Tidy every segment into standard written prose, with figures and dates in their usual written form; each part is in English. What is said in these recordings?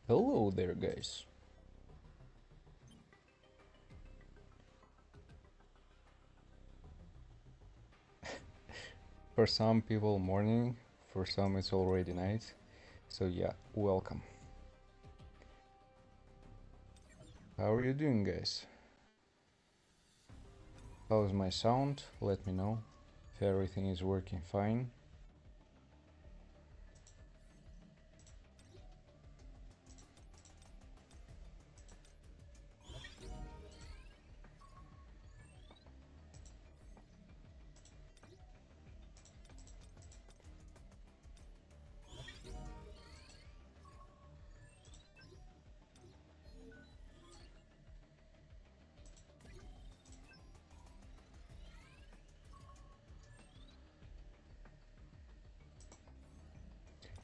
Hello there, guys. For some people, morning, for some, it's already night. So, yeah, welcome. How are you doing, guys? How's my sound? Let me know if everything is working fine.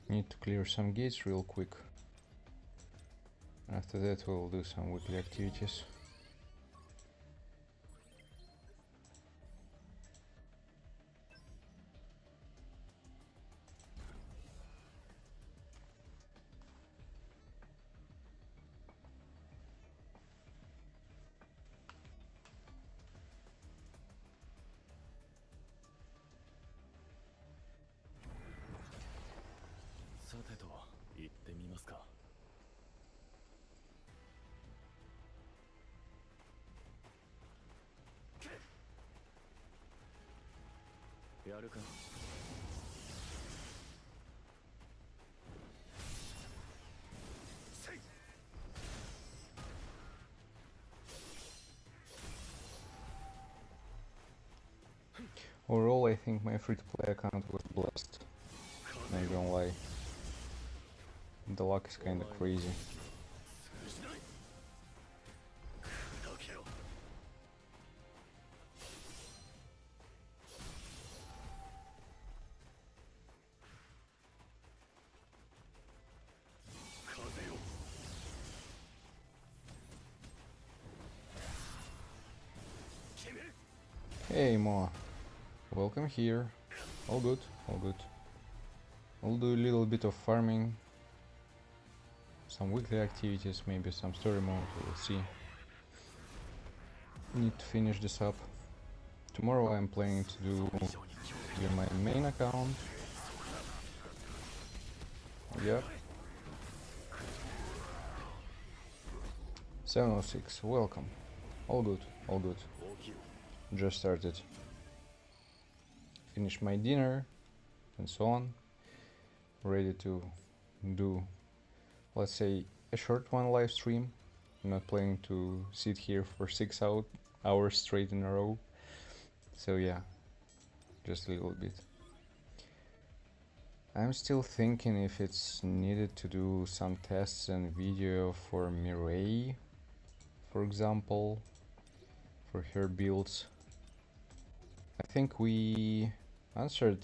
Need to clear some gates real quick. After that, we'll do some weekly activities. Overall, I think my free-to-play account was blessed. Not gonna lie. The luck is kinda crazy. Hey Mo, welcome here. All good, all good. We'll do a little bit of farming, some weekly activities, maybe some story mode, we'll see. Need to finish this up. Tomorrow I'm planning to do my main account. Yep. 706, welcome. All good, all good. Just started. Finish my dinner and so on. Ready to do, let's say, a short one live stream. I'm not planning to sit here for 6 hours straight in a row. So yeah, just a little bit. I'm still thinking if it's needed to do some tests and video for Mireille, for example, for her builds. I think we answered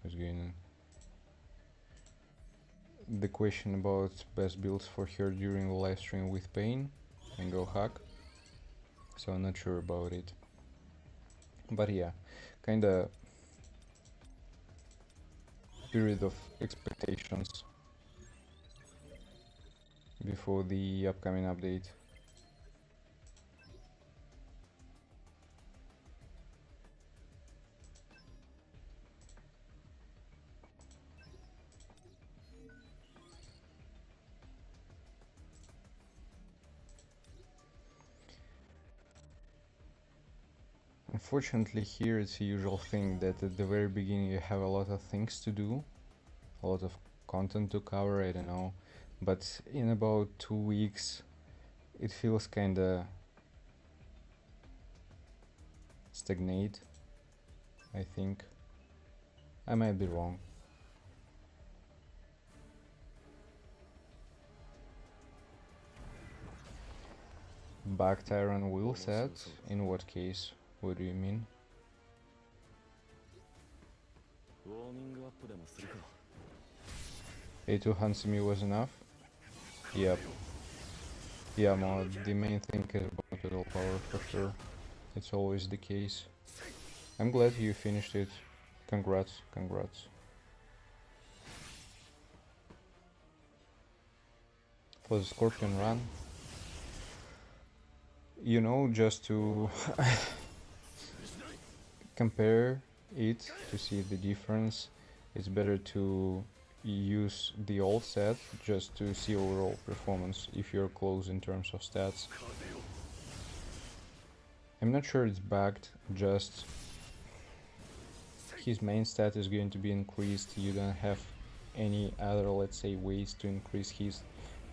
what's going on, the question about best builds for her during the live stream with Pain and Go Hack, so I'm not sure about it. But yeah, kinda period of expectations before the upcoming update. Unfortunately, here it's a usual thing that at the very beginning you have a lot of things to do, a lot of content to cover, I don't know, but in about 2 weeks it feels kinda stagnate, I think. I might be wrong. Back Tyrant will set? In what case? What do you mean? A2 Hansumi was enough? Yep. Yeah, Mo, the main thing is about total power for sure. It's always the case. I'm glad you finished it. Congrats, congrats. for the Scorpion run. You know, just to compare it to see the difference, it's better to use the old set just to see overall performance if you're close in terms of stats. I'm not sure it's bugged, just his main stat is going to be increased. You don't have any other, let's say, ways to increase his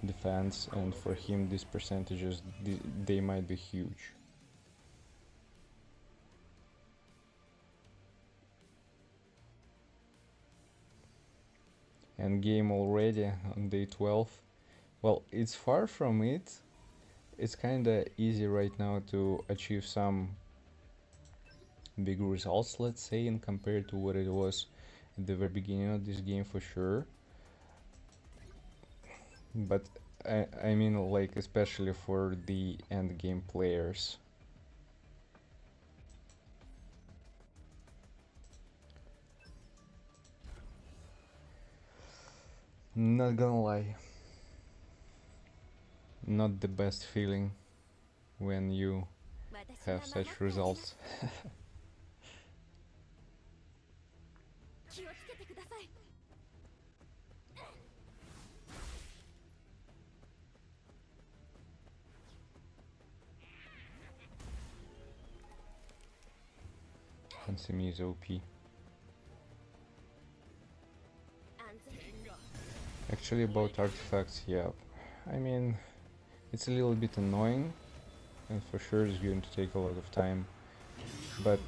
defense, and for him these percentages, they might be huge. And game already on day 12. Well, it's far from it. It's kinda easy right now to achieve some big results, let's say, and compared to what it was at the very beginning of this game, for sure. But I mean, like, especially for the end game players. Not gonna lie, not the best feeling when you have such results. Hansumi is OP. Actually, about artifacts, yeah, I mean, it's a little bit annoying, and for sure it's going to take a lot of time, but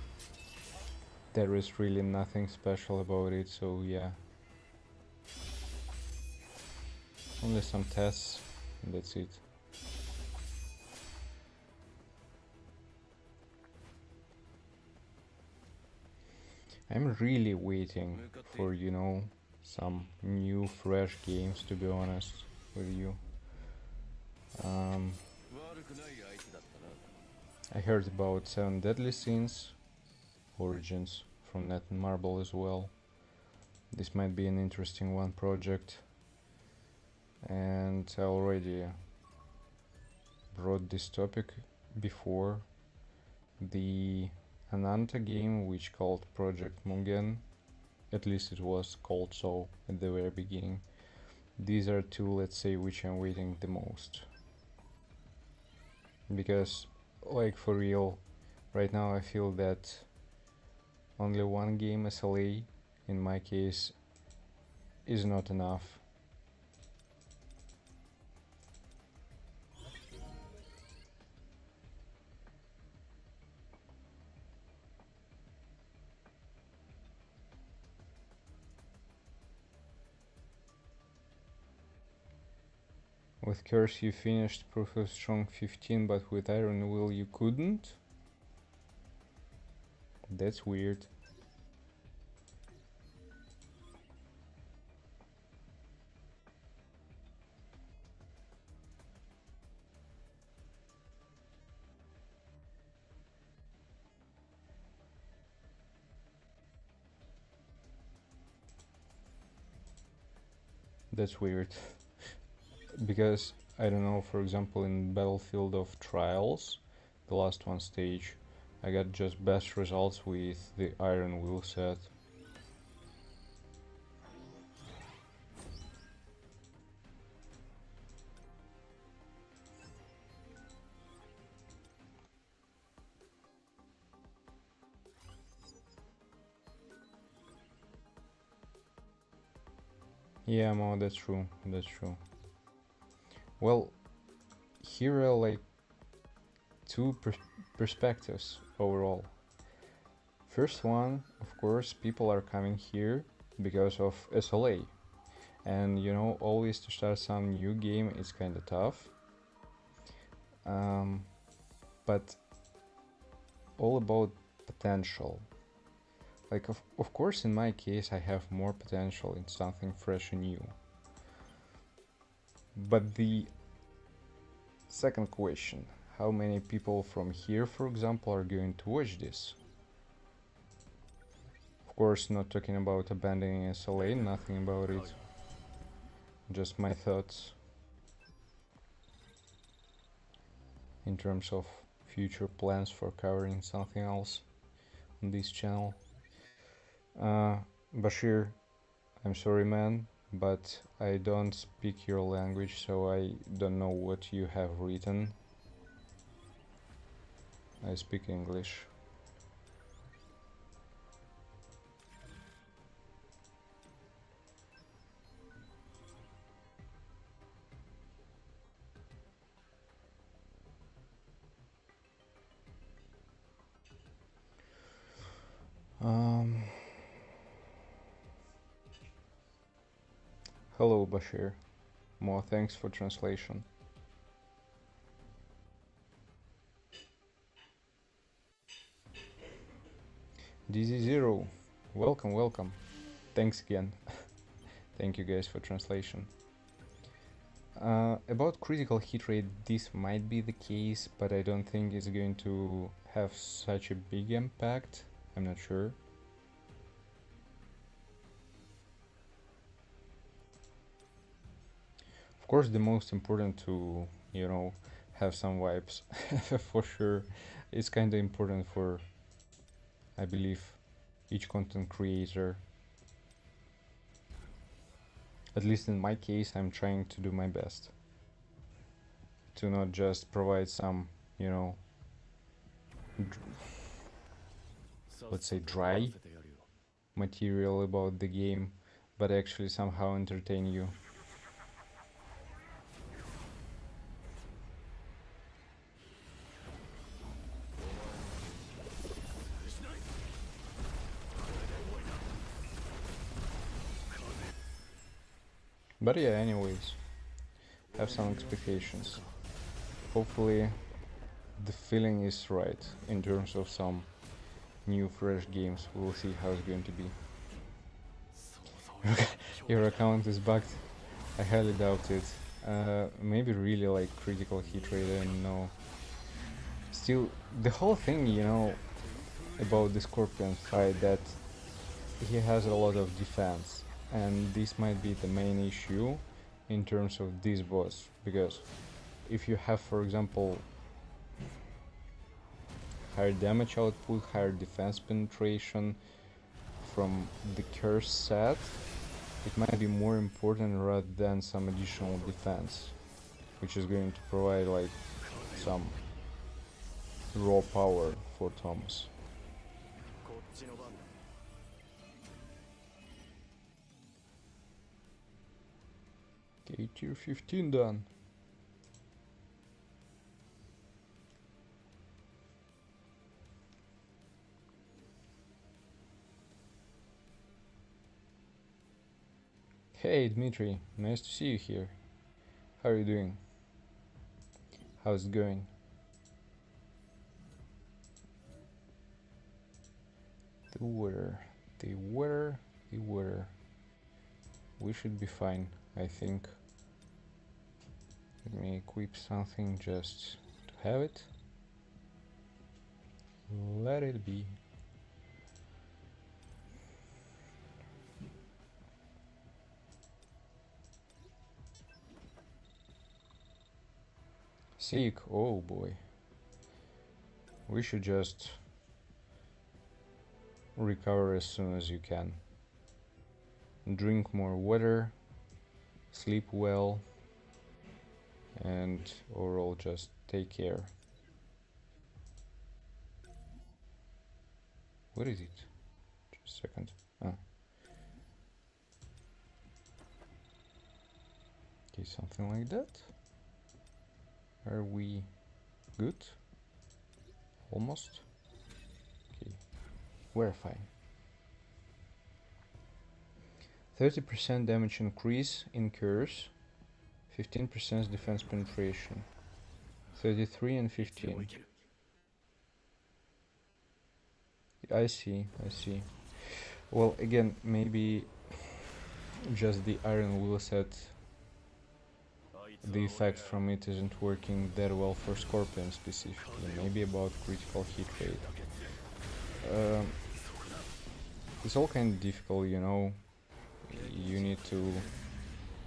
there is really nothing special about it, so yeah. Only some tests, and that's it. I'm really waiting for, you know, some new fresh games, to be honest with you. I heard about 7 Deadly Sins, Origins from Net and Marble as well. This might be an interesting one project. And I already brought this topic before. The Ananta game, which called Project Mugen, at least it was called so at the very beginning. These are two, let's say, which I'm waiting the most. Because, like, for real, right now I feel that only one game SLA, in my case, is not enough. With Curse you finished Proof of Strong 15, but with Iron Will you couldn't? That's weird. That's weird. Because, I don't know, for example, in Battlefield of Trials, the last one stage, I got just best results with the Iron Will set. Yeah, Mo, that's true, that's true. Well, here are like two perspectives overall. First one, of course, people are coming here because of SLA. And you know, always to start some new game is kinda tough. But all about potential. Like, of course, in my case, I have more potential in something fresh and new. But the second question, how many people from here, for example, are going to watch this? Of course, not talking about abandoning SLA, nothing about it. Just my thoughts. in terms of future plans for covering something else on this channel. Bashir, I'm sorry man, but I don't speak your language, so I don't know what you have written. I speak English. Hello Bashir. More thanks for translation. DZ0, welcome, welcome. Thanks again. Thank you guys for translation. About critical hit rate, this might be the case, but I don't think it's going to have such a big impact. I'm not sure. Of course, the most important to, you know, have some vibes. For sure. It's kind of important for, I believe, each content creator. At least in my case, I'm trying to do my best to not just provide some, you know, let's say dry material about the game, but actually somehow entertain you. But yeah, anyways, have some expectations. Hopefully the feeling is right in terms of some new fresh games. We'll see how it's going to be. Your account is bugged? I highly doubt it. Maybe really like critical hit rate, I don't know. Still, the whole thing, you know, about the Scorpion fight, that he has a lot of defense, and this might be the main issue in terms of this boss, because if you have, for example, higher damage output, higher defense penetration from the curse set, it might be more important rather than some additional defense, which is going to provide like some raw power for Thomas. Okay, tier 15 done. Hey Dmitry, nice to see you here. How are you doing? How's it going? The weather. We should be fine, I think. Let me equip something just to have it. Let it be. Sick, oh boy. We should just recover as soon as you can. Drink more water, sleep well, and overall just take care. What is it? Just a second. Okay, something like that. Are we good? Almost. Okay, we're fine. 30% damage increase in curse, 15% defense penetration, 33 and 15. I see. Well, again, maybe just the iron will set, the effect from it isn't working that well for Scorpion specifically. Maybe about critical hit rate. It's all kind of difficult, you know. You need to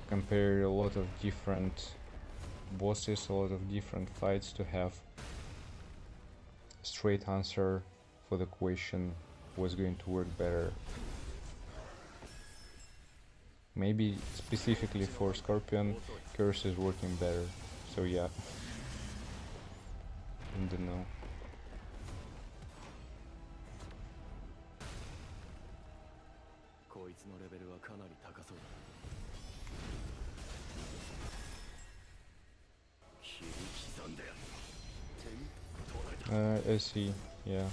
compare a lot of different bosses, a lot of different fights to have straight answer for the question was going to work better. Maybe specifically for Scorpion, Curse is working better. So yeah. I don't know. I see, yeah.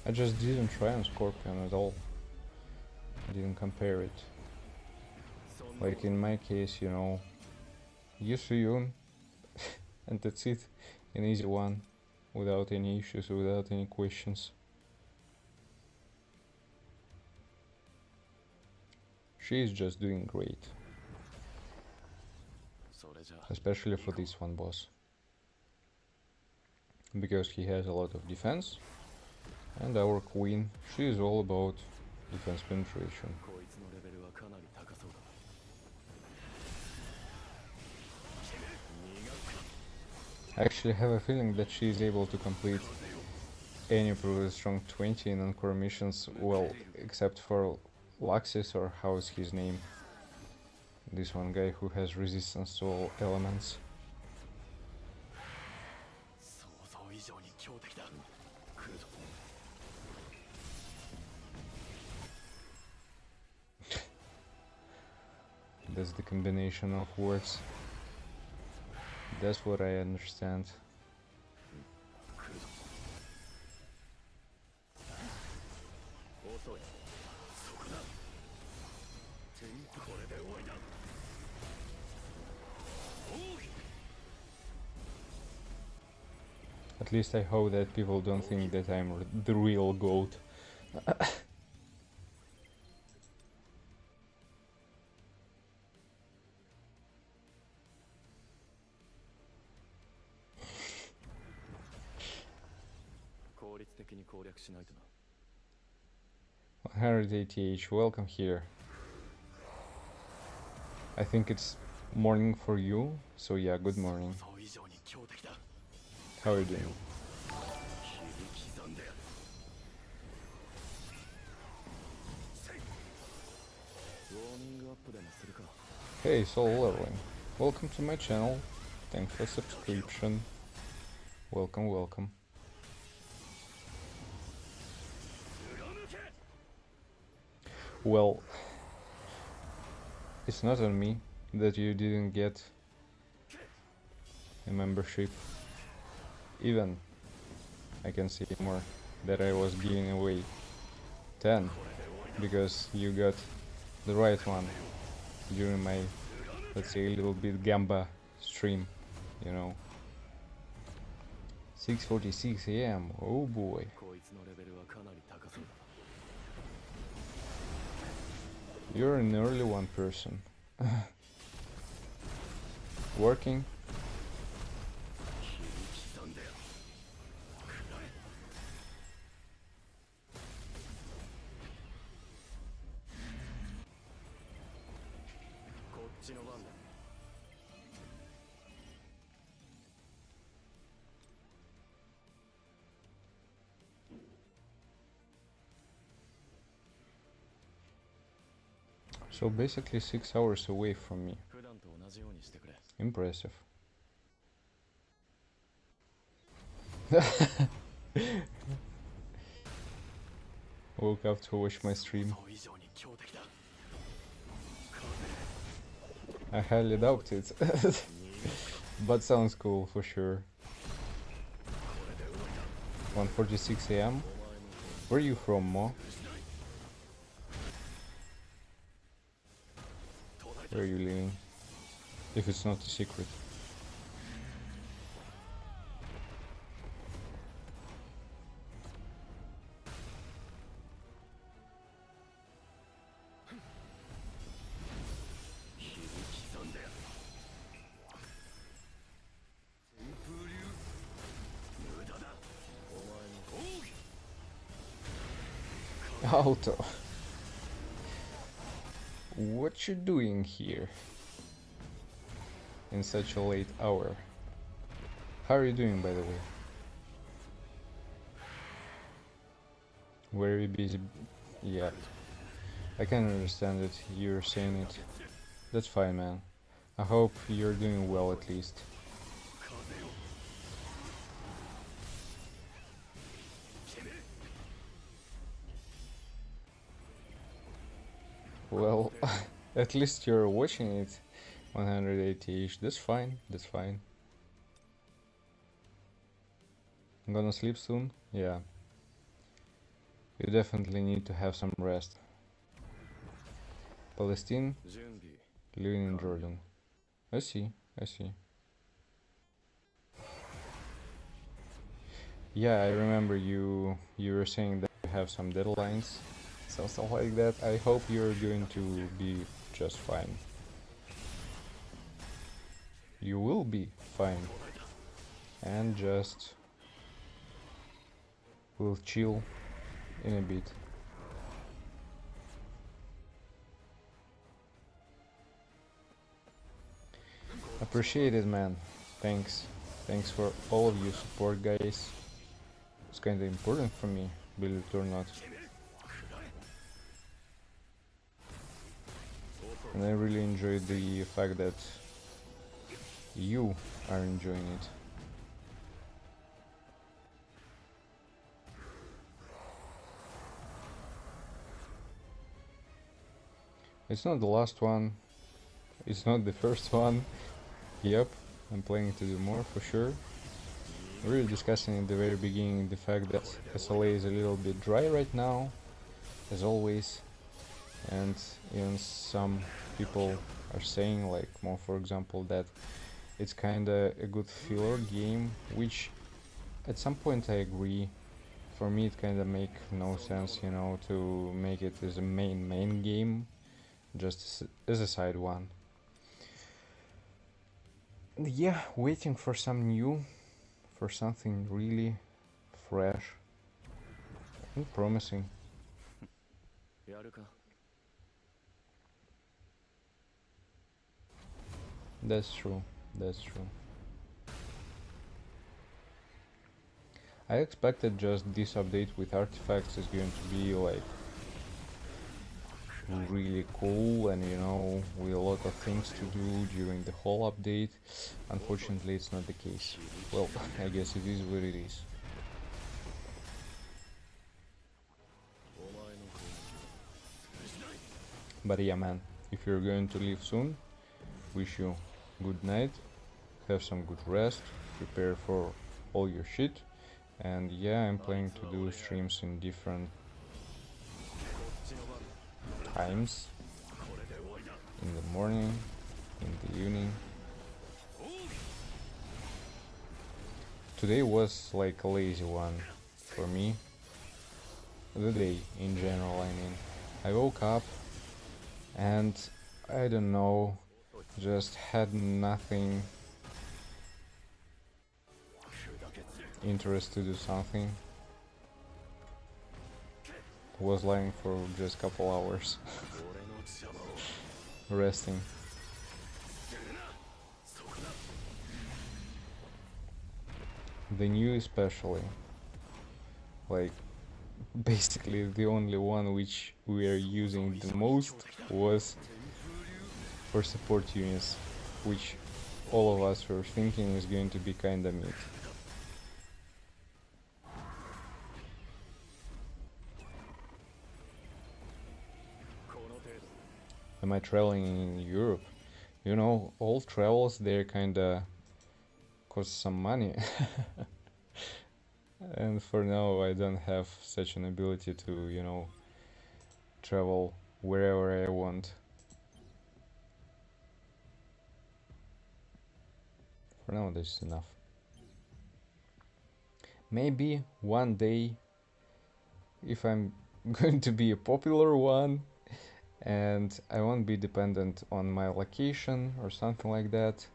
I just didn't try on Scorpion at all. I didn't compare it. Like in my case, you know, Yusuyun, and that's it. An easy one, without any issues, without any questions. She is just doing great. Especially for this one boss. Because he has a lot of defense. And our queen, she is all about defense penetration. I actually have a feeling that she is able to complete any Brutally Strong 20 in Encore missions, well, except for Luxus, or how is his name? This one guy who has resistance to all elements. That's the combination of words. That's what I understand. At least I hope that people don't think that I'm the real GOAT. $180H, welcome here. I think it's morning for you, so yeah, good morning. How are you doing? Hey, Soul Leveling. Welcome to my channel. Thanks for subscription. Welcome, welcome. Well, it's not on me that you didn't get a membership. Even I can see more that I was giving away 10 because you got the right one during my, let's say, a little bit Gamba stream, you know. 6:46 AM, oh boy. You're an early one person. Working? So basically 6 hours away from me. Impressive. Woke up to watch my stream. I highly doubt it. But sounds cool for sure. 1:46 AM? Where are you from, Mo? Where are you living? If it's not a secret. Auto. what you doing here in such a late hour? How are you doing, by the way? Very busy. Yeah, I can understand it. You're saying it. That's fine, man. I hope you're doing well at least. Well, at least you're watching it 180-ish. That's fine. That's fine. I'm gonna sleep soon. Yeah. You definitely need to have some rest. Palestine, living in Jordan. I see. I see. Yeah, I remember you were saying that you have some deadlines, something like that. I hope you're going to be just fine. You will be fine. And just we'll chill in a bit. Appreciate it, man. Thanks. Thanks for all of your support, guys. It's kinda important for me, believe it or not. And I really enjoyed the fact that you are enjoying it. It's not the last one. It's not the first one. Yep, I'm planning to do more for sure. We were discussing in the very beginning the fact that SLA is a little bit dry right now, as always, and even some people are saying, like more for example, that it's kinda a good filler game, which at some point I agree. For me it kinda make no sense, you know, to make it as a main game, just as a side one. Yeah, waiting for some new, for something really fresh and promising. That's true, that's true. I expected just this update with artifacts is going to be like really cool and, you know, with a lot of things to do during the whole update. Unfortunately, it's not the case. Well, I guess it is what it is. But yeah, man, if you're going to leave soon, wish you good night, have some good rest, prepare for all your shit, and yeah, I'm planning to do streams in different times, in the morning, in the evening. Today was like a lazy one for me, the day in general, I mean. I woke up and I don't know, just had nothing interest to do something. Was lying for just a couple hours resting. The new especially, like basically the only one which we are using the most was for support units, which all of us were thinking is going to be kinda mid. Am I traveling in Europe? You know, all travels there kinda cost some money. And for now I don't have such an ability to, you know, travel wherever I want. For now this is enough. Maybe one day, if I'm going to be a popular one and I won't be dependent on my location or something like that,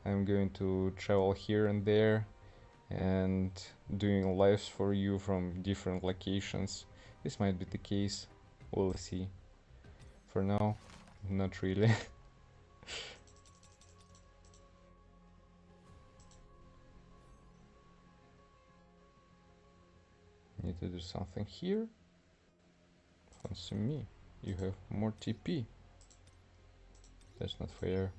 I'm going to travel here and there and doing lives for you from different locations. This might be the case, we'll see. For now, Not really. Need to do something here. Fancy me. You have more TP. That's not fair.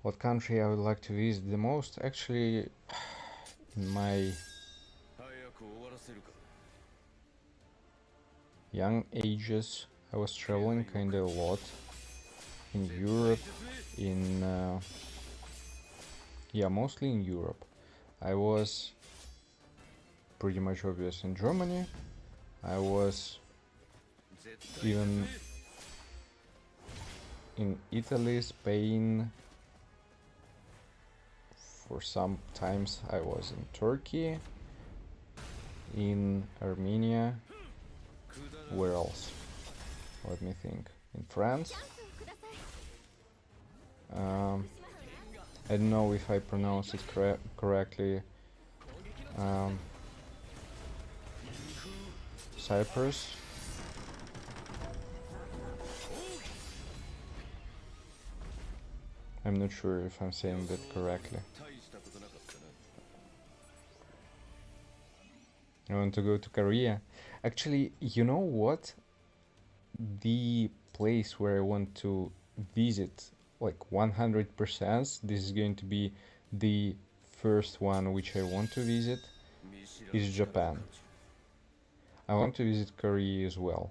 What country I would like to visit the most? Actually, in my young ages, I was traveling kinda a lot in Europe, yeah, mostly in Europe. I was pretty much obvious in Germany. I was even in Italy, Spain. For some times I was in Turkey, in Armenia. Where else? Let me think. In France. I don't know if I pronounce it correctly. Cyprus. I'm not sure if I'm saying that correctly. I want to go to Korea. Actually, you know what? The place where I want to visit, like 100%, this is going to be the first one which I want to visit, is Japan. I want to visit Korea as well.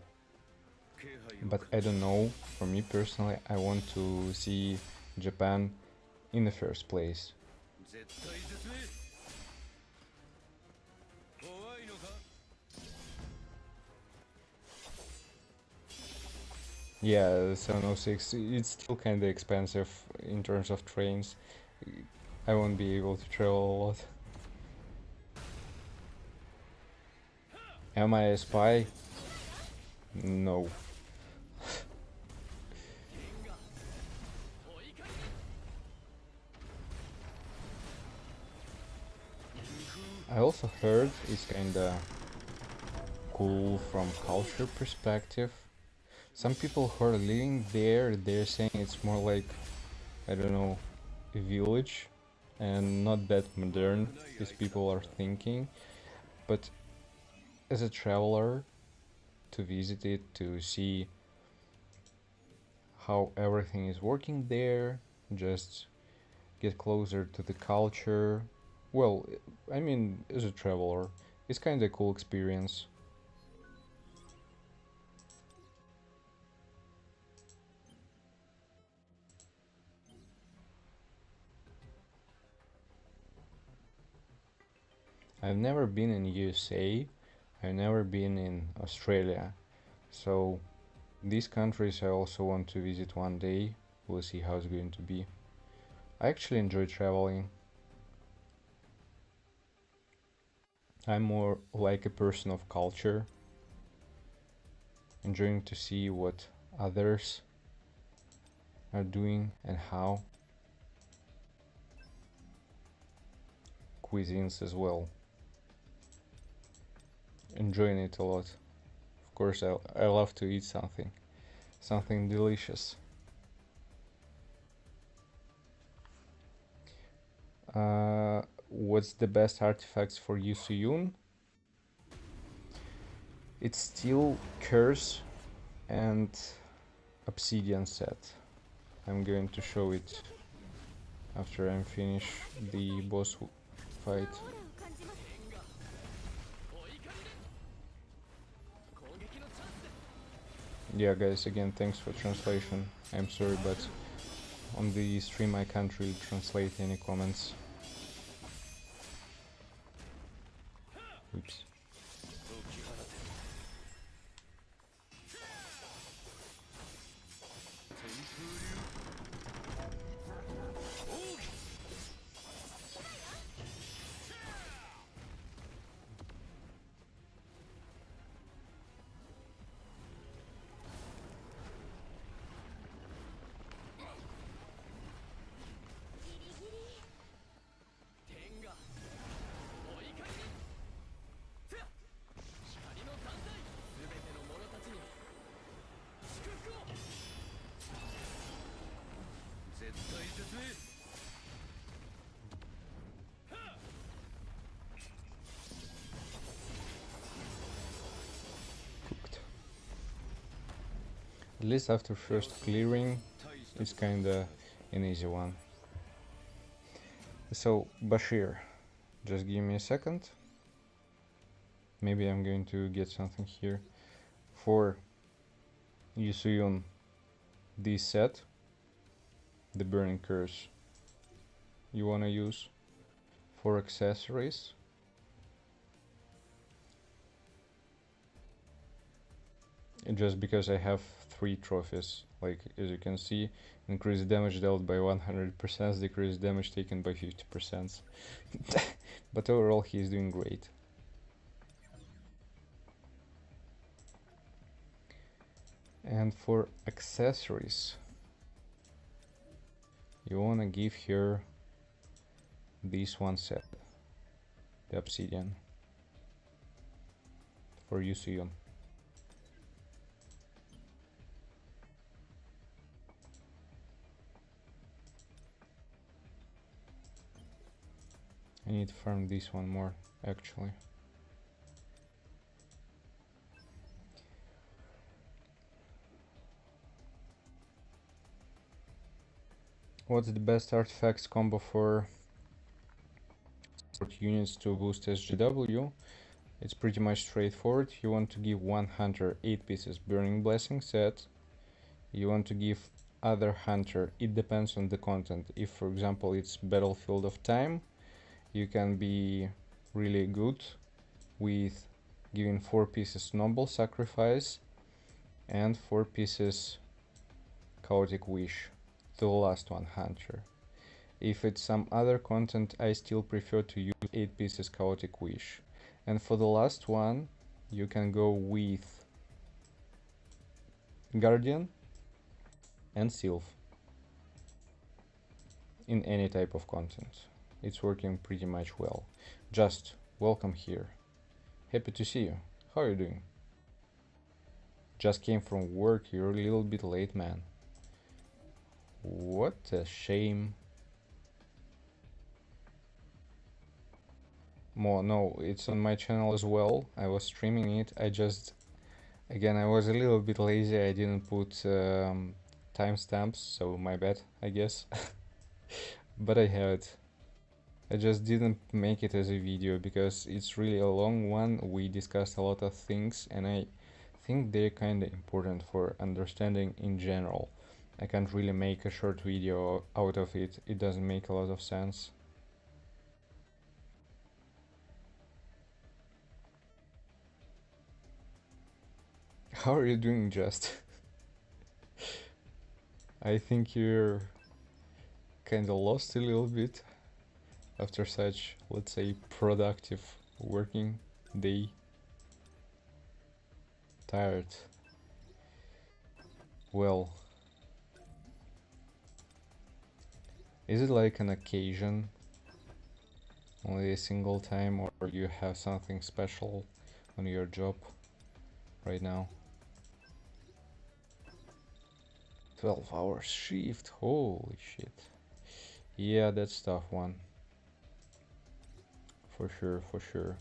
But I don't know, for me personally, I want to see Japan in the first place. Yeah, 706, it's still kinda expensive in terms of trains. I won't be able to travel a lot. Am I a spy? No. I also heard it's kinda cool from culture perspective. Some people who are living there, they're saying it's more like, I don't know, a village and not that modern as people are thinking. But as a traveler, to visit it, to see how everything is working there, just get closer to the culture. Well, I mean, as a traveler, it's kind of a cool experience. I've never been in USA, I've never been in Australia, so these countries I also want to visit one day. We'll see how it's going to be. I actually enjoy traveling. I'm more like a person of culture, enjoying to see what others are doing and how. Cuisines as well. Enjoying it a lot. Of course, I love to eat something delicious. What's the best artifacts for Yu Suyun? It's still Curse and Obsidian set. I'm going to show it after I'm finished the boss fight. Yeah guys, again thanks for translation. I'm sorry, but on the stream I can't really translate any comments. Oops. At least after first clearing, it's kinda an easy one. So, Bashir, just give me a second. Maybe I'm going to get something here. For Yusuyun, this set, the Burning Curse, you wanna use. For accessories, just because I have 3 trophies, like as you can see, increase damage dealt by 100%, decrease damage taken by 50%. But overall he is doing great. And for accessories, you wanna give her this one set, the obsidian, for Yusuyun. I need to farm this one more, actually. What's the best artifacts combo for support units to boost SGW? It's pretty much straightforward. You want to give one hunter 8 pieces Burning Blessing set. You want to give other hunter, it depends on the content. If for example it's Battlefield of Time, you can be really good with giving 4 pieces Noble Sacrifice and 4 pieces Chaotic Wish to the last one hunter. If it's some other content, I still prefer to use 8 pieces Chaotic Wish. And for the last one, you can go with Guardian and Sylph in any type of content. It's working pretty much well. Just welcome here. Happy to see you. How are you doing? Just came from work, you're a little bit late, man. What a shame. No, it's on my channel as well. I was streaming it. Again, I was a little bit lazy. I didn't put timestamps, so my bad, I guess. But I have it. I just didn't make it as a video because it's really a long one. We discussed a lot of things and I think they're kinda important for understanding in general. I can't really make a short video out of it. It doesn't make a lot of sense. How are you doing, Just? I think you're kinda lost a little bit after such, let's say, productive working day. Tired. Well, is it like an occasion, only a single time, or you have something special on your job right now? 12-hour shift, holy shit. Yeah, that's tough one. For sure, for sure.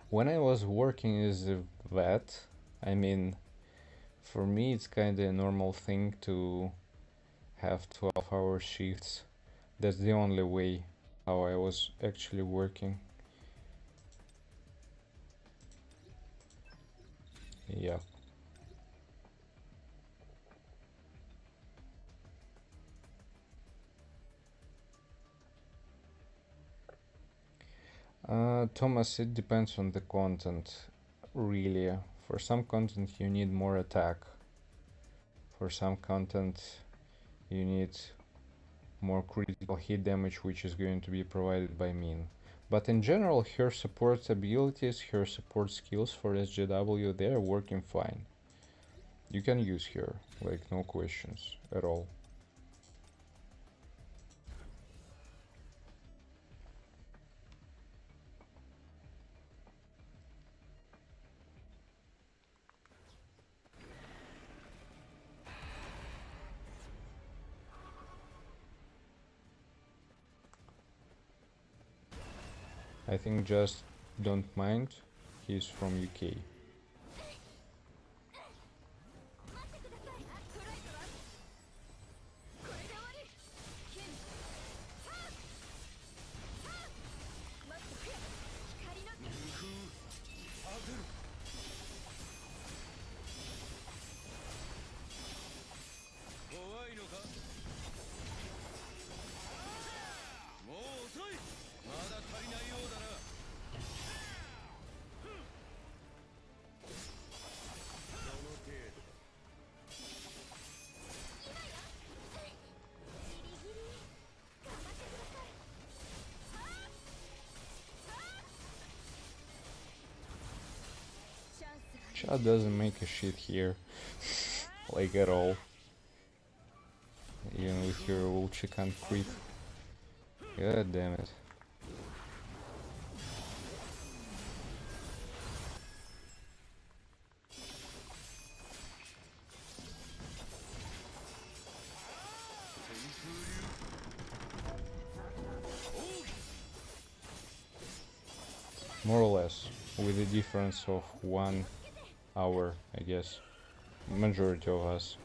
When I was working as a vet, I mean, for me it's kinda a normal thing to have 12-hour shifts. That's the only way how I was actually working. Yeah. Thomas, it depends on the content, really. For some content you need more attack. For some content you need more critical hit damage, which is going to be provided by Min. But in general, her support abilities, her support skills for SGW, they are working fine. You can use her, like no questions at all. I think just don't mind, he's from UK. Chat doesn't make a shit here, like at all. Even with your ult she can't crit. God damn it. More or less, with a difference of 1 hour, I guess. Majority of us.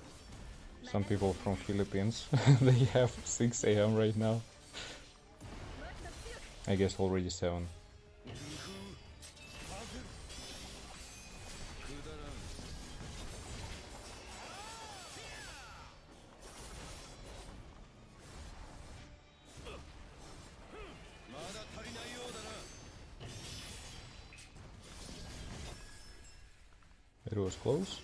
Some people from Philippines, they have 6 AM right now. I guess already 7. It was close.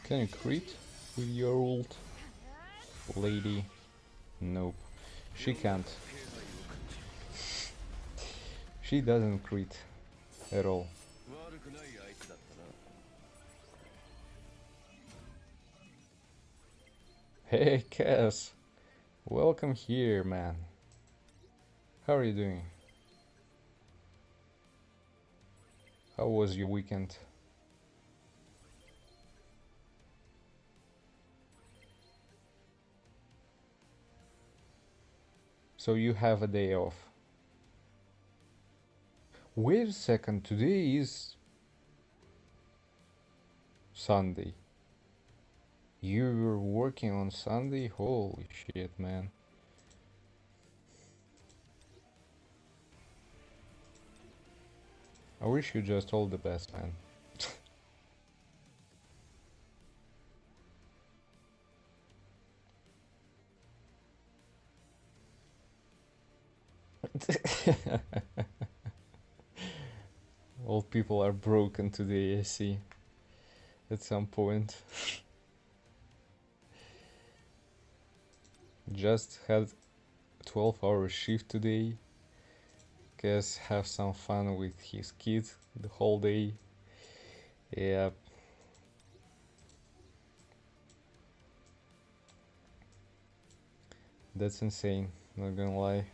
Can you crit with your ult, lady? Nope, she can't. She doesn't crit at all. Hey Cass, welcome here, man. How are you doing? How was your weekend? So you have a day off. Wait a second, today is Sunday. You were working on Sunday? Holy shit, man. I wish you just all the best, man. All people are broken today, I see. At some point. Just had 12-hour shift today. Guess have some fun with his kids the whole day. Yeah. That's insane, not gonna lie.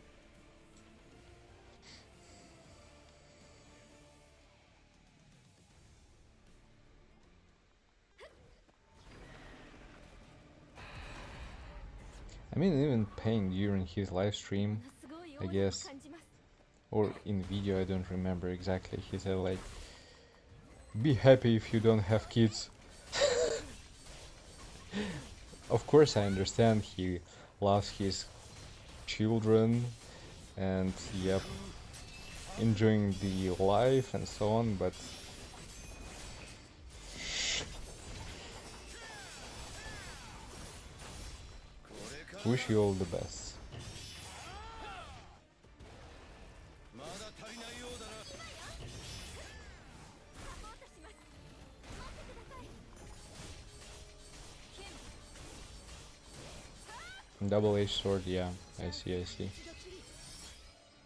I mean, even Pain during his live stream, I guess, or in video, I don't remember exactly, he said like, be happy if you don't have kids. Of course I understand he loves his children and yep, enjoying the life and so on, but wish you all the best. Double-edged sword, yeah, I see, I see.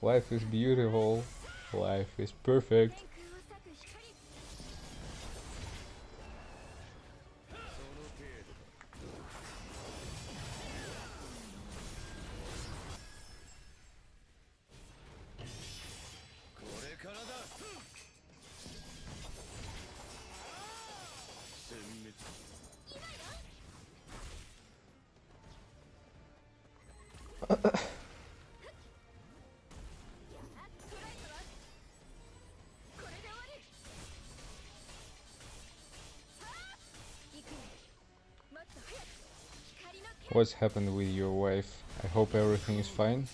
Life is beautiful, life is perfect. What's happened with your wife? I hope everything is fine.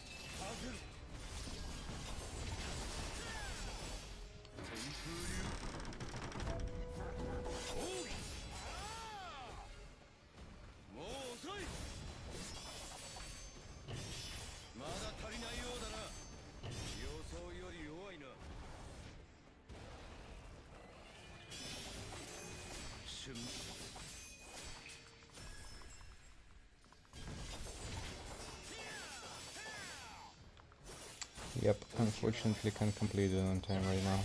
Yep, unfortunately can't complete it on time right now.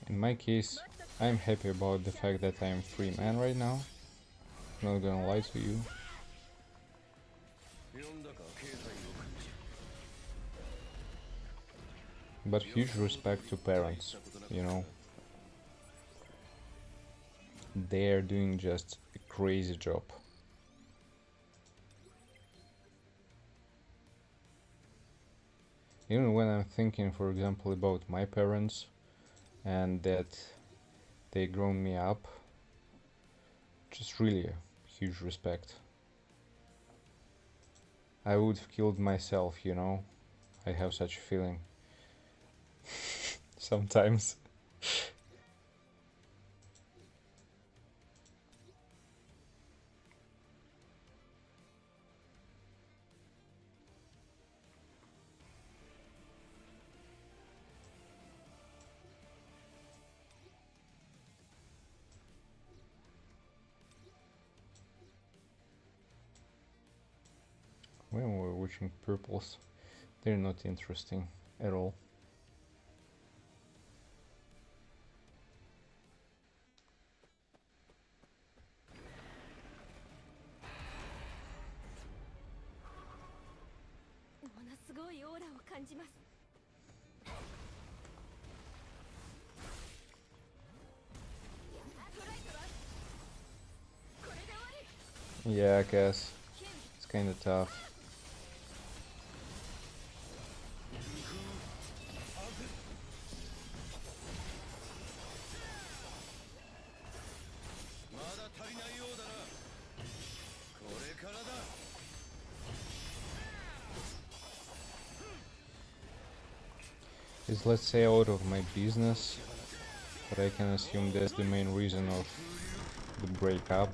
In my case, I'm happy about the fact that I'm free man right now. Not gonna lie to you. But huge respect to parents, you know. They're doing just a crazy job. Even when I'm thinking, for example, about my parents and that they grown me up, just really a huge respect. I would have killed myself, you know. I have such a feeling. Sometimes. When we're watching purples, they're not interesting at all. Yeah, I guess it's kinda tough. It's, let's say, out of my business, but I can assume that's the main reason of the breakup.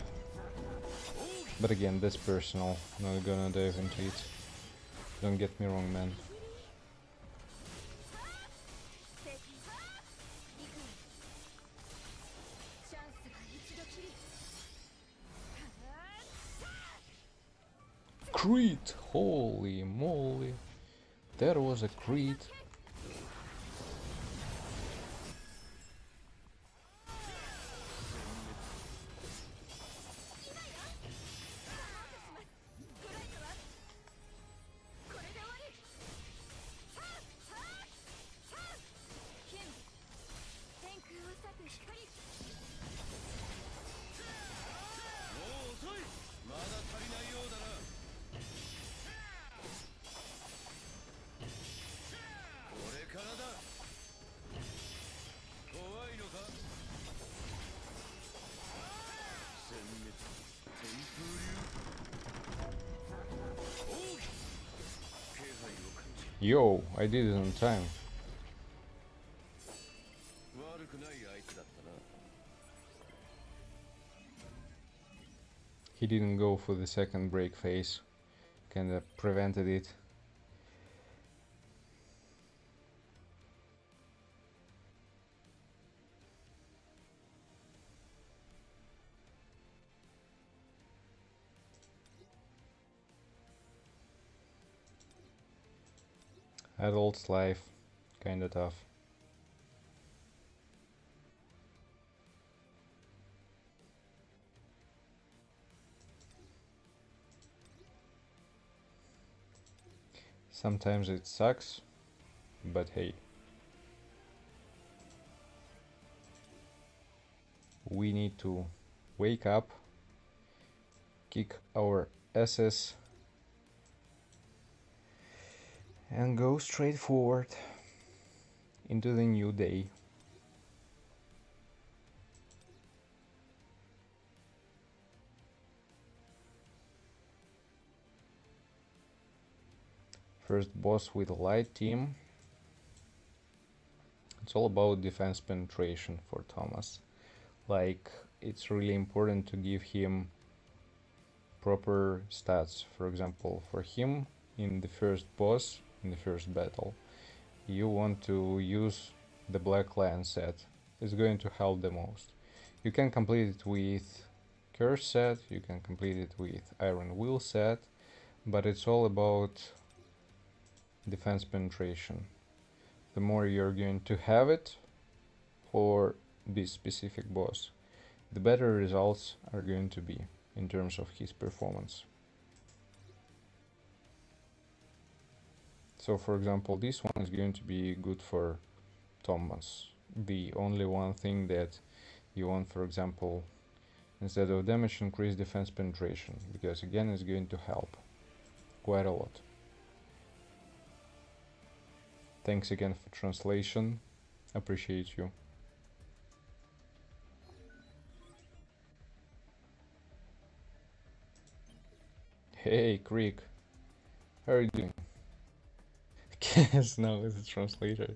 But again, that's personal, not gonna dive into it. Don't get me wrong, man. Crit! Holy moly! That was a crit! Yo, I did it on time. He didn't go for the second break phase, kinda prevented it. Adult life, kinda tough. Sometimes it sucks, but hey. We need to wake up, kick our asses, and go straight forward into the new day. First boss with a light team. It's all about defense penetration for Thomas. Like, it's really important to give him proper stats. For example, for him, in the first boss, in the first battle, you want to use the Black Lion set. It's going to help the most. You can complete it with Curse set, you can complete it with Iron Will set, but it's all about defense penetration. The more you're going to have it for this specific boss, the better results are going to be in terms of his performance. So for example, this one is going to be good for Thomas. The only one thing that you want, for example, instead of damage, increase defense penetration, because again it's going to help quite a lot. Thanks again for translation, appreciate you. Hey Creek, how are you doing? Guess now is a translator.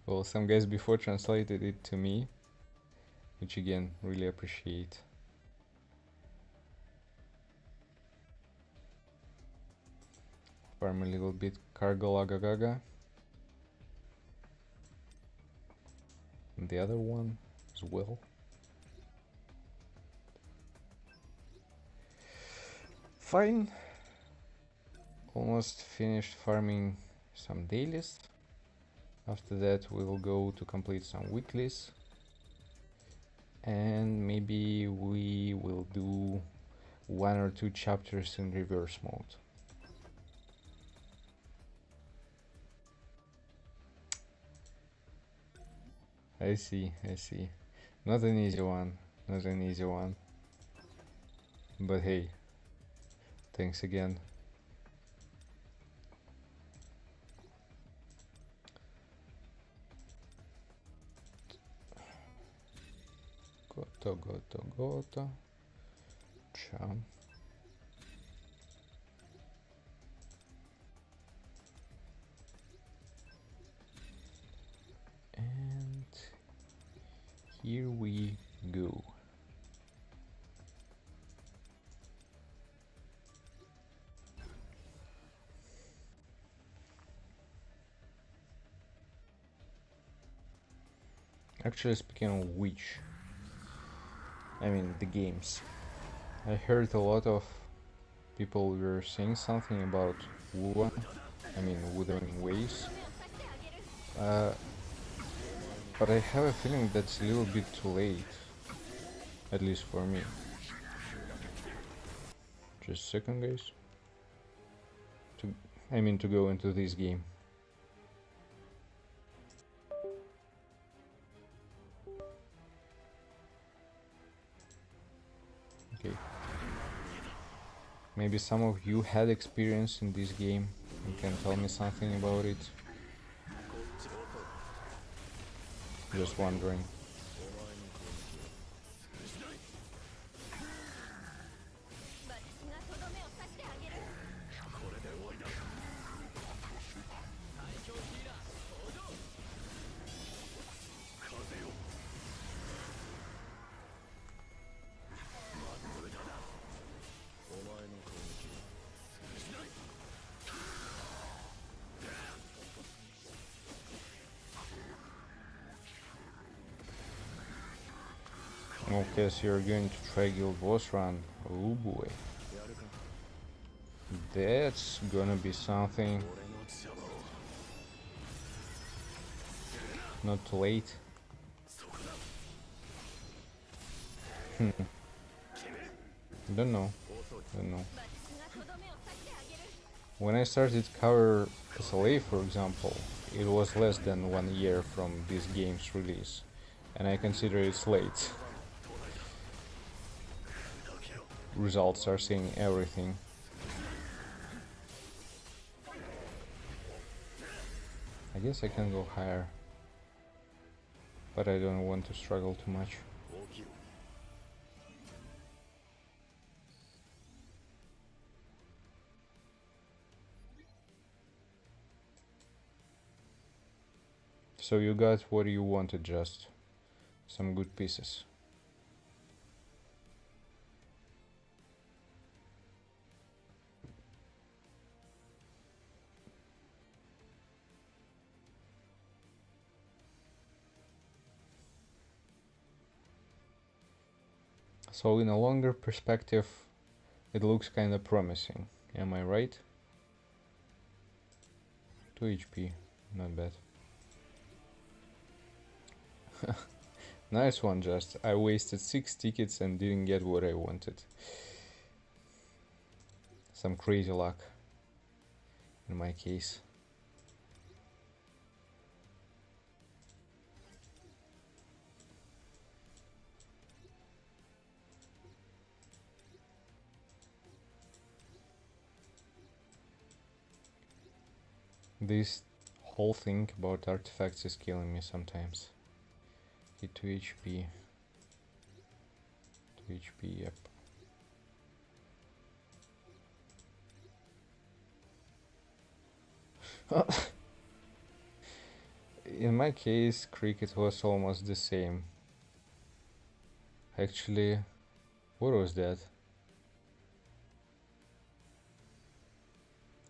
Well, some guys before translated it to me, which again, really appreciate. Farm a little bit Kargalagagaga. And the other one as well. Fine. Almost finished farming some dailies. After that we'll go to complete some weeklies. And maybe we will do 1 or 2 chapters in reverse mode. I see. Not an easy one. But hey, thanks again. Goto. Cham. And here we go. Actually, speaking of which, I mean the games, I heard a lot of people were saying something about Wuthering Waves, but I have a feeling that's a little bit too late, at least for me. Just a second, guys. To go into this game. Okay. Maybe some of you had experience in this game and can tell me something about it. Just wondering. Okay, so you're going to try guild boss run. Oh boy. That's gonna be something. Not too late. Don't know. When I started cover SLA, for example, it was less than 1 year from this game's release, and I consider it's late. Results are saying everything. I guess I can go higher, but I don't want to struggle too much. So you got what you wanted, just some good pieces. So in a longer perspective, it looks kinda promising. Am I right? 2 HP, not bad. Nice one, Just. I wasted 6 tickets and didn't get what I wanted. Some crazy luck, in my case. This whole thing about artifacts is killing me sometimes. Hit 2 HP. 2 HP, yep. In my case, cricket was almost the same. Actually, what was that?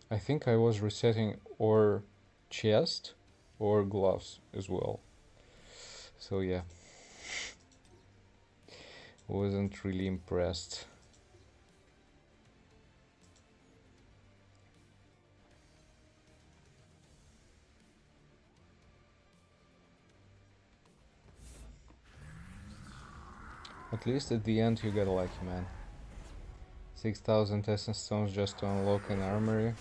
I think I was resetting or chest or gloves as well. So yeah, wasn't really impressed. At least at the end you got lucky, man. 6,000 essence stones just to unlock an armory.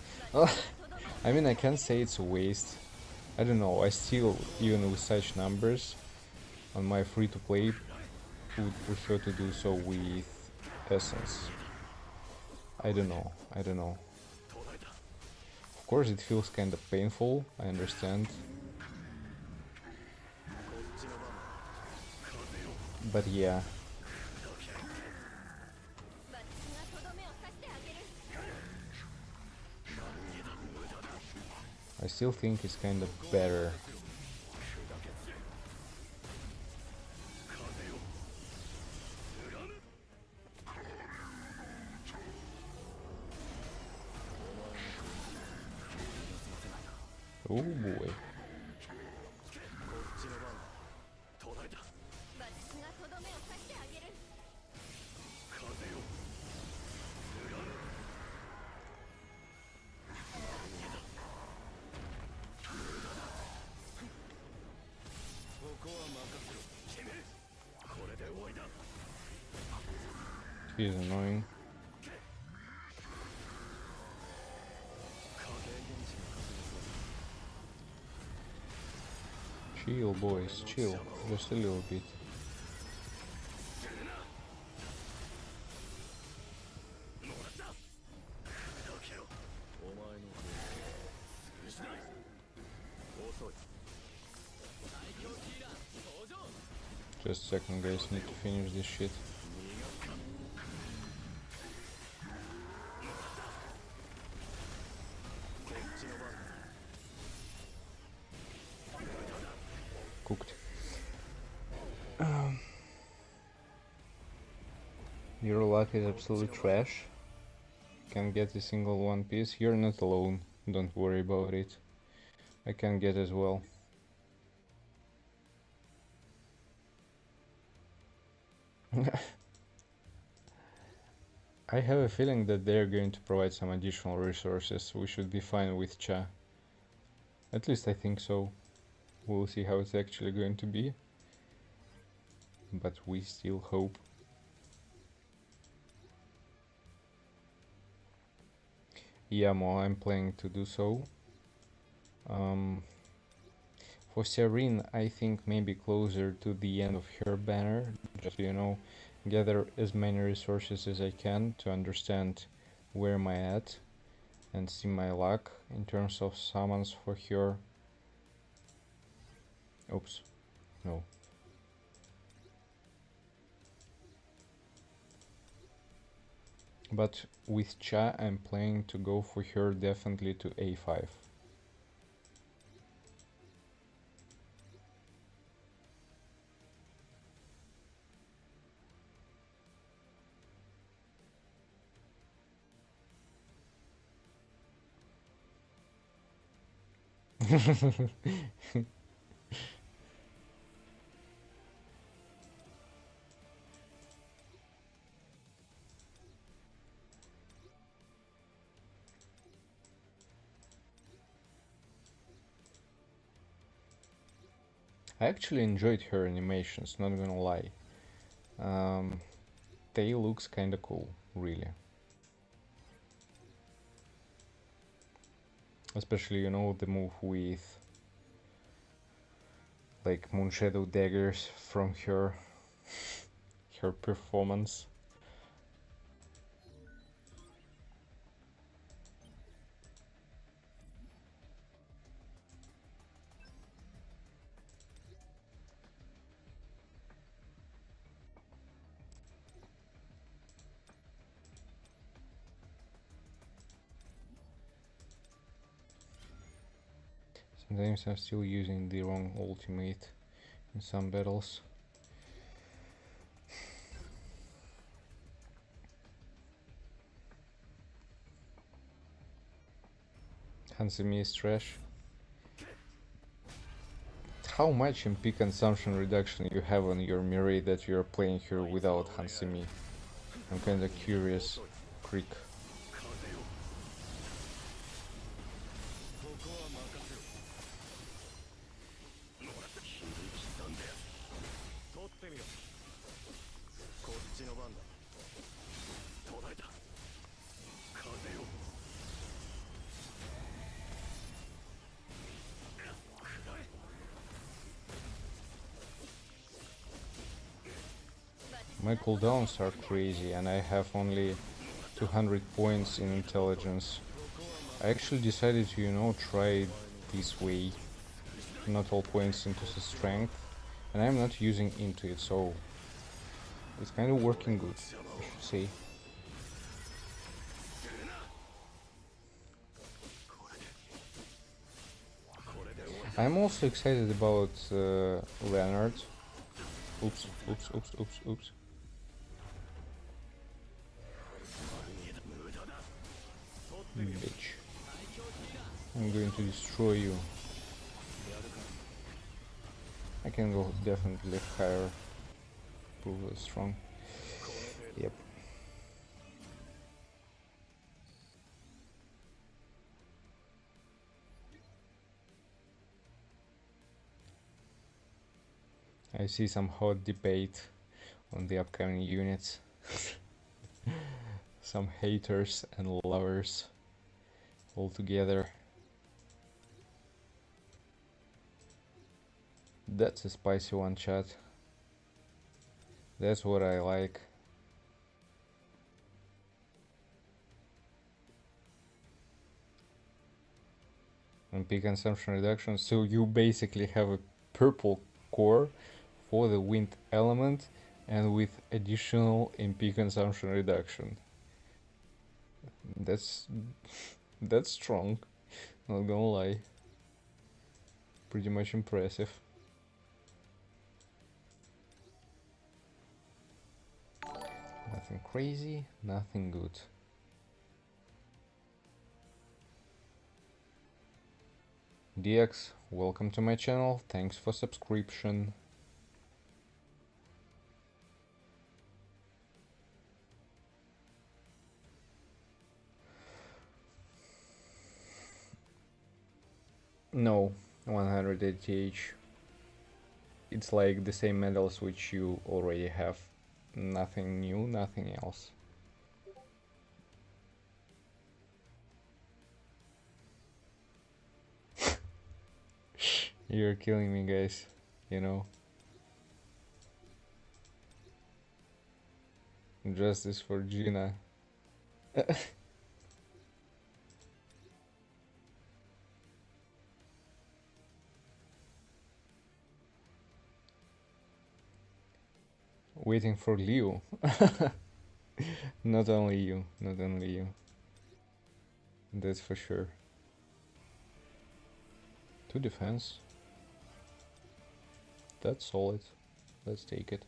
I mean, I can't say it's a waste. I don't know, I still, even with such numbers, on my free-to-play, would prefer to do so with essence. I don't know. Of course it feels kinda painful, I understand. But yeah. I still think it's kinda better. Oh boy. He's annoying. Chill, boys, chill. Just a little bit. Just a second, guys, need to finish this shit. Cooked. Your luck is absolute trash. Can't get a single one piece. You're not alone. Don't worry about it. I can get as well. I have a feeling that they're going to provide some additional resources. We should be fine with Cha. At least I think so. We'll see how it's actually going to be. But we still hope. Yeah, Mo, I'm planning to do so. For Serene, I think maybe closer to the end of her banner, just, you know, gather as many resources as I can to understand where am I at and see my luck in terms of summons for her. Oops, no. But with Cha, I'm planning to go for her definitely to A5. I actually enjoyed her animations, not gonna lie. They looks kinda cool, really. Especially, you know, the move with like Moonshadow daggers from her performance. Sometimes I'm still using the wrong ultimate in some battles. Hansemi is trash. How much MP consumption reduction you have on your Mirai that you're playing here without Hansemi? I'm kinda curious, Creek. My cooldowns are crazy and I have only 200 points in intelligence. I actually decided to, you know, try it this way. Not all points into the strength. And I'm not using into it, so it's kind of working good, I should say. I'm also excited about Leonard. Oops, oops, oops, oops, oops. Bitch. I'm going to destroy you. I can go definitely higher. Prove strong. Yep. I see some hot debate on the upcoming units. Some haters and lovers all together. That's a spicy one, chat. That's what I like. MP consumption reduction, so you basically have a purple core for the wind element and with additional MP consumption reduction. That's strong, not gonna lie. Pretty much impressive. Nothing crazy, nothing good. DX, welcome to my channel, thanks for subscription. No, 180H. It's like the same medals which you already have. Nothing new, nothing else. You're killing me, guys, you know. Justice for Gina. Waiting for Leo. Not only you, not only you. That's for sure. 2 defense. That's solid. Let's take it.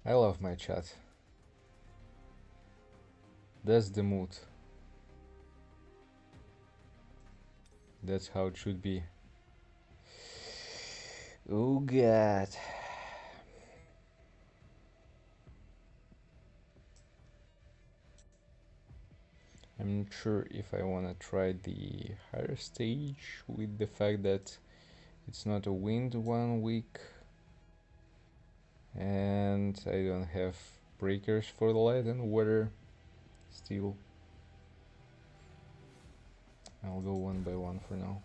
I love my chat. That's the mood. That's how it should be. Oh god. I'm not sure if I wanna try the higher stage with the fact that it's not a wind 1 week and I don't have breakers for the light and water still. I'll go one by one for now.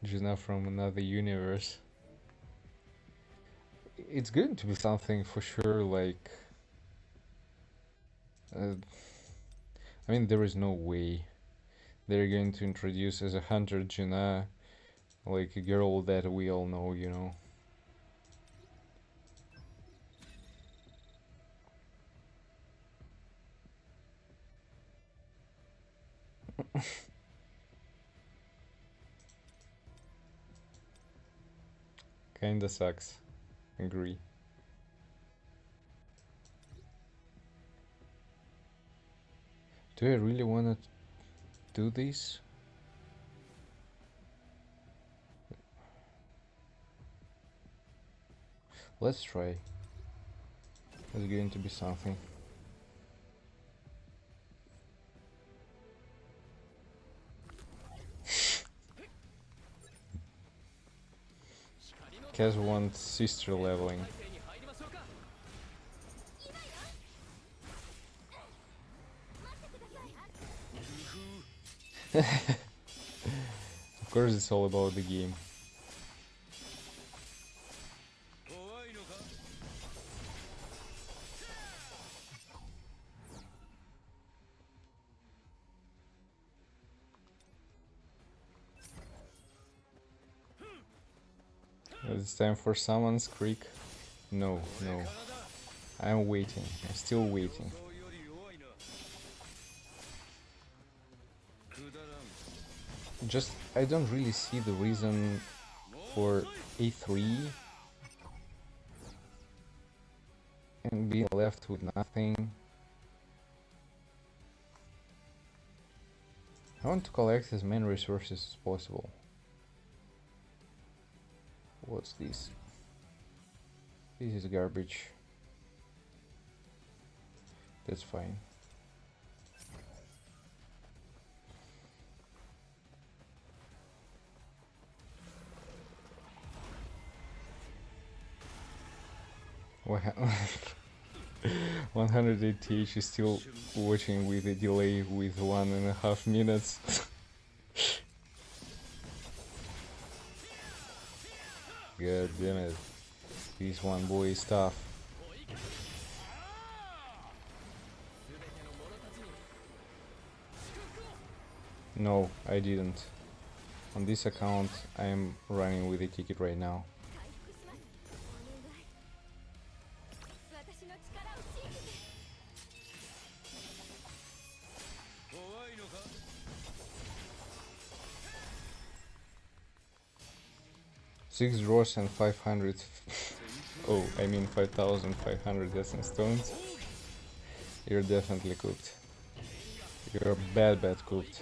Juna from another universe. It's going to be something for sure, like... I mean, there is no way they're going to introduce as a hunter Juna, like a girl that we all know, you know. Kinda sucks. Agree. Do I really wanna do this? Let's try. It's going to be something. Kaz wants sister leveling. Of course it's all about the game. It's time for someone's creek. No, no. I'm waiting. I'm still waiting. Just, I don't really see the reason for A3 and being left with nothing. I want to collect as many resources as possible. What's this? This is garbage. That's fine. What 180 is still watching with a delay with 1.5 minutes. God damn it. This one boy is tough. No, I didn't. On this account, I am running with a ticket right now. Six draws and 500. Oh, I mean 5,500 essence stones. You're definitely cooked. You're bad cooked.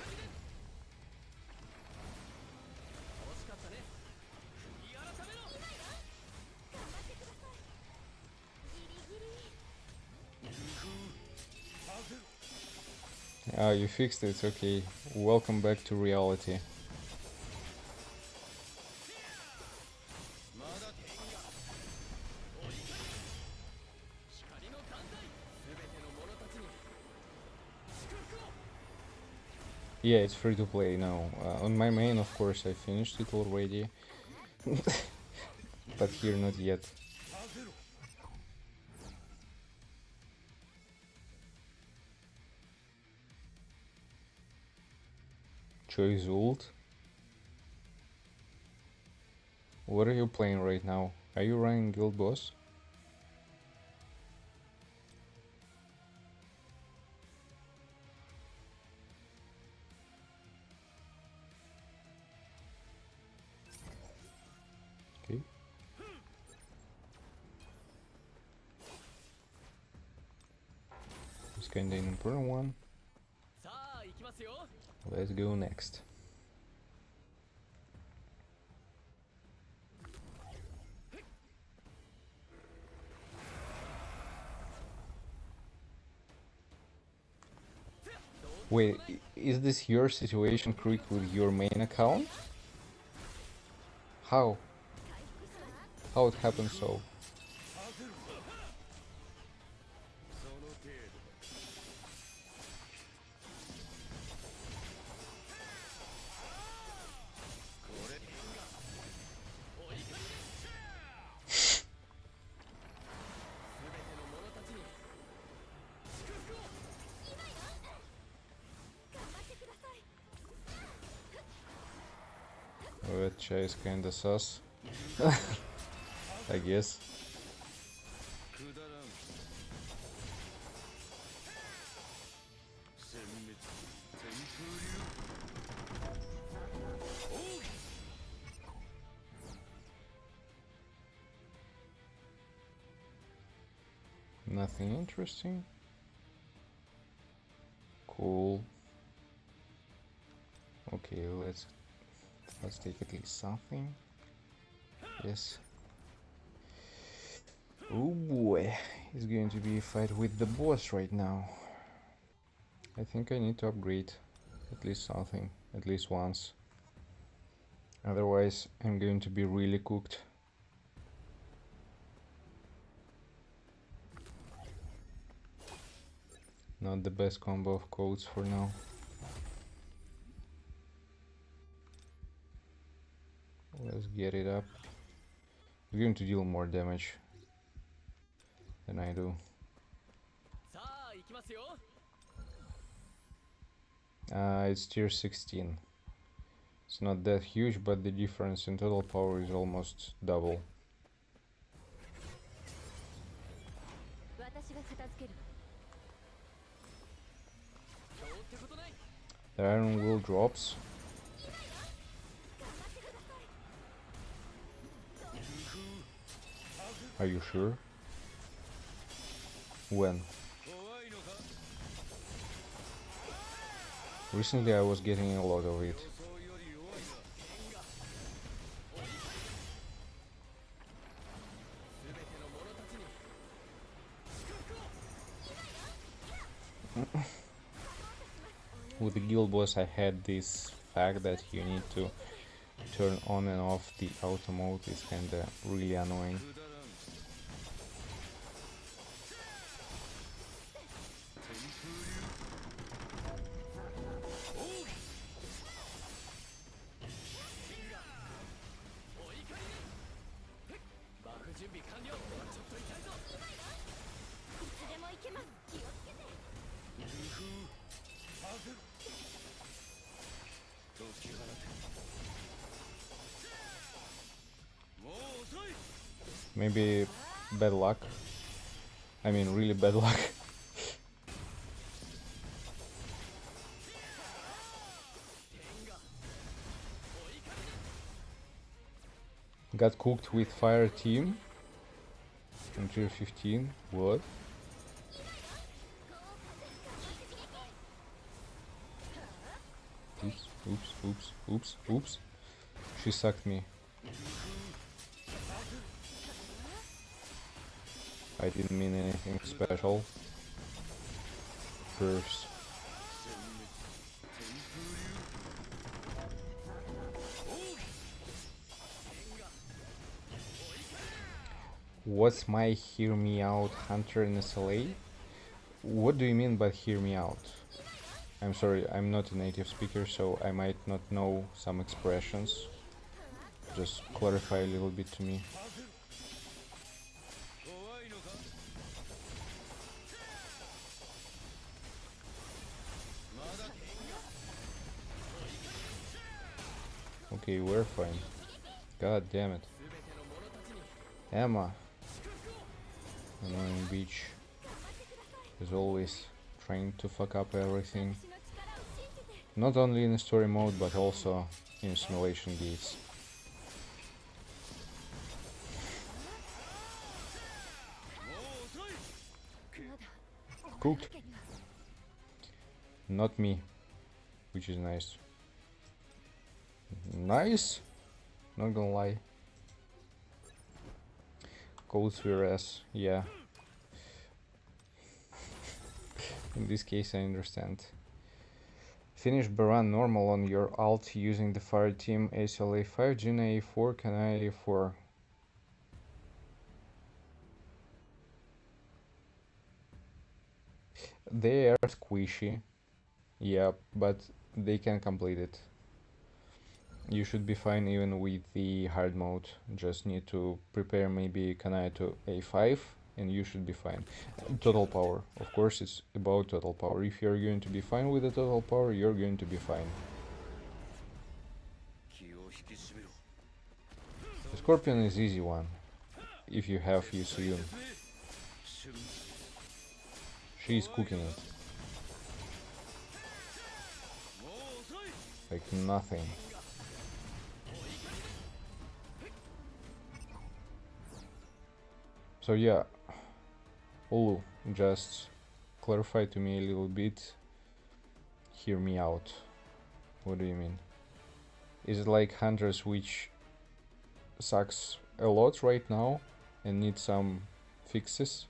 Ah, you fixed it, okay. Welcome back to reality. Yeah, it's free to play now. On my main, of course, I finished it already. But here, not yet. Choice ult. What are you playing right now? Are you running Guild Boss? kinda an important one. Let's go next. Wait, is this your situation, Creek, with your main account? How? How it happened so? That Chai is kinda sus. I guess. Nothing interesting. Cool. Okay, let's take at least something. Yes. Oh boy, it's going to be a fight with the boss right now. I think I need to upgrade at least something, at least once. Otherwise, I'm going to be really cooked. Not the best combo of codes for now. Let's get it up. It's going to deal more damage than I do. It's tier 16. It's not that huge, but the difference in total power is almost double. The iron will drops. Are you sure? When? Recently I was getting a lot of it. With the guild boss I had this fact that you need to turn on and off the auto mode. Is kinda really annoying. Maybe bad luck. I mean, really bad luck. Got cooked with fire team on tier 15. What? Oops. She sucked me. I didn't mean anything special. First. What's my hear me out hunter in SLA? What do you mean by hear me out? I'm sorry, I'm not a native speaker, so I might not know some expressions. Just clarify a little bit to me. Okay, we're fine. God damn it. Emma. Annoying bitch. Is always trying to fuck up everything. Not only in story mode, but also in simulation gates. Cooked. Not me, which is nice. Nice, not gonna lie. Cold Sphere S, yeah. In this case I understand. Finish Baran normal on your alt using the fire team SLA 5, Gina A4, Kanai A4. They are squishy, yeah, but they can complete it. You should be fine even with the hard mode. Just need to prepare maybe Kanai to A5 and you should be fine. Total power, of course it's about total power. If you're going to be fine with the total power, you're going to be fine. The Scorpion is easy one, if you have Yusuyun. She's cooking it. Like nothing. So yeah, Olu, just clarify to me a little bit. Hear me out. What do you mean? Is it like Hunters which sucks a lot right now and need some fixes?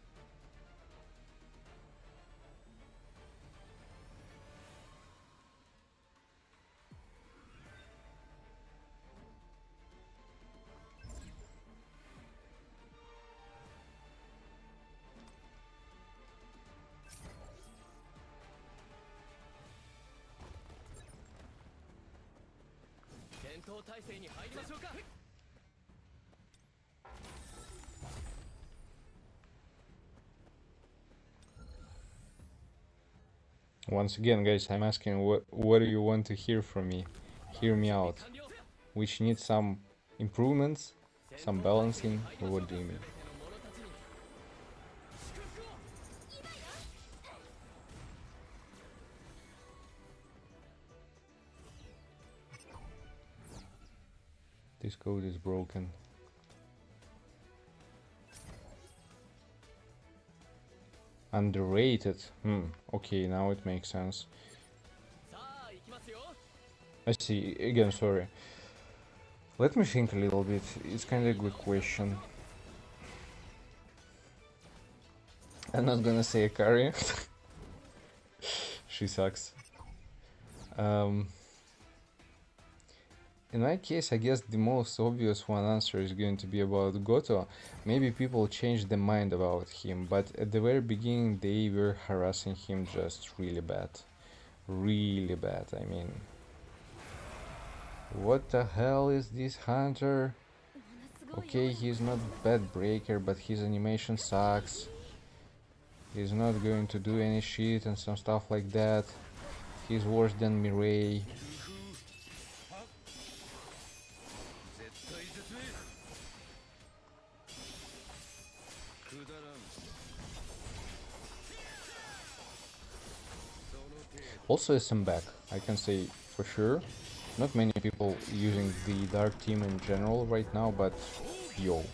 Once again, guys, I'm asking what do you want to hear from me? Hear me out. Which needs some improvements, some balancing, or what do you mean? This code is broken. Underrated. Okay, now it makes sense. I see. Again, sorry. Let me think a little bit. It's kind of a good question. I'm not gonna say a carry. She sucks. In my case, I guess the most obvious one answer is going to be about Goto. Maybe people changed their mind about him, but at the very beginning they were harassing him just really bad. Really bad, I mean. What the hell is this Hunter? Okay, he's not bad breaker, but his animation sucks. He's not going to do any shit and some stuff like that. He's worse than Mirai. Also SM back, I can say for sure. Not many people using the dark team in general right now, but yo,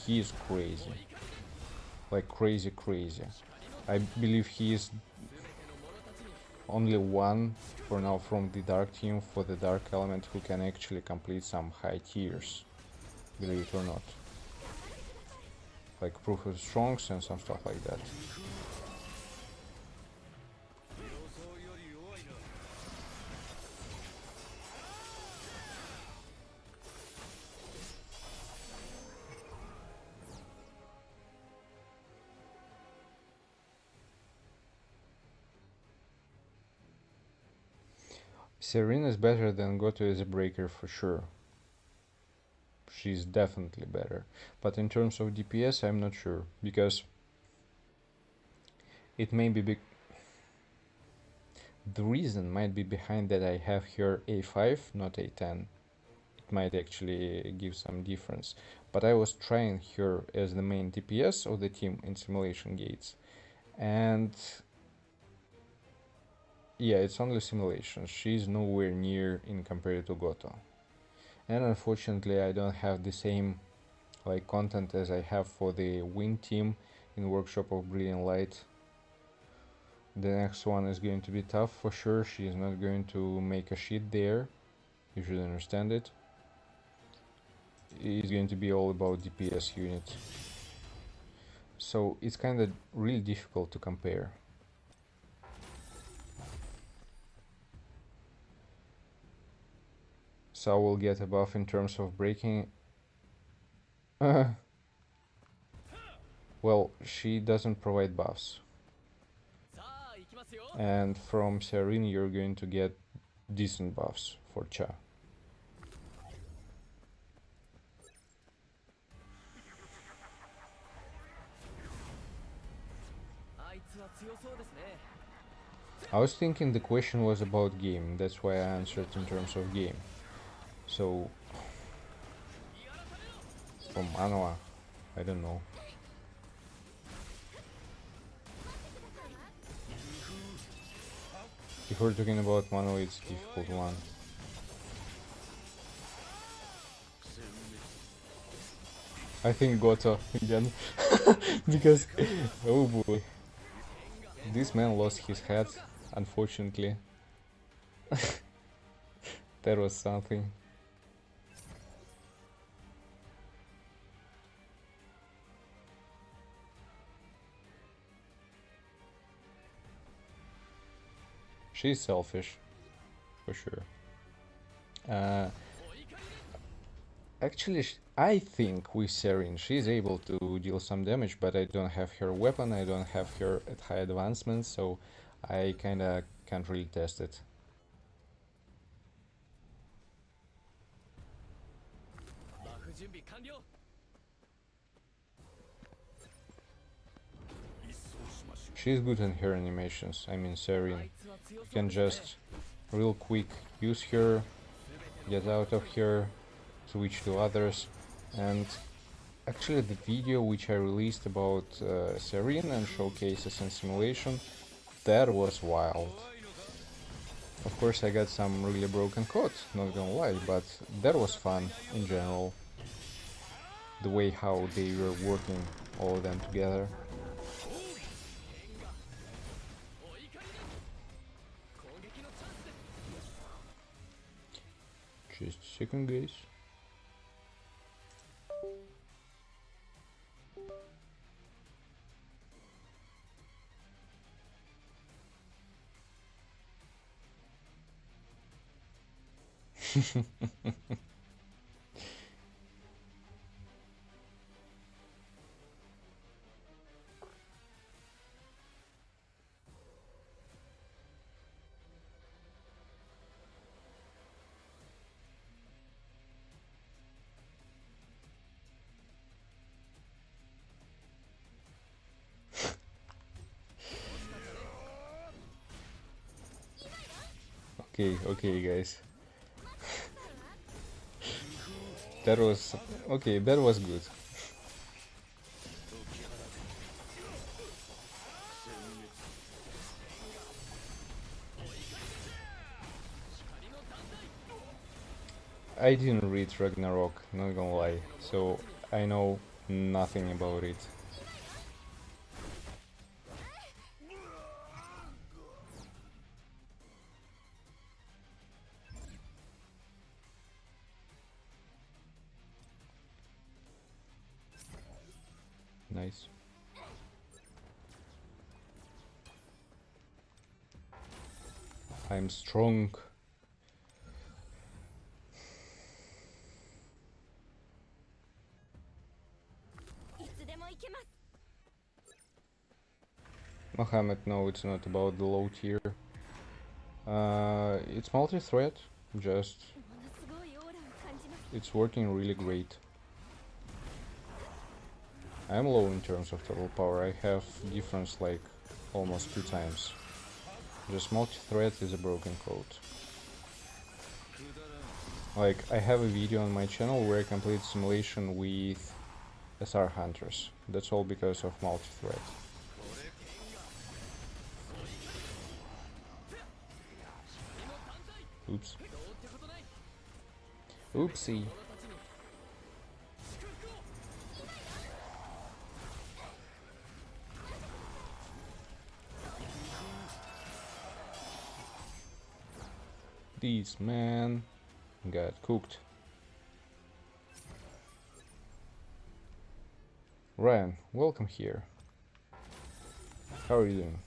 he is crazy. Like crazy. I believe he is only one for now from the dark team for the dark element who can actually complete some high tiers, believe it or not. Like Proof of Strongs and some stuff like that. Serena is better than Goto as a breaker for sure. She's definitely better. But in terms of DPS, I'm not sure. Because it may be the reason might be behind that I have here A5, not A10. It might actually give some difference. But I was trying her as the main DPS of the team in simulation gates. And yeah, it's only simulation. She's nowhere near in compared to Goto. And unfortunately I don't have the same like content as I have for the Wing team in Workshop of Brilliant Light. The next one is going to be tough for sure. She is not going to make a shit there. You should understand it. It's going to be all about DPS unit. So it's kind of really difficult to compare. So will get a buff in terms of breaking. Well, she doesn't provide buffs. And from Serene you're going to get decent buffs for Cha. I was thinking the question was about game, that's why I answered in terms of game. So, from Anwa, I don't know. If we're talking about Mano, it's a difficult one. I think Goto again. Because, oh boy. This man lost his head, unfortunately. That was something. She's selfish, for sure. Actually, I think with Serene she's able to deal some damage, but I don't have her weapon, I don't have her at high advancement, so I kinda can't really test it. She's good in her animations, I mean Serene. You can just real quick use her, get out of her, switch to others, and actually the video which I released about Serene and showcases and simulation, that was wild. Of course I got some really broken code, not gonna lie, but that was fun in general. The way how they were working, all of them together. Just a second, guys. Okay, guys. That was okay, that was good. I didn't read Ragnarok, not gonna lie, so I know nothing about it. Nice. I'm strong. Mohammed, no, it's not about the low tier. It's multi-threat, just it's working really great. I'm low in terms of total power, I have difference like almost 2 times. Just multi-threat is a broken code. Like, I have a video on my channel where I complete simulation with SR hunters. That's all because of multi-threat. Oops. Oopsie. This man got cooked. Ryan, welcome here. How are you doing?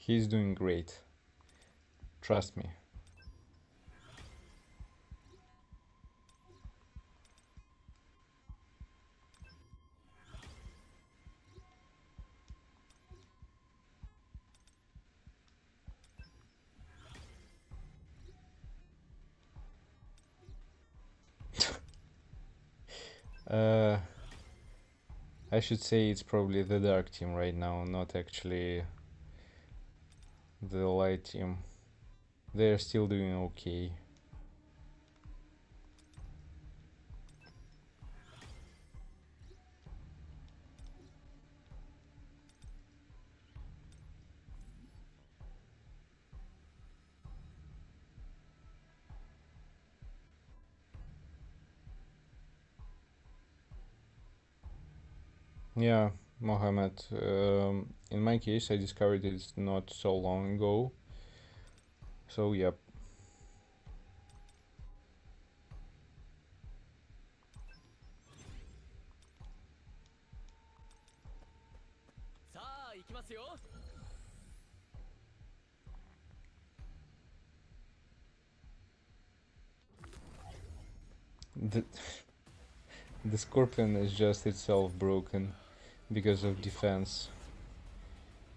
He's doing great. Trust me. I should say it's probably the dark team right now, not actually the light team. They're still doing okay. Yeah, Mohammed. In my case, I discovered it not so long ago. So, yep. The, the Scorpion is just itself broken because of defense.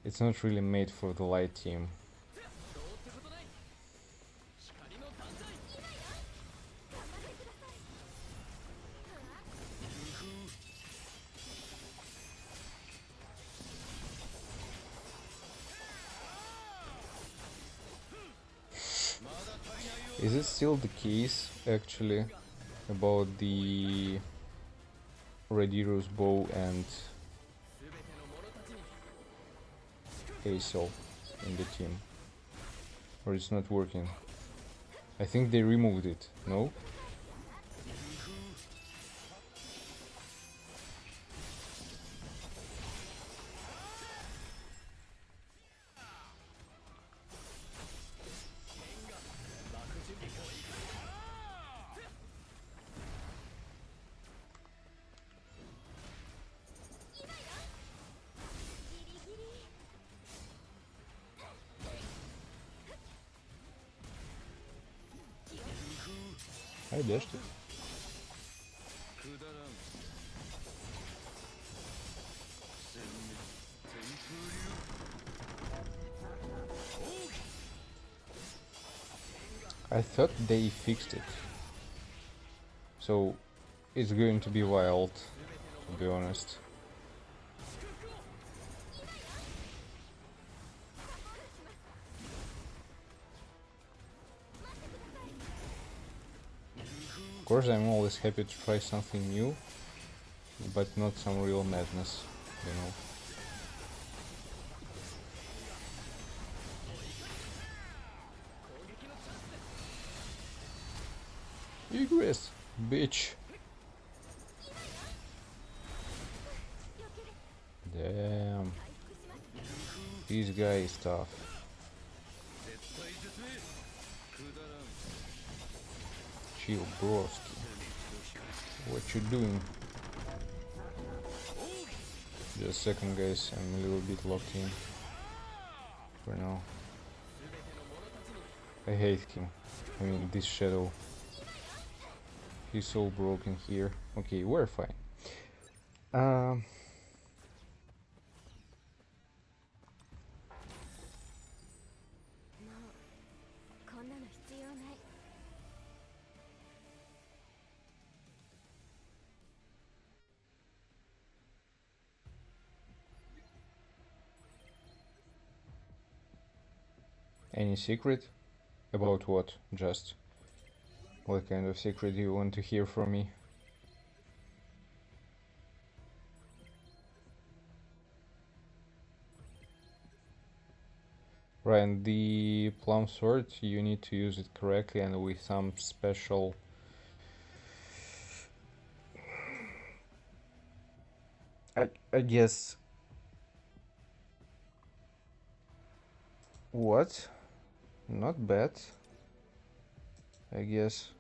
It's not really made for the light team. Is it still the case, actually, about the Red Hero's bow and ASL in the team? Or it's not working? I think they removed it, no? I dashed it. I thought they fixed it. So it's going to be wild, to be honest. Of course, I'm always happy to try something new, but not some real madness, you know. Egress, bitch. Damn. This guy is tough. Chill, broski. What you doing? Just a second, guys. I'm a little bit locked in for now. I hate him. I mean, this shadow. He's so broken here. Okay, we're fine. Any secret? About what? Just what kind of secret do you want to hear from me? Ryan, the plum sword, you need to use it correctly and with some special... I guess... What? Not bad. I guess...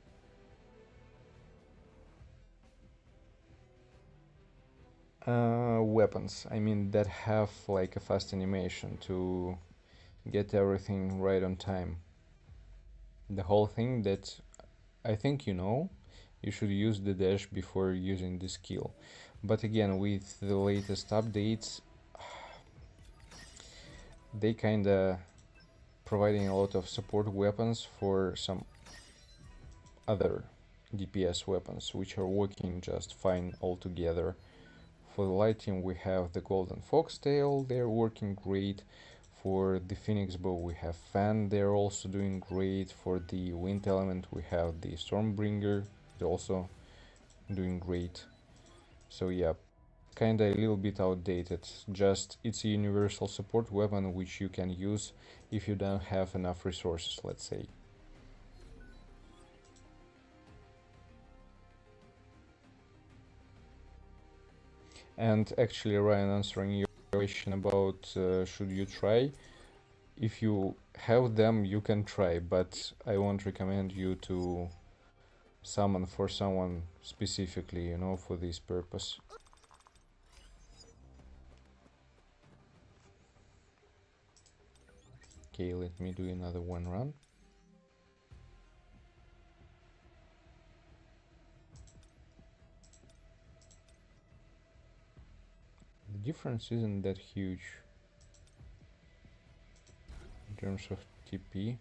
weapons. I mean, that have like a fast animation to get everything right on time. The whole thing that I think you should use the dash before using the skill. But again, with the latest updates, they kinda providing a lot of support weapons for some other DPS weapons, which are working just fine altogether. For the light team, we have the golden foxtail, they're working great. For the phoenix bow, we have fan, they're also doing great. For the wind element, we have the stormbringer, they're also doing great. So yeah, kinda a little bit outdated. Just it's a universal support weapon which you can use if you don't have enough resources, let's say. And actually, Ryan, answering your question about should you try, if you have them, you can try, but I won't recommend you to summon for someone specifically, for this purpose. Okay, let me do another one run. The difference isn't that huge in terms of TP.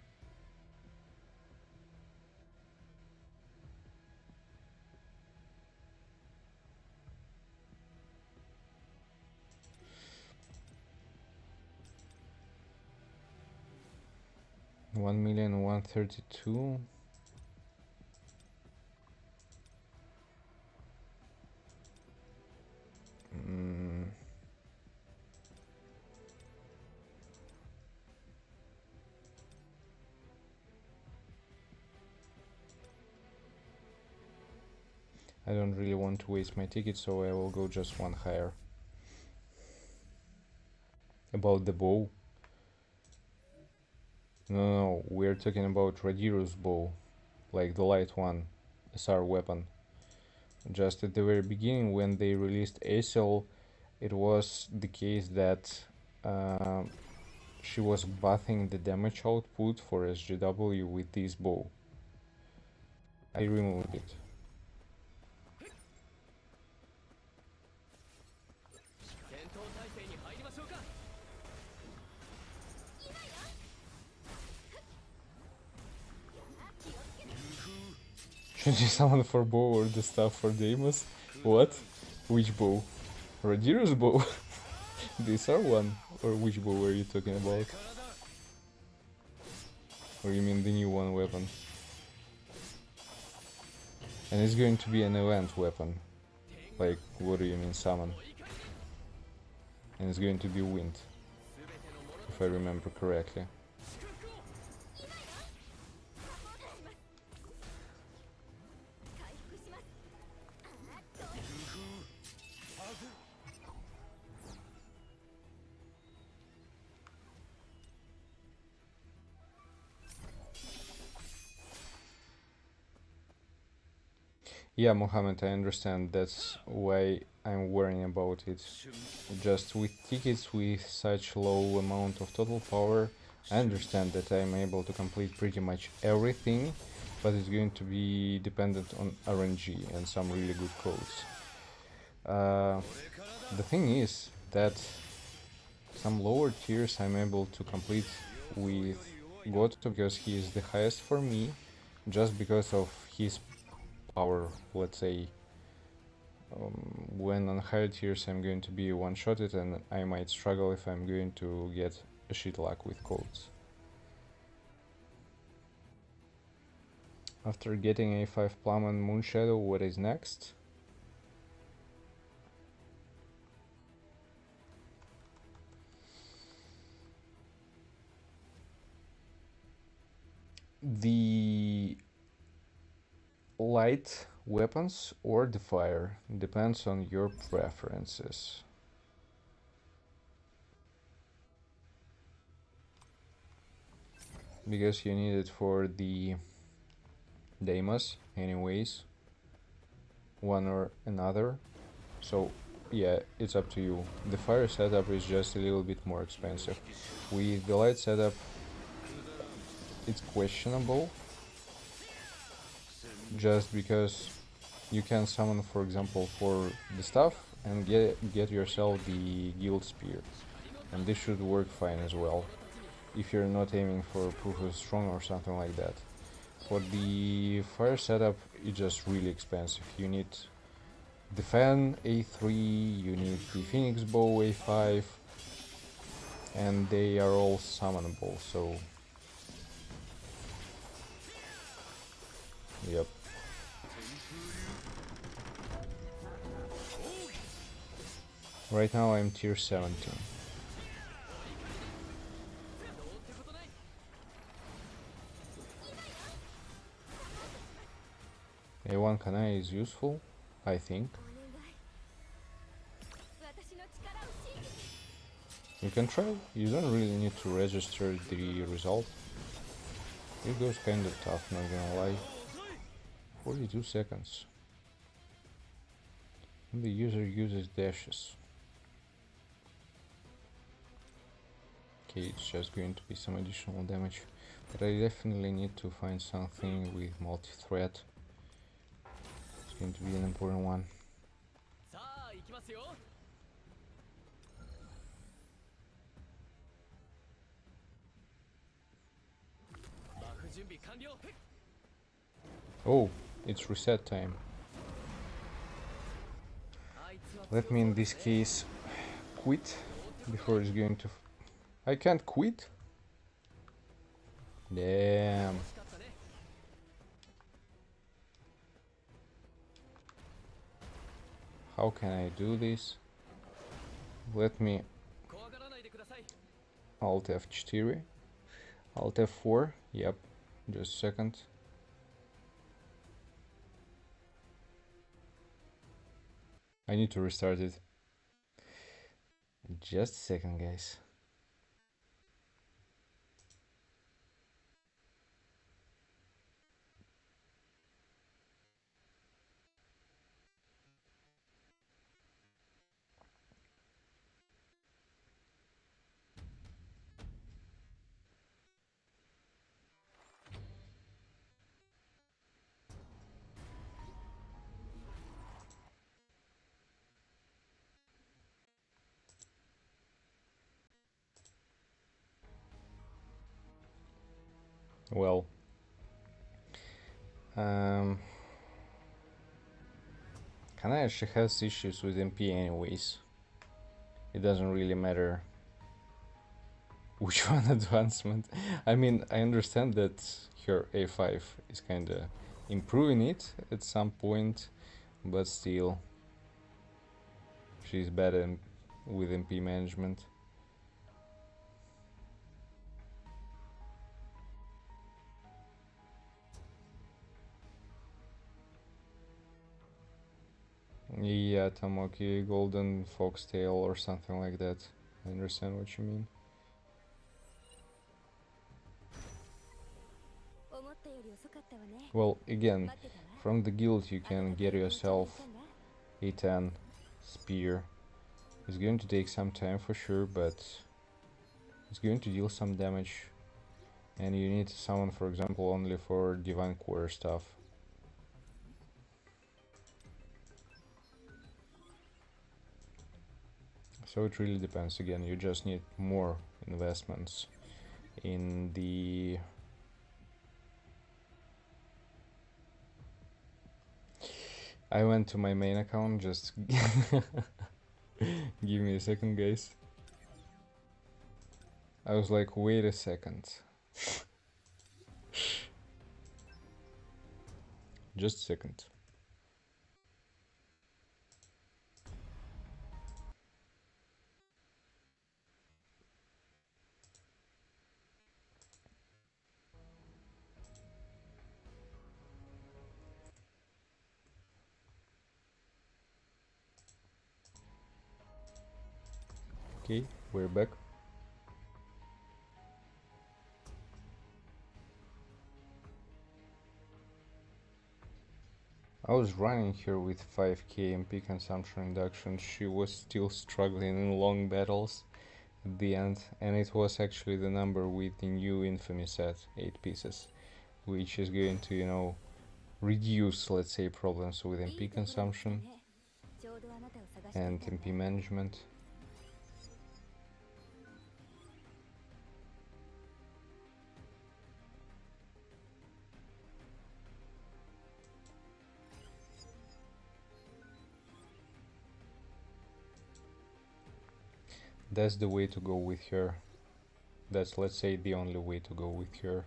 One million 132. I don't really want to waste my ticket, so I will go just one higher. About the bow. No, we're talking about Radiro's bow, like the light one, SR weapon. Just at the very beginning, when they released ASL, it was the case that she was buffing the damage output for SGW with this bow. I removed it. Should you summon for bow or the stuff for Deimos? What? Which bow? Radiro's bow? This are one? Or which bow are you talking about? Or you mean the new one weapon? And it's going to be an event weapon. Like, what do you mean summon? And it's going to be wind, if I remember correctly. Yeah, Mohammed, I understand. That's why I'm worrying about it. Just with tickets with such low amount of total power, I understand that I'm able to complete pretty much everything, but it's going to be dependent on RNG and some really good codes. The thing is that some lower tiers I'm able to complete with Goto because he is the highest for me, just because of his power, let's say. When on higher tiers I'm going to be one-shotted and I might struggle if I'm going to get a shit luck with codes. After getting A5 Plum and Moonshadow, what is next? the light weapons or the fire, depends on your preferences. Because you need it for the Damas anyways, one or another. So yeah, it's up to you. The fire setup is just a little bit more expensive. With the light setup, it's questionable, just because you can summon, for example, for the stuff and get yourself the guild spear, and this should work fine as well if you're not aiming for proof of strong or something like that. For the fire setup, it's just really expensive. You need the fan A3, you need the Phoenix Bow A5, and they are all summonable, so yep. Right now I'm tier 17. A1 Kanai is useful, I think. You can try, you don't really need to register the result. It goes kinda tough, not gonna lie. 42 seconds. And the user uses dashes. Okay, it's just going to be some additional damage. But I definitely need to find something with multi-threat. It's going to be an important one. Oh, it's reset time. Let me in this case quit before it's going to... I can't quit? Damn. How can I do this? Let me Alt F4, Alt F4, yep, just a second. I need to restart it. Just a second, guys. Well, Kana actually has issues with MP anyways. It doesn't really matter which one advancement. I mean, I understand that her A5 is kinda improving it at some point, but still, she's bad with MP management. Yeah, Tamoki, Golden Foxtail or something like that. I understand what you mean. Well, again, from the guild you can get yourself a 10 spear. It's going to take some time for sure, but it's going to deal some damage. And you need to summon, for example, only for Divine Quarter stuff. So it really depends. Again, you just need more investments in the... I went to my main account, just give me a second, guys. I was like, wait a second. Just a second. Okay, we're back. I was running here with 5k MP consumption reduction. She was still struggling in long battles at the end, and it was actually the number with the new infamy set, 8 pieces, which is going to, you know, reduce, let's say, problems with MP consumption and MP management. That's the way to go with her. That's, let's say, the only way to go with her.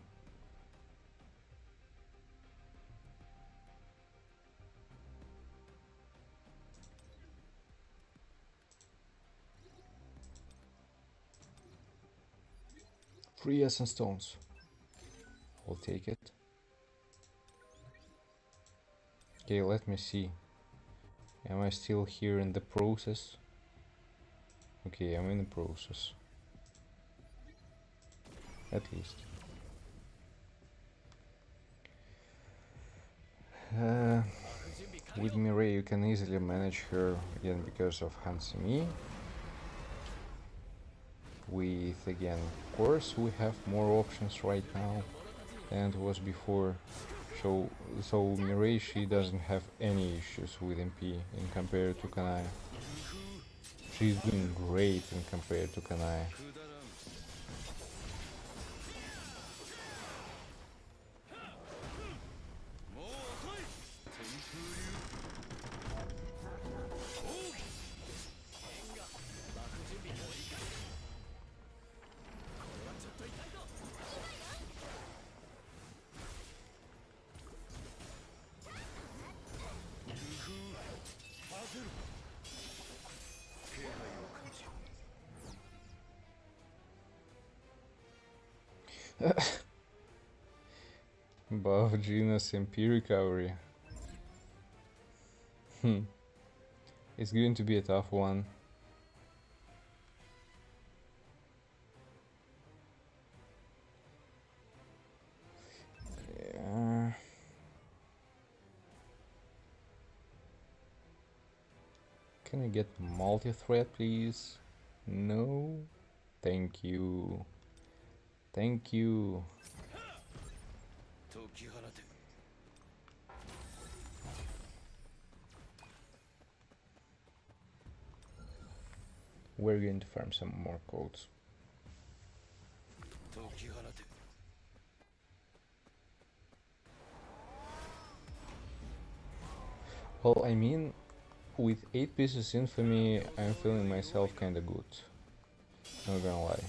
Free essence stones. I'll take it. Okay, let me see. Am I still here in the process? Okay, I'm in the process. At least. With Mireille you can easily manage her again because of Hansemi. With, again, of course, we have more options right now than it was before. So Mireille, she doesn't have any issues with MP in compared to Kanai. She's doing great in compared to Kanai. Buff Gina's MP recovery. It's going to be a tough one. Can I get multi-threat, please? No? Thank you. Thank you. We're going to farm some more codes. Well, I mean, with 8 pieces infamy, I'm feeling myself kinda good. Not gonna lie.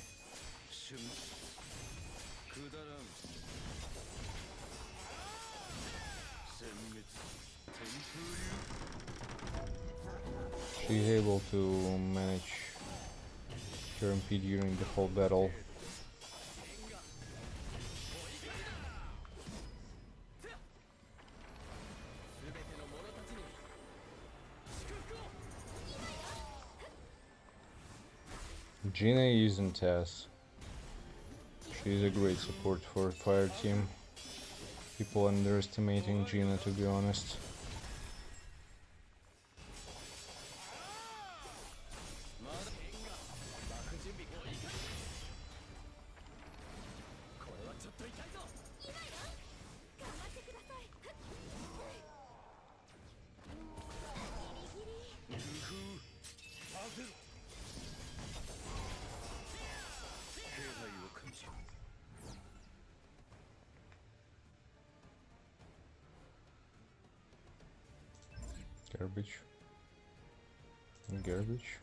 She's able to manage her MP during the whole battle. Gina isn't Tess. She's a great support for fire team. People underestimating Gina, to be honest. Garbage. Garbage.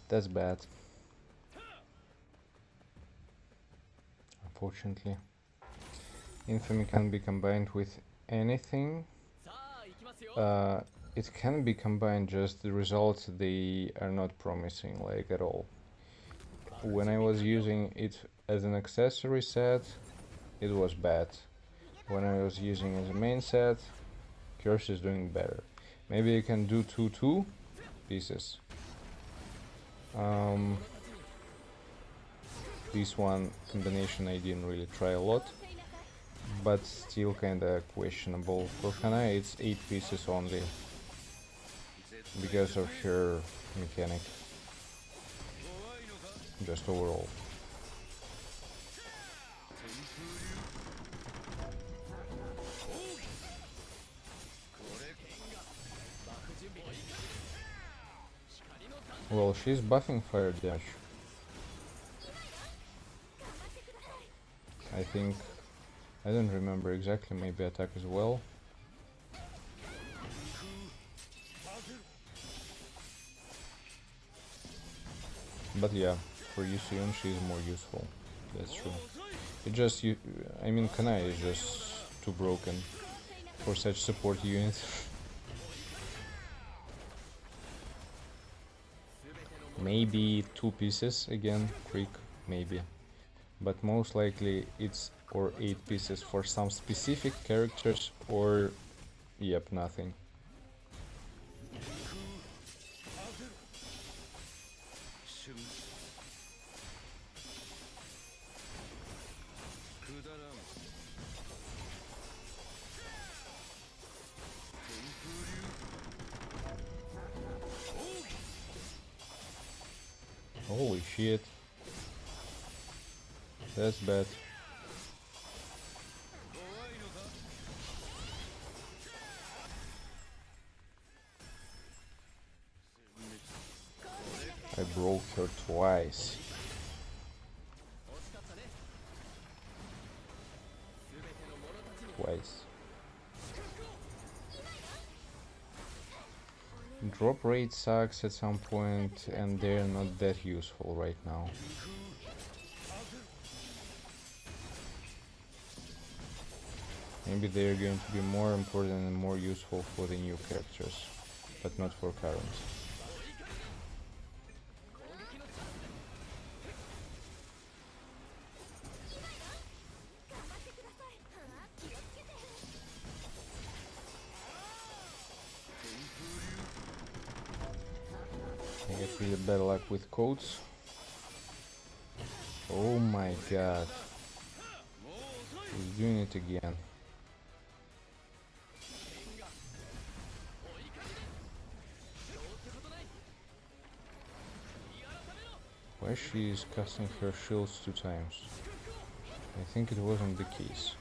That's bad. Unfortunately. Infamy can be combined with anything. it can be combined, just the results they are not promising like at all. When I was using it as an accessory set, it was bad. When I was using it as a main set, Curse is doing better. Maybe you can do 2-2 pieces. This one combination I didn't really try a lot, but still kinda questionable. For Hana it's 8 pieces only, because of her mechanic, just overall. Well, she's buffing fire damage. I think, I don't remember exactly, maybe attack as well. But yeah, for Yusuyon she's more useful, that's true. It just, I mean, Kanai is just too broken for such support unit. Maybe 2 pieces again, quick, maybe. But most likely it's or 8 pieces for some specific characters, or yep, nothing. Holy shit. That's bad. I broke her twice. Drop rate sucks at some point, and they're not that useful right now. Maybe they're going to be more important and more useful for the new characters, but not for current. I get really bad luck with codes. Oh my god. He's doing it again. Why she is casting her shields 2 times? I think it wasn't the case.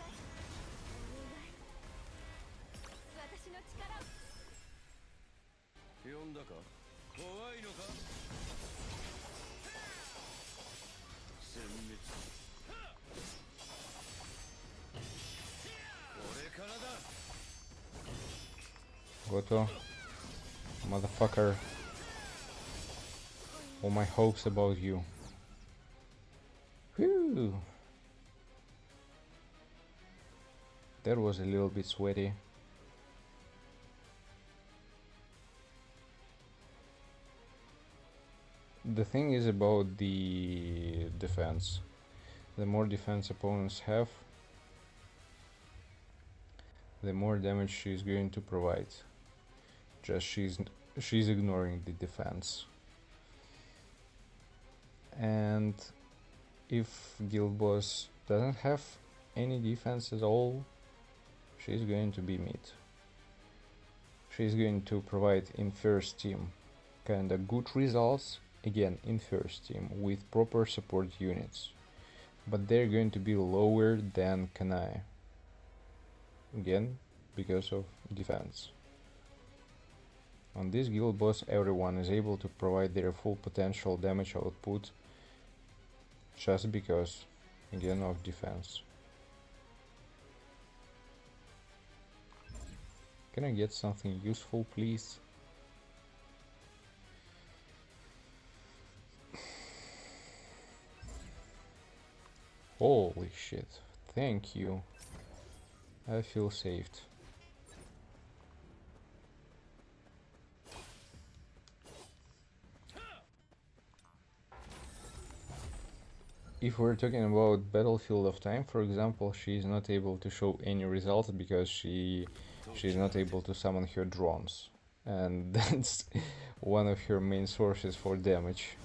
Goto, motherfucker. All my hopes about you. Whew. That was a little bit sweaty. The thing is about the defense. The more defense opponents have, the more damage she's going to provide. Just she's ignoring the defense. And if Guild Boss doesn't have any defense at all, she's going to be mid. She's going to provide in first team kinda good results, again in first team with proper support units, but they're going to be lower than Kanai, again because of defense. On this Guild Boss everyone is able to provide their full potential damage output just because, again, of defense. Can I get something useful, please? Holy shit, thank you. I feel saved. if we're talking about battlefield of time, for example, she's not able to show any results because she's not able to summon her drones, and that's one of her main sources for damage.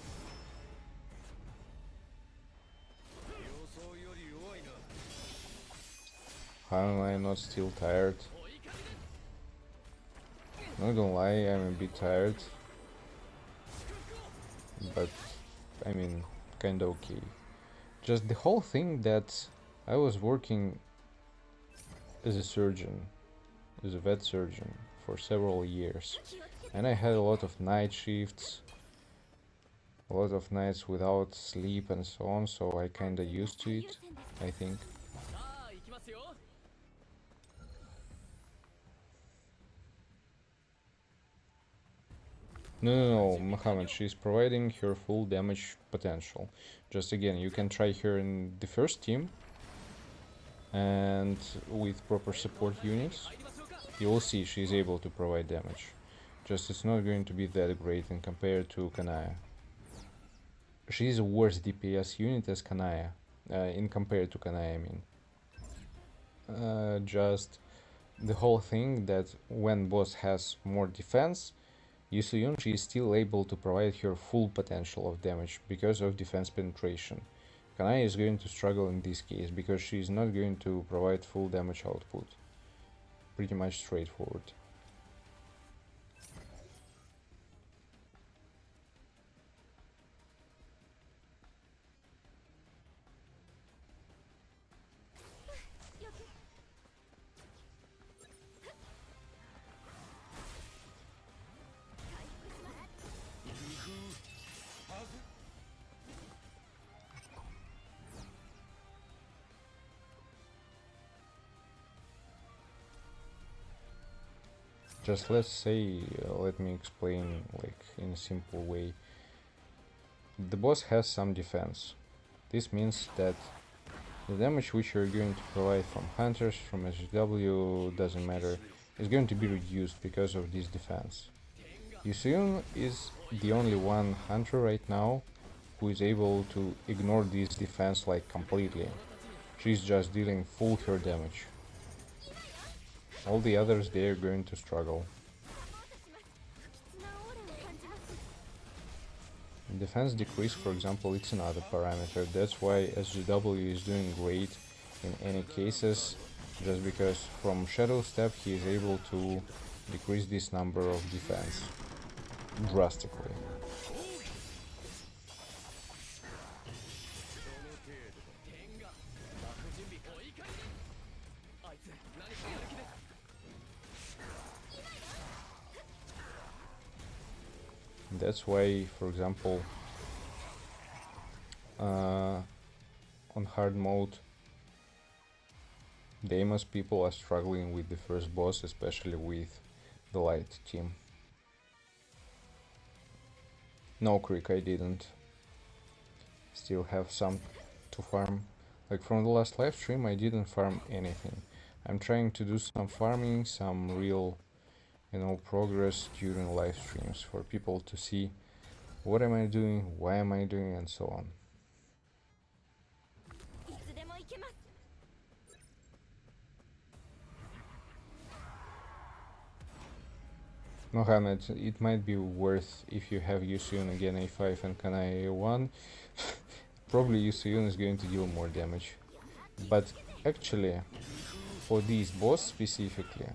How am I not still tired? Not gonna lie, I'm a bit tired, but I mean, kinda okay. Just the whole thing that I was working as a surgeon, as a vet surgeon, for several years, and I had a lot of night shifts, a lot of nights without sleep and so on, so I kinda used to it, I think. No, Mohammed, she's providing her full damage potential. Just again, you can try her in the first team, and with proper support units, you will see she's able to provide damage. Just it's not going to be that great in compared to Kanaya. She's a worse DPS unit as Kanaya, in compared to Kanaya, I mean. Just the whole thing that when boss has more defense, Yusuyun, she is still able to provide her full potential of damage because of defense penetration. Kanai is going to struggle in this case because she is not going to provide full damage output. Pretty much straightforward. Just let's say, let me explain like in a simple way. The boss has some defense. This means that the damage which you're going to provide from hunters, from SGW, doesn't matter, is going to be reduced because of this defense. Yusuyun is the only one hunter right now who is able to ignore this defense like completely. She's just dealing full her damage. All the others, they are going to struggle. Defense decrease, for example, it's another parameter. That's why SGW is doing great in any cases, just because from Shadow Step he is able to decrease this number of defense drastically. That's why, for example, on hard mode, the Amos people are struggling with the first boss, especially with the light team. No Creek, I didn't. Still have some to farm. Like from the last live stream, I didn't farm anything. I'm trying to do some farming, some real, progress during live streams for people to see what am I doing, why am I doing, and so on. Mohammed, it might be worth if you have Yusuyun again A5 and Kanai A1. Probably Yusuyun is going to deal more damage. But actually, for this boss specifically,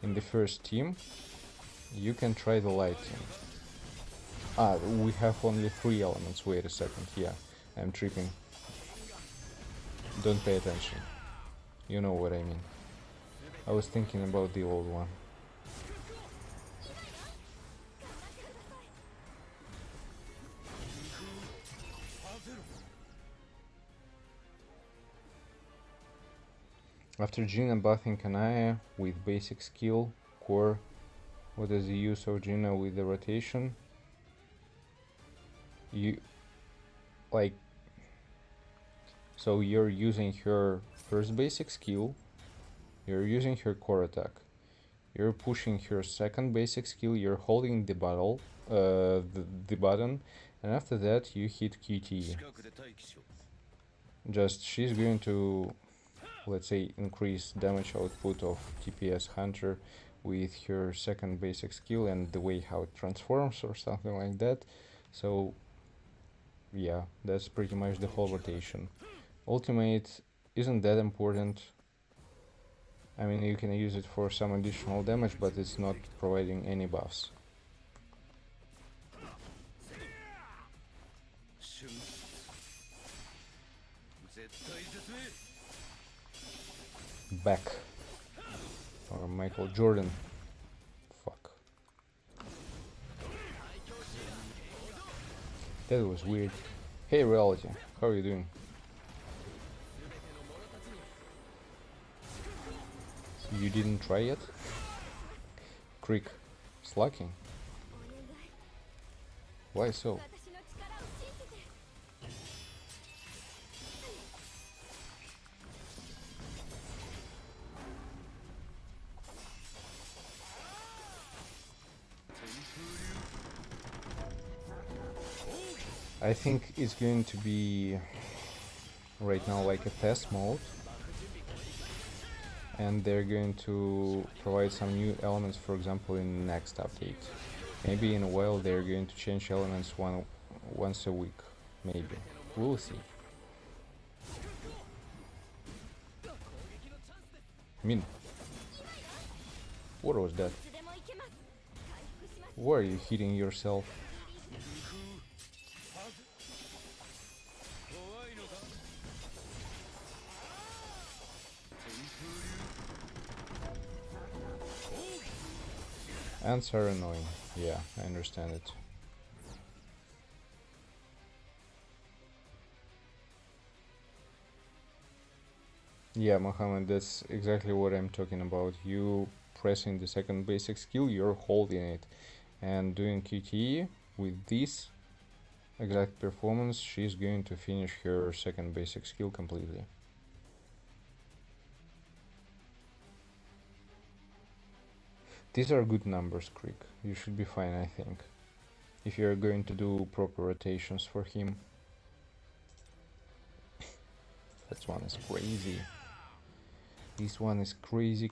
in the first team, you can try the light team. We have only 3 elements. Wait a second, yeah, I'm tripping. Don't pay attention. You know what I mean. I was thinking about the old one. After Gina buffing Kanaya with basic skill, core, what is the use of Gina with the rotation? So you're using her first basic skill, you're using her core attack, you're pushing her second basic skill, you're holding the button, and after that you hit QTE. Just she's going to, let's say, increase damage output of TPS Hunter with her second basic skill and the way how it transforms or something like that. So yeah, that's pretty much the whole rotation. Ultimate isn't that important. I mean, you can use it for some additional damage, but it's not providing any buffs. Back. Or Michael Jordan. Fuck. That was weird. Hey Reality, how are you doing? You didn't try yet? Creek. Slacking? Why so? I think it's going to be right now like a test mode, and they're going to provide some new elements, for example, in the next update. Maybe in a while they're going to change elements once a week, maybe. We'll see. Min. What was that? Why are you hitting yourself? Ants are annoying. Yeah, I understand it. Yeah, Mohammed, that's exactly what I'm talking about. You pressing the second basic skill, you're holding it. And doing QTE with this exact performance, she's going to finish her second basic skill completely. These are good numbers, Creek. You should be fine, I think. If you're going to do proper rotations for him. That one is crazy. This one is crazy.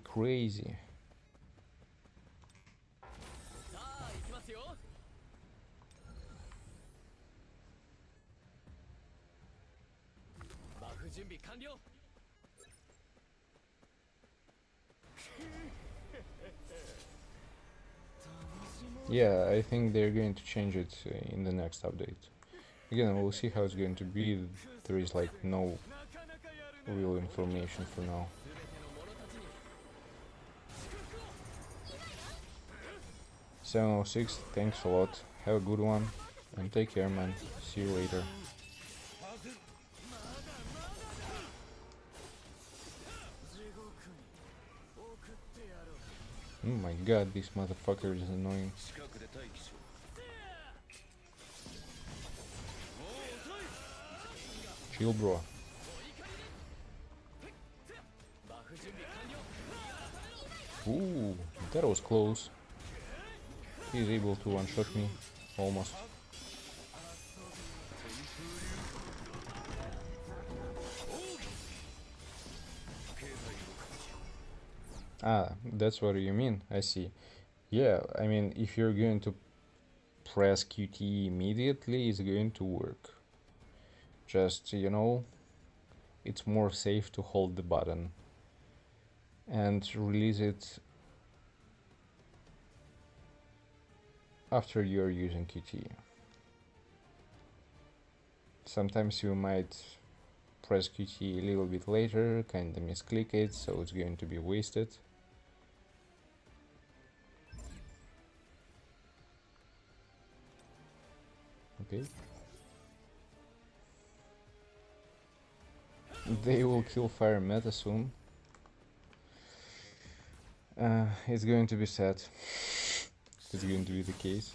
Yeah, I think they're going to change it in the next update. Again, we'll see how it's going to be. There is like no real information for now. $706, thanks a lot. Have a good one and take care, man. See you later. Oh my god, this motherfucker is annoying. Chill, bro. Ooh, that was close. He's able to one-shot me, almost. Ah, that's what you mean, I see. Yeah, I mean, if you're going to press QTE immediately, it's going to work. Just, you know, it's more safe to hold the button and release it after you're using QTE. Sometimes you might press QTE a little bit later, kinda misclick it, so it's going to be wasted. Okay. They will kill Fire Meta soon. It's going to be sad. It's going to be the case.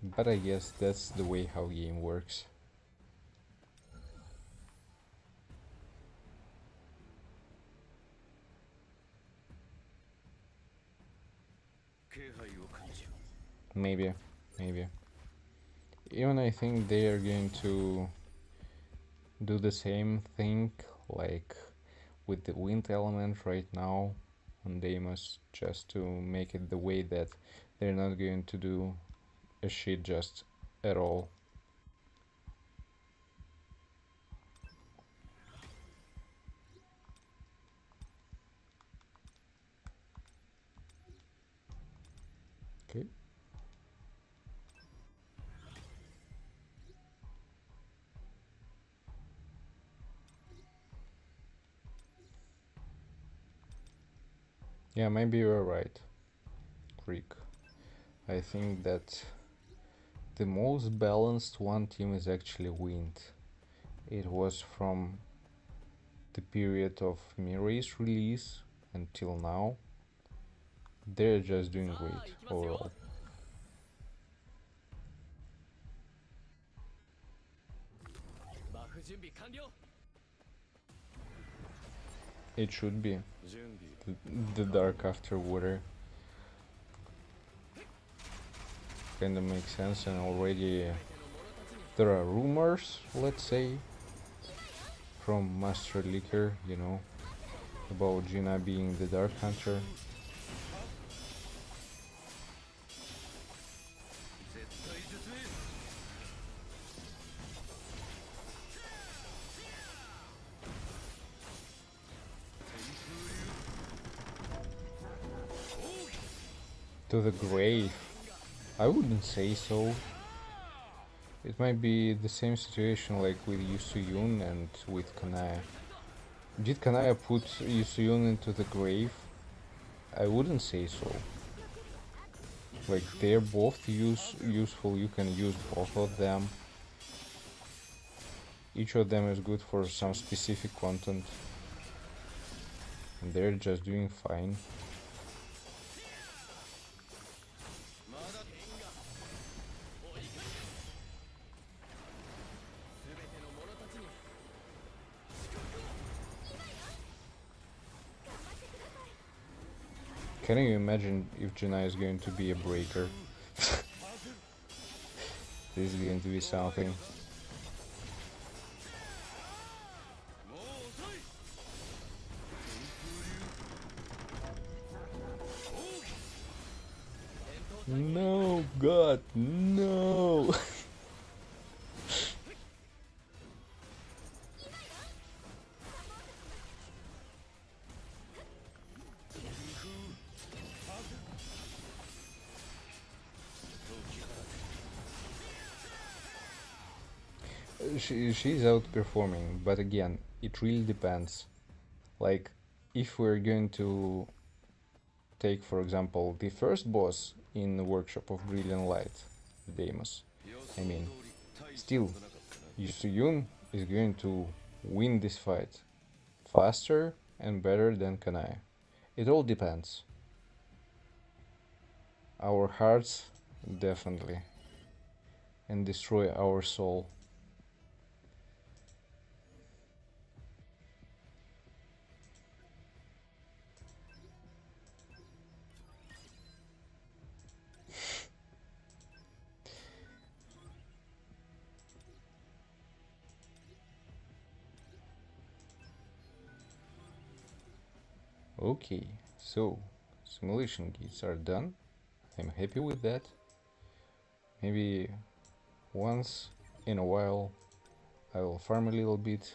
But I guess that's the way how game works. Maybe. Even I think they are going to do the same thing like with the wind element right now on Deimos, just to make it the way that they're not going to do a shit just at all. Okay. Yeah, maybe you're right, Greek. I think that the most balanced one team is actually Wind. It was from the period of Mirai's release until now. They're just doing great overall. It should be the Dark After Water. Kinda makes sense, and already there are rumors, let's say, from Master Liquor, you know, about Gina being the Dark Hunter. To the grave? I wouldn't say so. It might be the same situation like with Yusuyun and with Kanaya. Did Kanaya put Yusuyun into the grave? I wouldn't say so. Like, they're both useful, you can use both of them. Each of them is good for some specific content. And they're just doing fine. Can you imagine if Janai is going to be a breaker? This is going to be something. No, God, no! She's outperforming, but again, it really depends. Like, if we're going to take, for example, the first boss in the Workshop of Brilliant Light, Deimos, I mean, still, Yusuyun is going to win this fight faster and better than Kanai. It all depends. Our hearts, definitely, and destroy our soul. Okay, so simulation gates are done. I'm happy with that. Maybe once in a while I will farm a little bit.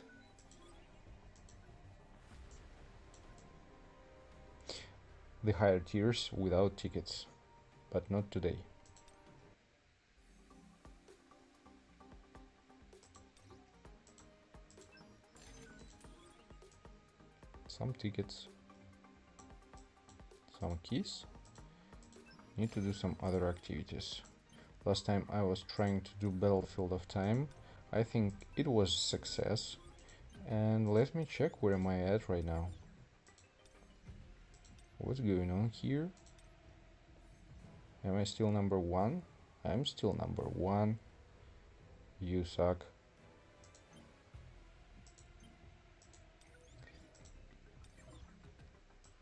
The higher tiers without tickets, but not today. Some tickets, some keys. Need to do some other activities. Last time I was trying to do Battlefield of Time. I think it was a success. And let me check where am I at right now. What's going on here? Am I still number 1? I'm still number 1. You suck.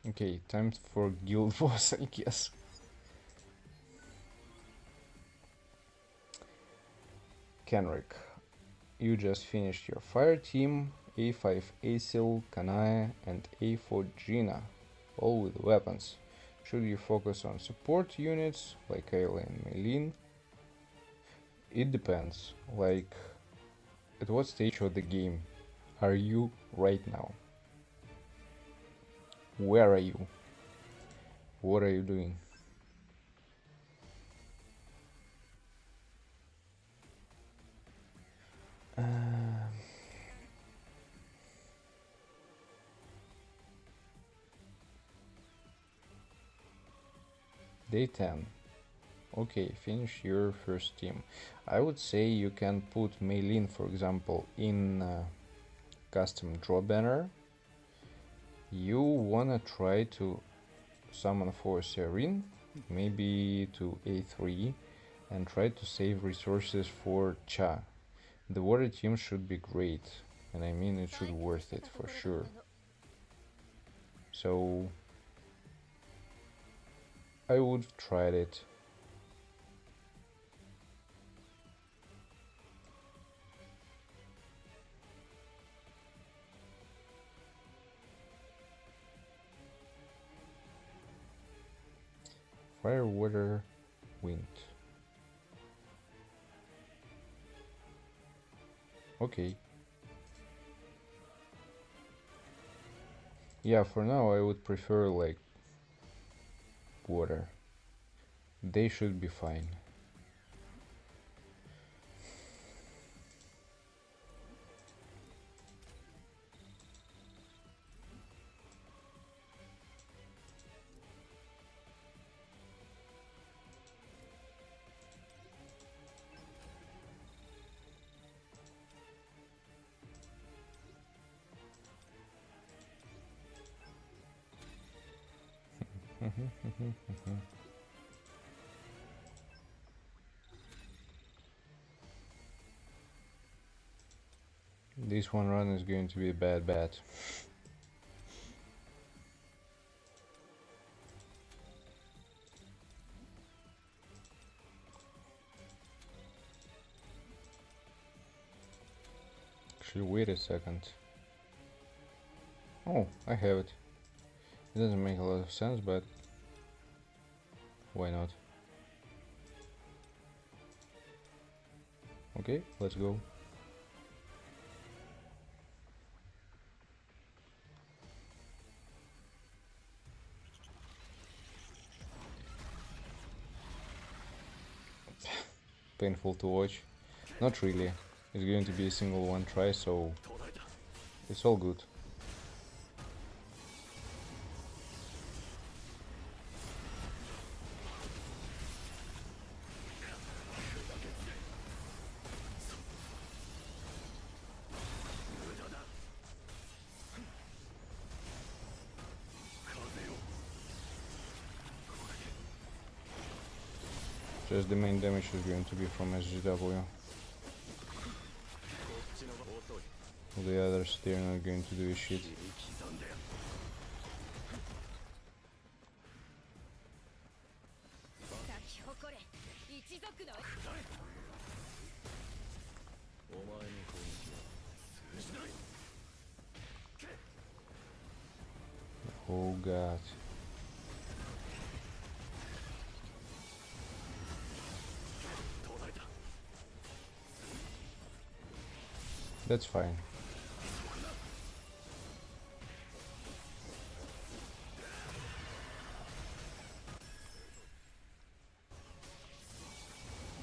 Okay, time for guild boss, I guess. Kenrick. you just finished your fire team, A5 Asil, Kanae, and A4 Gina, all with weapons. Should you focus on support units like Ayla and Meilin? It depends, like at what stage of the game are you right now? Where are you? What are you doing? Day 10. Okay, finish your first team. I would say you can put Meilin, for example, in custom draw banner. You wanna try to summon for Serene, maybe to A3, and try to save resources for Cha. The water team should be great, and I mean it should worth it for sure. So I would have tried it. Fire, water, wind. Okay. Yeah, for now I would prefer like water. They should be fine. This one run is going to be a bad bet. Actually, wait a second. Oh, I have it. It doesn't make a lot of sense, but why not? Okay, let's go. Painful to watch. Not really. It's going to be a single one try, so it's all good. Just the main damage is going to be from SGW. The others, they're not going to do shit. Oh god. That's fine.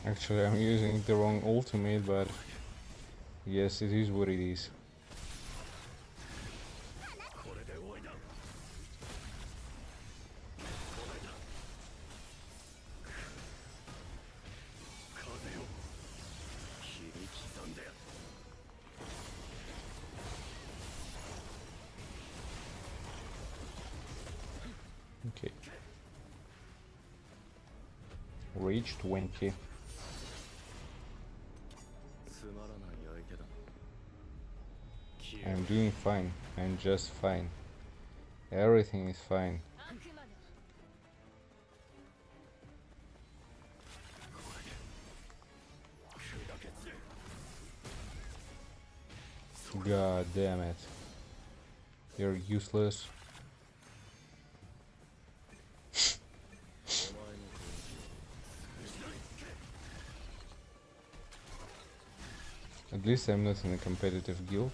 Actually, I'm using the wrong ultimate, but yes, it is what it is. Okay. Rage 20. I'm doing fine. I'm just fine. Everything is fine. God damn it. You're useless. At least I'm not in a competitive guild.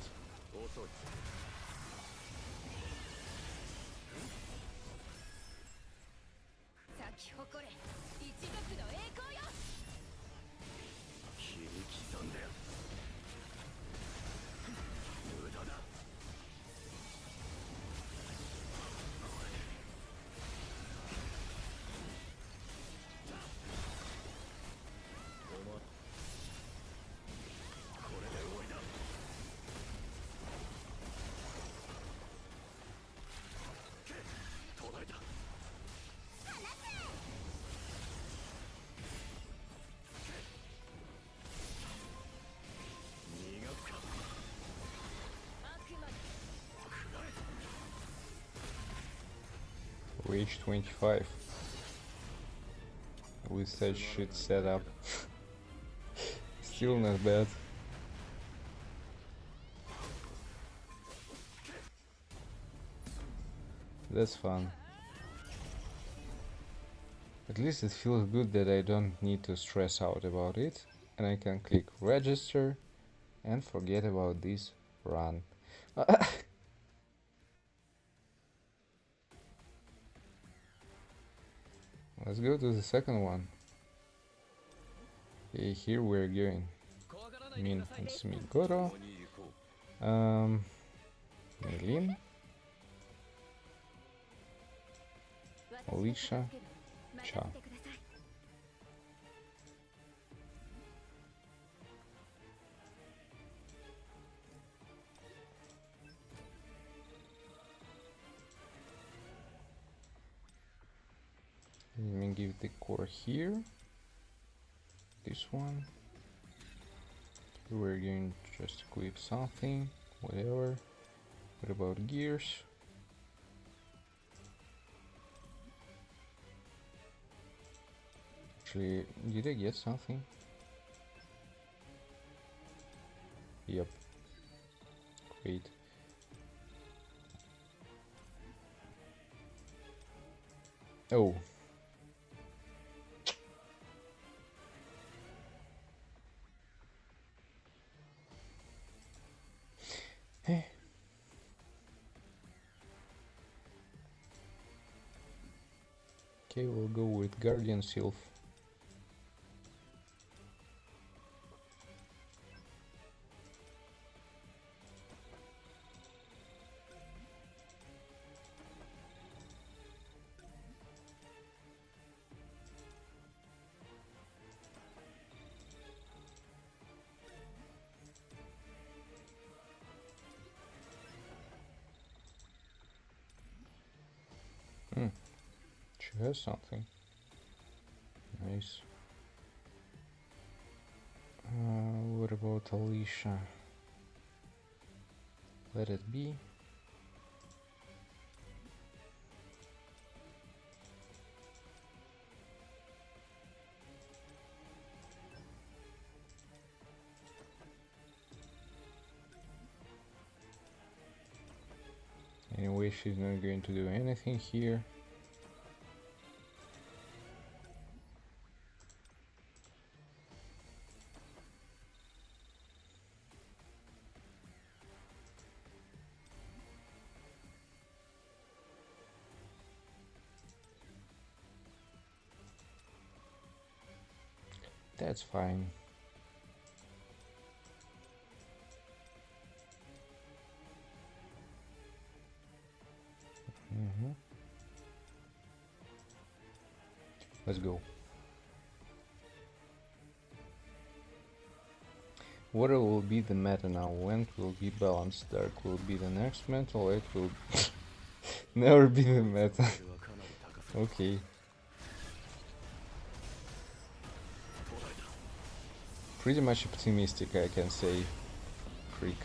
Reach 25 with such shit setup. Still not bad. That's fun. At least it feels good that I don't need to stress out about it, and I can click register and forget about this run. Let's go to the second one. Okay, here we're going. I mean, it's Migoro, Melin, Alicia, Cha. Let me give the core here. This one. We're going to just equip something, whatever. What about gears? Actually, did I get something? Yep. Great. Oh. Okay, we'll go with Guardian Sylph. She has something. Nice. What about Alicia? Let it be. Anyway, she's not going to do anything here. That's fine. Let's go. Water will be the meta now. Wind will be balanced. Dark will be the next meta. Light will never be the meta. Okay. Pretty much optimistic, I can say. Freak.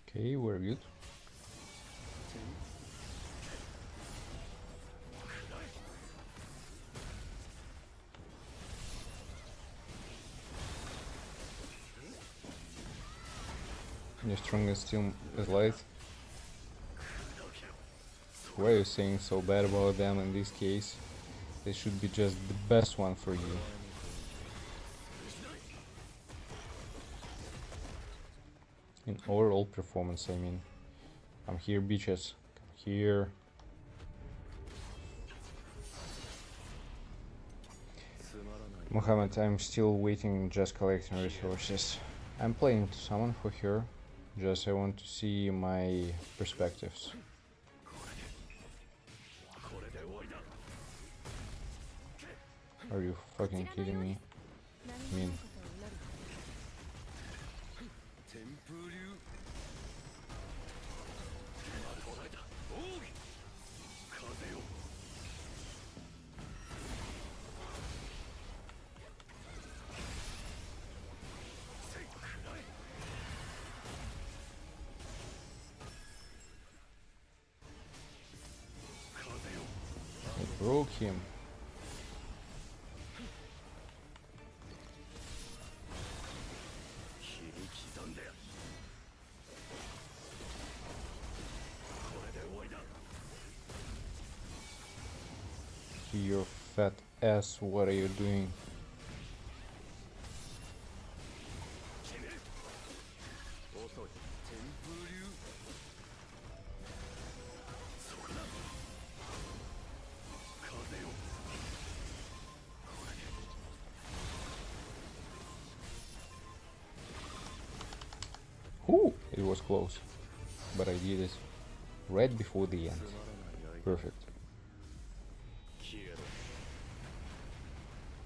Okay, we're good. The strongest team is light. Why are you saying so bad about them in this case? They should be just the best one for you. In overall performance, I mean. I'm here, bitches. Come here. Mohammed, I'm still waiting, just collecting resources. I'm planning to summon for her. Just I want to see my perspectives. Are you fucking kidding me? I mean, I broke him. Your fat ass, what are you doing? Ooh, it was close, but I did it right before the end. Perfect.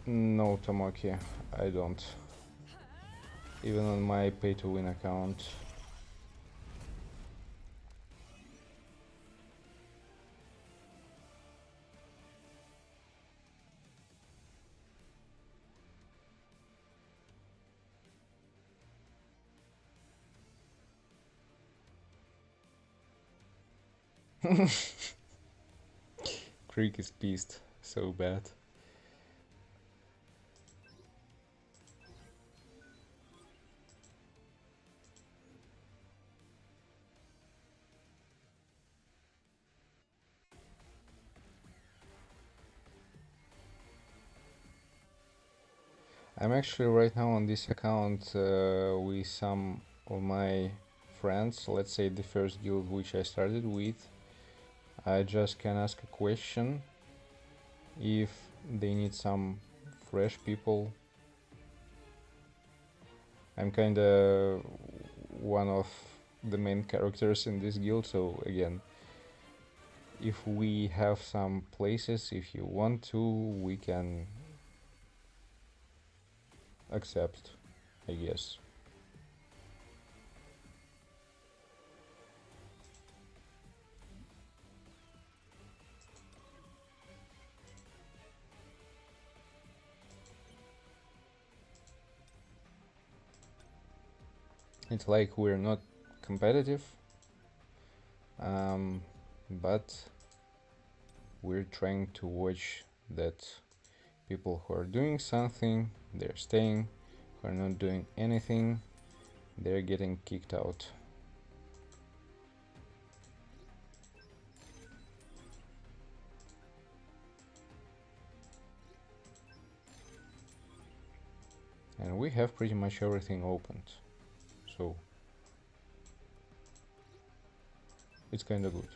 No, Tomoki, I don't. Even on my pay-to-win account. Creek is pissed so bad. I'm actually right now on this account with some of my friends. Let's say the first guild which I started with. I just can ask a question if they need some fresh people. I'm kinda one of the main characters in this guild, so again, if we have some places, if you want to, we can accept, I guess. It's like we're not competitive, but we're trying to watch that people who are doing something, they're staying, who are not doing anything, they're getting kicked out. And we have pretty much everything opened, so it's kinda good.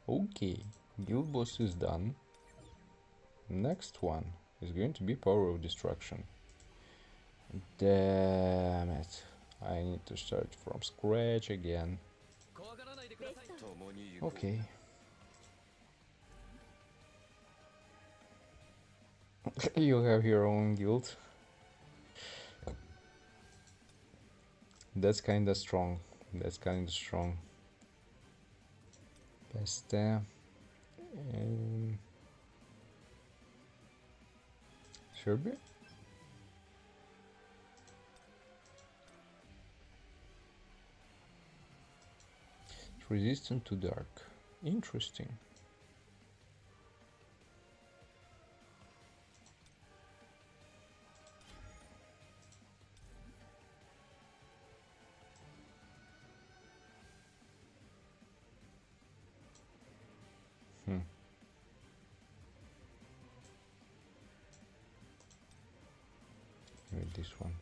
Okay, guild boss is done. Next one is going to be Power of Destruction. Damn it. I need to start from scratch again. Okay. You have your own guild. That's kinda strong. That's kinda strong. Best Serbia? Resistant to dark. Interesting. Maybe this one.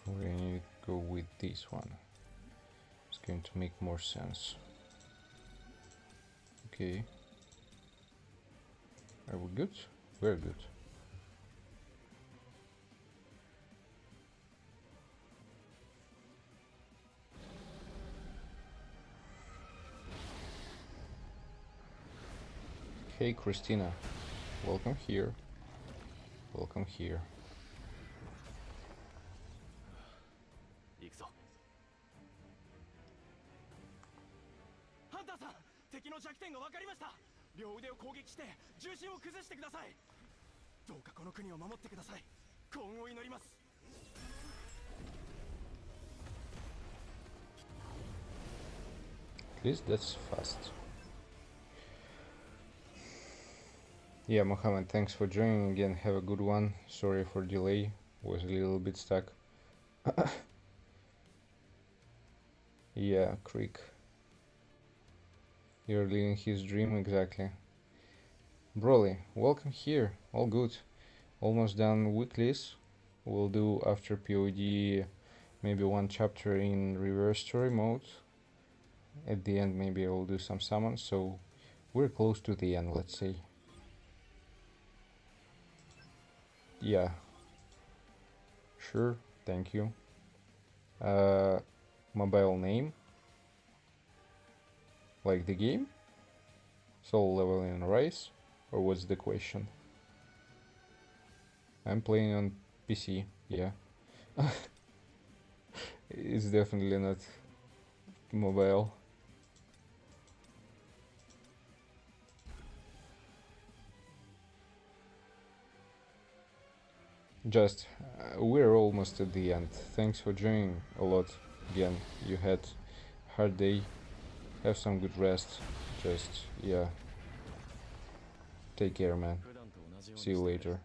Probably I need to go with this one. It's going to make more sense. Okay. Are we good? We're good. Hey Christina, welcome here. Welcome here. 行くぞ。ハンターさん、敵の弱点が分かりました。両腕を攻撃して重心を崩してください。どうかこの国を守ってください。幸運を祈ります。 At least that's fast. Yeah, Mohammed, thanks for joining again. Have a good one. Sorry for delay. Was a little bit stuck. Yeah, Creek. You're living his dream exactly. Broly, welcome here. All good. Almost done weeklies. We'll do after POD maybe one chapter in reverse story mode. At the end maybe I'll do some summons, so we're close to the end, let's say. Yeah. Sure, thank you. Mobile name? Like the game? Soul level in Rise? Or what's the question? I'm playing on PC, yeah. It's definitely not mobile. Just, we're almost at the end. Thanks for joining a lot. Again, you had hard day. Have some good rest. Just, yeah. Take care, man. See you later.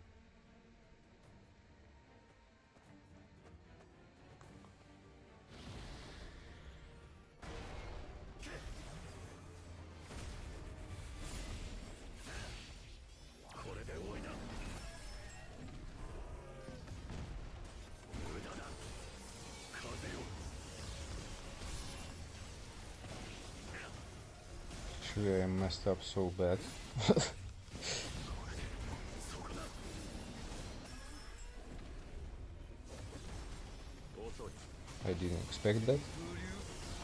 Actually, I messed up so bad. I didn't expect that.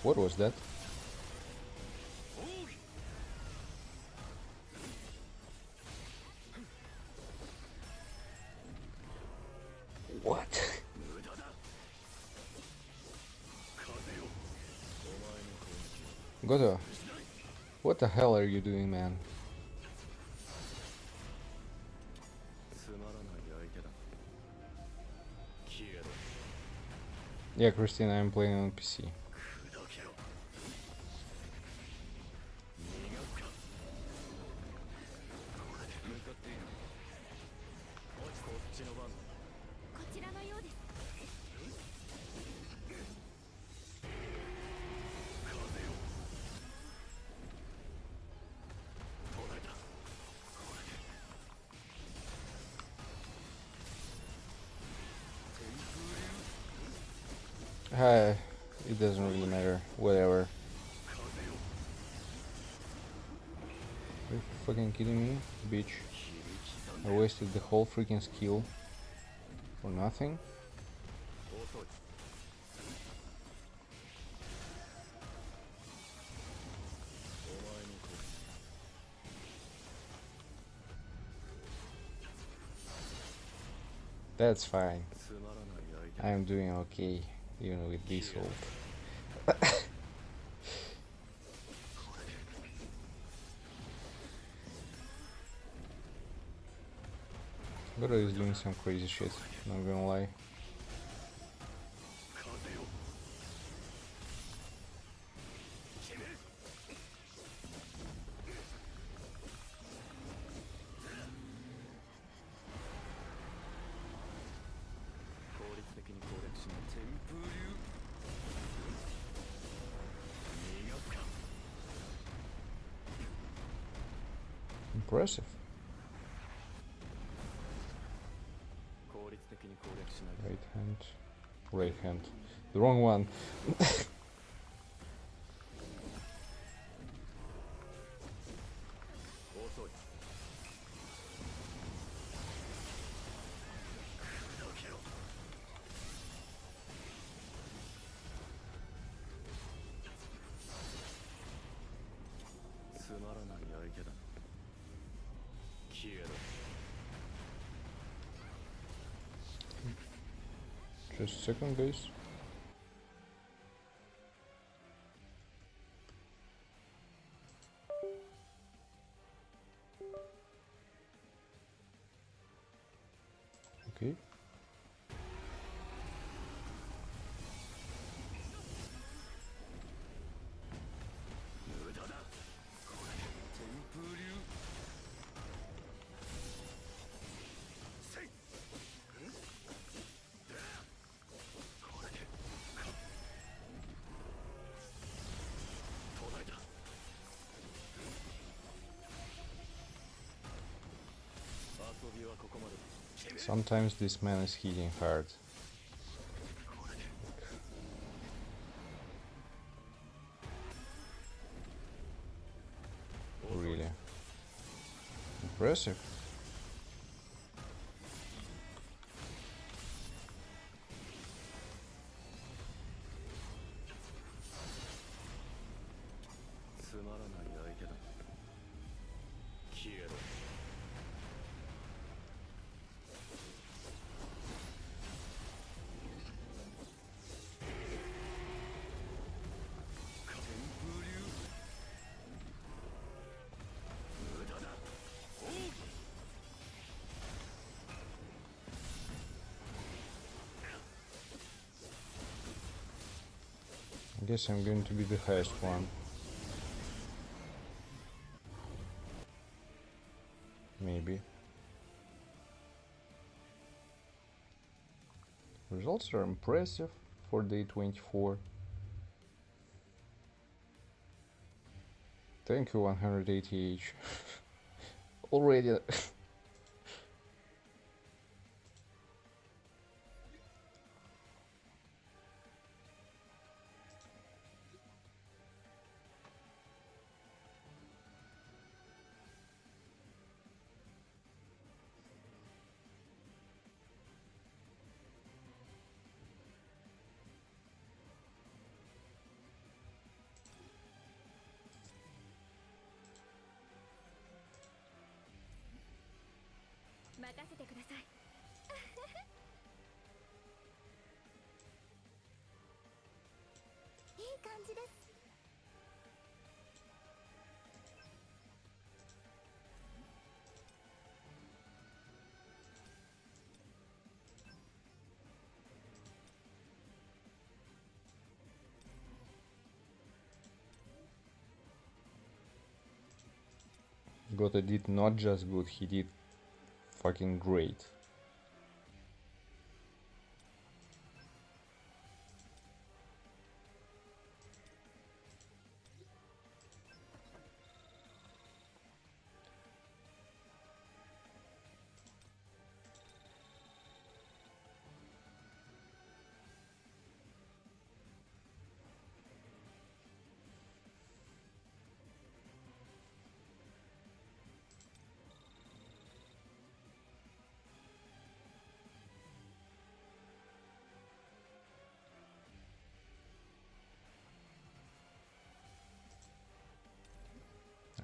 What was that? What? Goto, what the hell are you doing, man? Yeah, Christina, I'm playing on PC. It doesn't really matter. Whatever. Are you fucking kidding me, bitch? I wasted the whole freaking skill for nothing. That's fine. I am doing okay, even with this ult. Goro is doing some crazy shit, not gonna lie. Impressive. Right hand. Right hand. The wrong one. Just a second, guys. Okay. Sometimes this man is hitting hard. Really impressive. I guess I'm going to be the highest one. Maybe. Results are impressive for day 24. Thank you, 180H. Already. Goto did not just good, he did fucking great.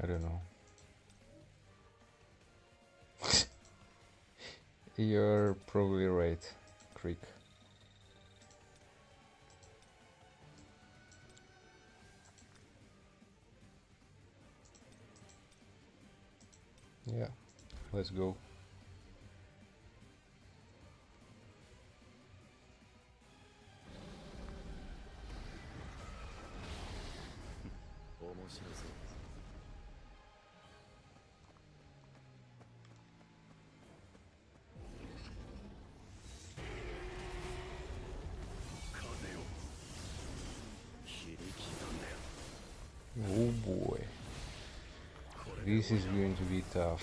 I don't know. You're probably right, Creek. Yeah, let's go. Oh boy, this is going to be tough.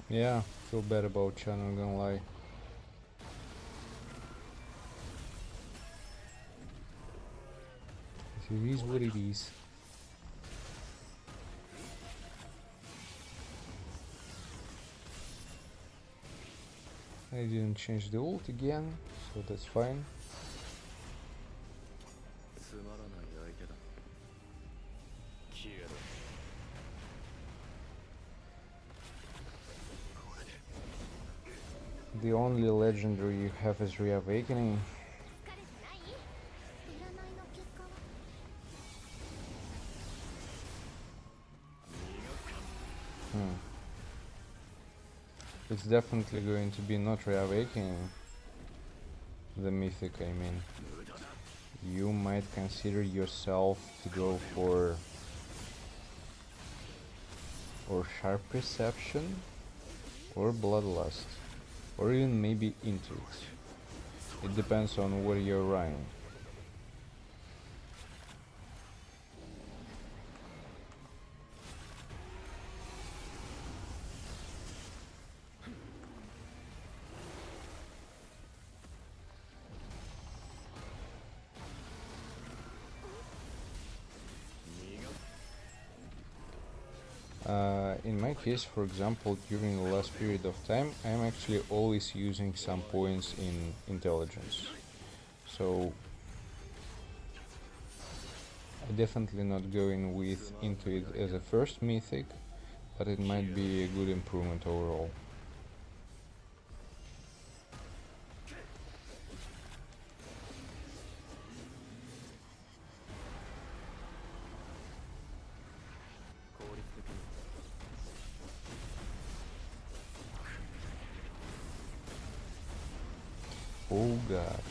Yeah, feel bad about Chan, I'm gonna lie. It is what it is. I didn't change the ult again, so that's fine. The only legendary you have is Reawakening. It's definitely going to be not Reawakening. The Mythic, I mean. You might consider yourself to go for or Sharp Perception or Bloodlust, or even maybe Intuit. It depends on what you're running. In my case, for example, during the last period of time, I'm actually always using some points in intelligence. So I'm definitely not going with Intuit as a first mythic, but it might be a good improvement overall. Oh god.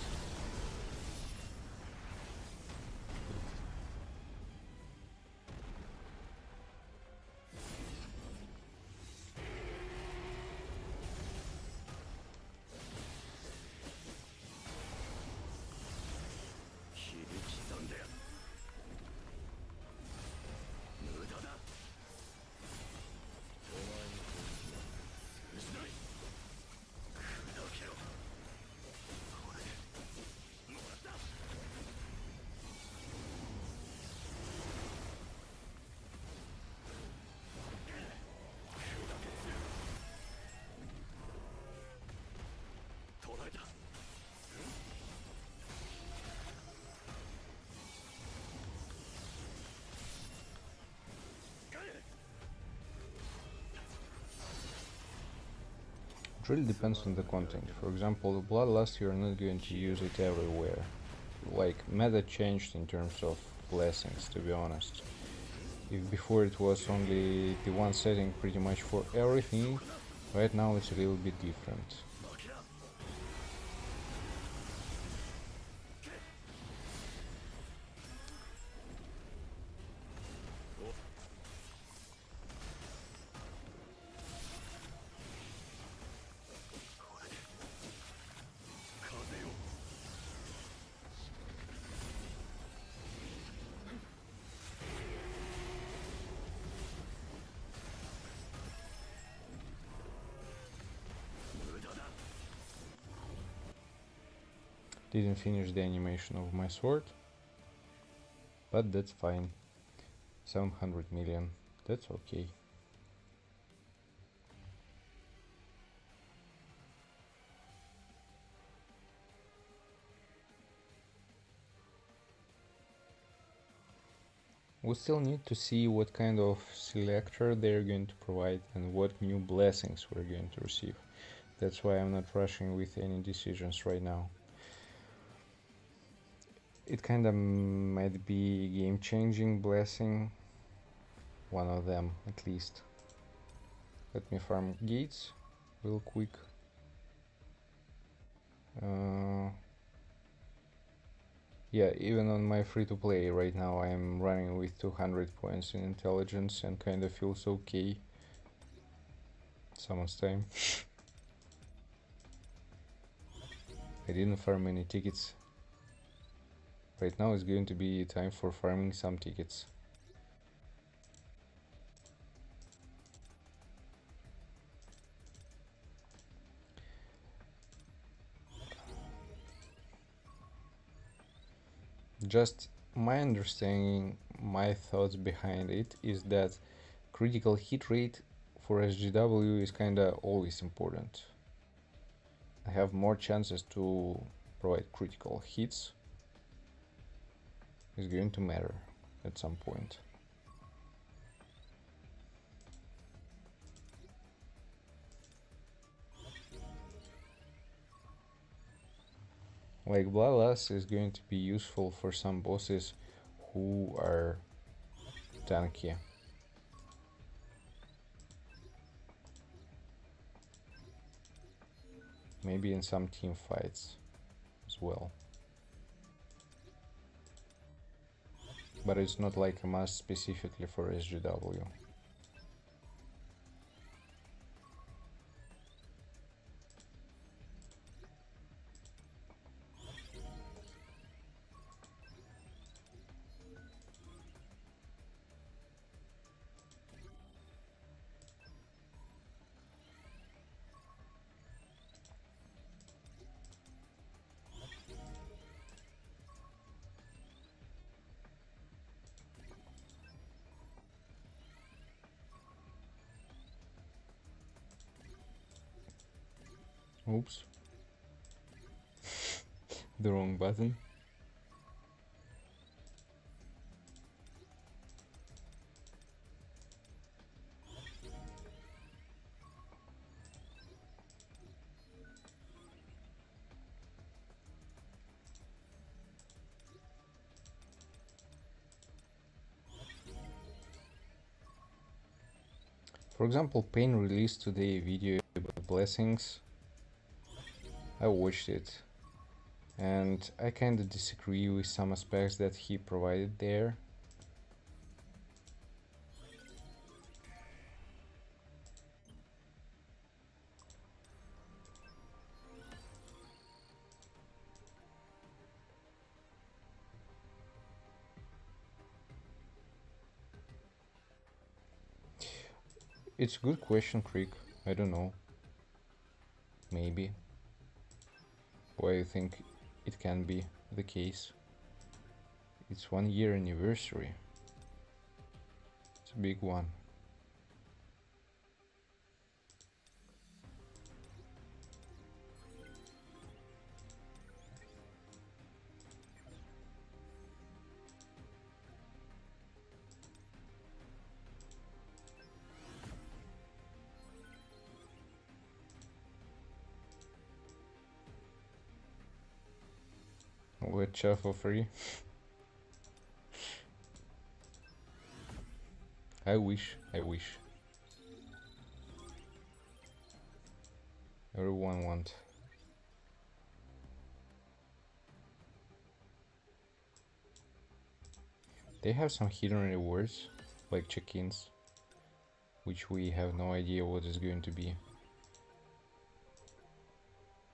It really depends on the content. For example, the Bloodlust, you're not going to use it everywhere. Like, meta changed in terms of blessings, to be honest. If before it was only the one setting pretty much for everything, right now it's a little bit different. Didn't finish the animation of my sword, but that's fine. 700 million, that's okay. We still need to see what kind of selector they're going to provide and what new blessings we're going to receive. That's why I'm not rushing with any decisions right now. It kinda might be game-changing blessing, one of them at least. Let me farm gates real quick. Yeah, even on my free-to-play right now I'm running with 200 points in intelligence and kinda feels okay. Someone's time. I didn't farm any tickets. Right now it's going to be time for farming some tickets. Just my understanding, my thoughts behind it is that critical hit rate for SGW is kinda always important. I have more chances to provide critical hits is going to matter at some point. Like Bloodlust is going to be useful for some bosses who are tanky. Maybe in some team fights as well. But it's not like a must specifically for SGW. Oops. The wrong button. For example, Pain released today a video about blessings. I watched it and I kinda disagree with some aspects that he provided there. It's a good question, Creek. I don't know. Maybe. Why do you think it can be the case? It's 1 year anniversary. It's a big one. With chat for free. I wish. Everyone wants. They have some hidden rewards, like check-ins, which we have no idea what is going to be.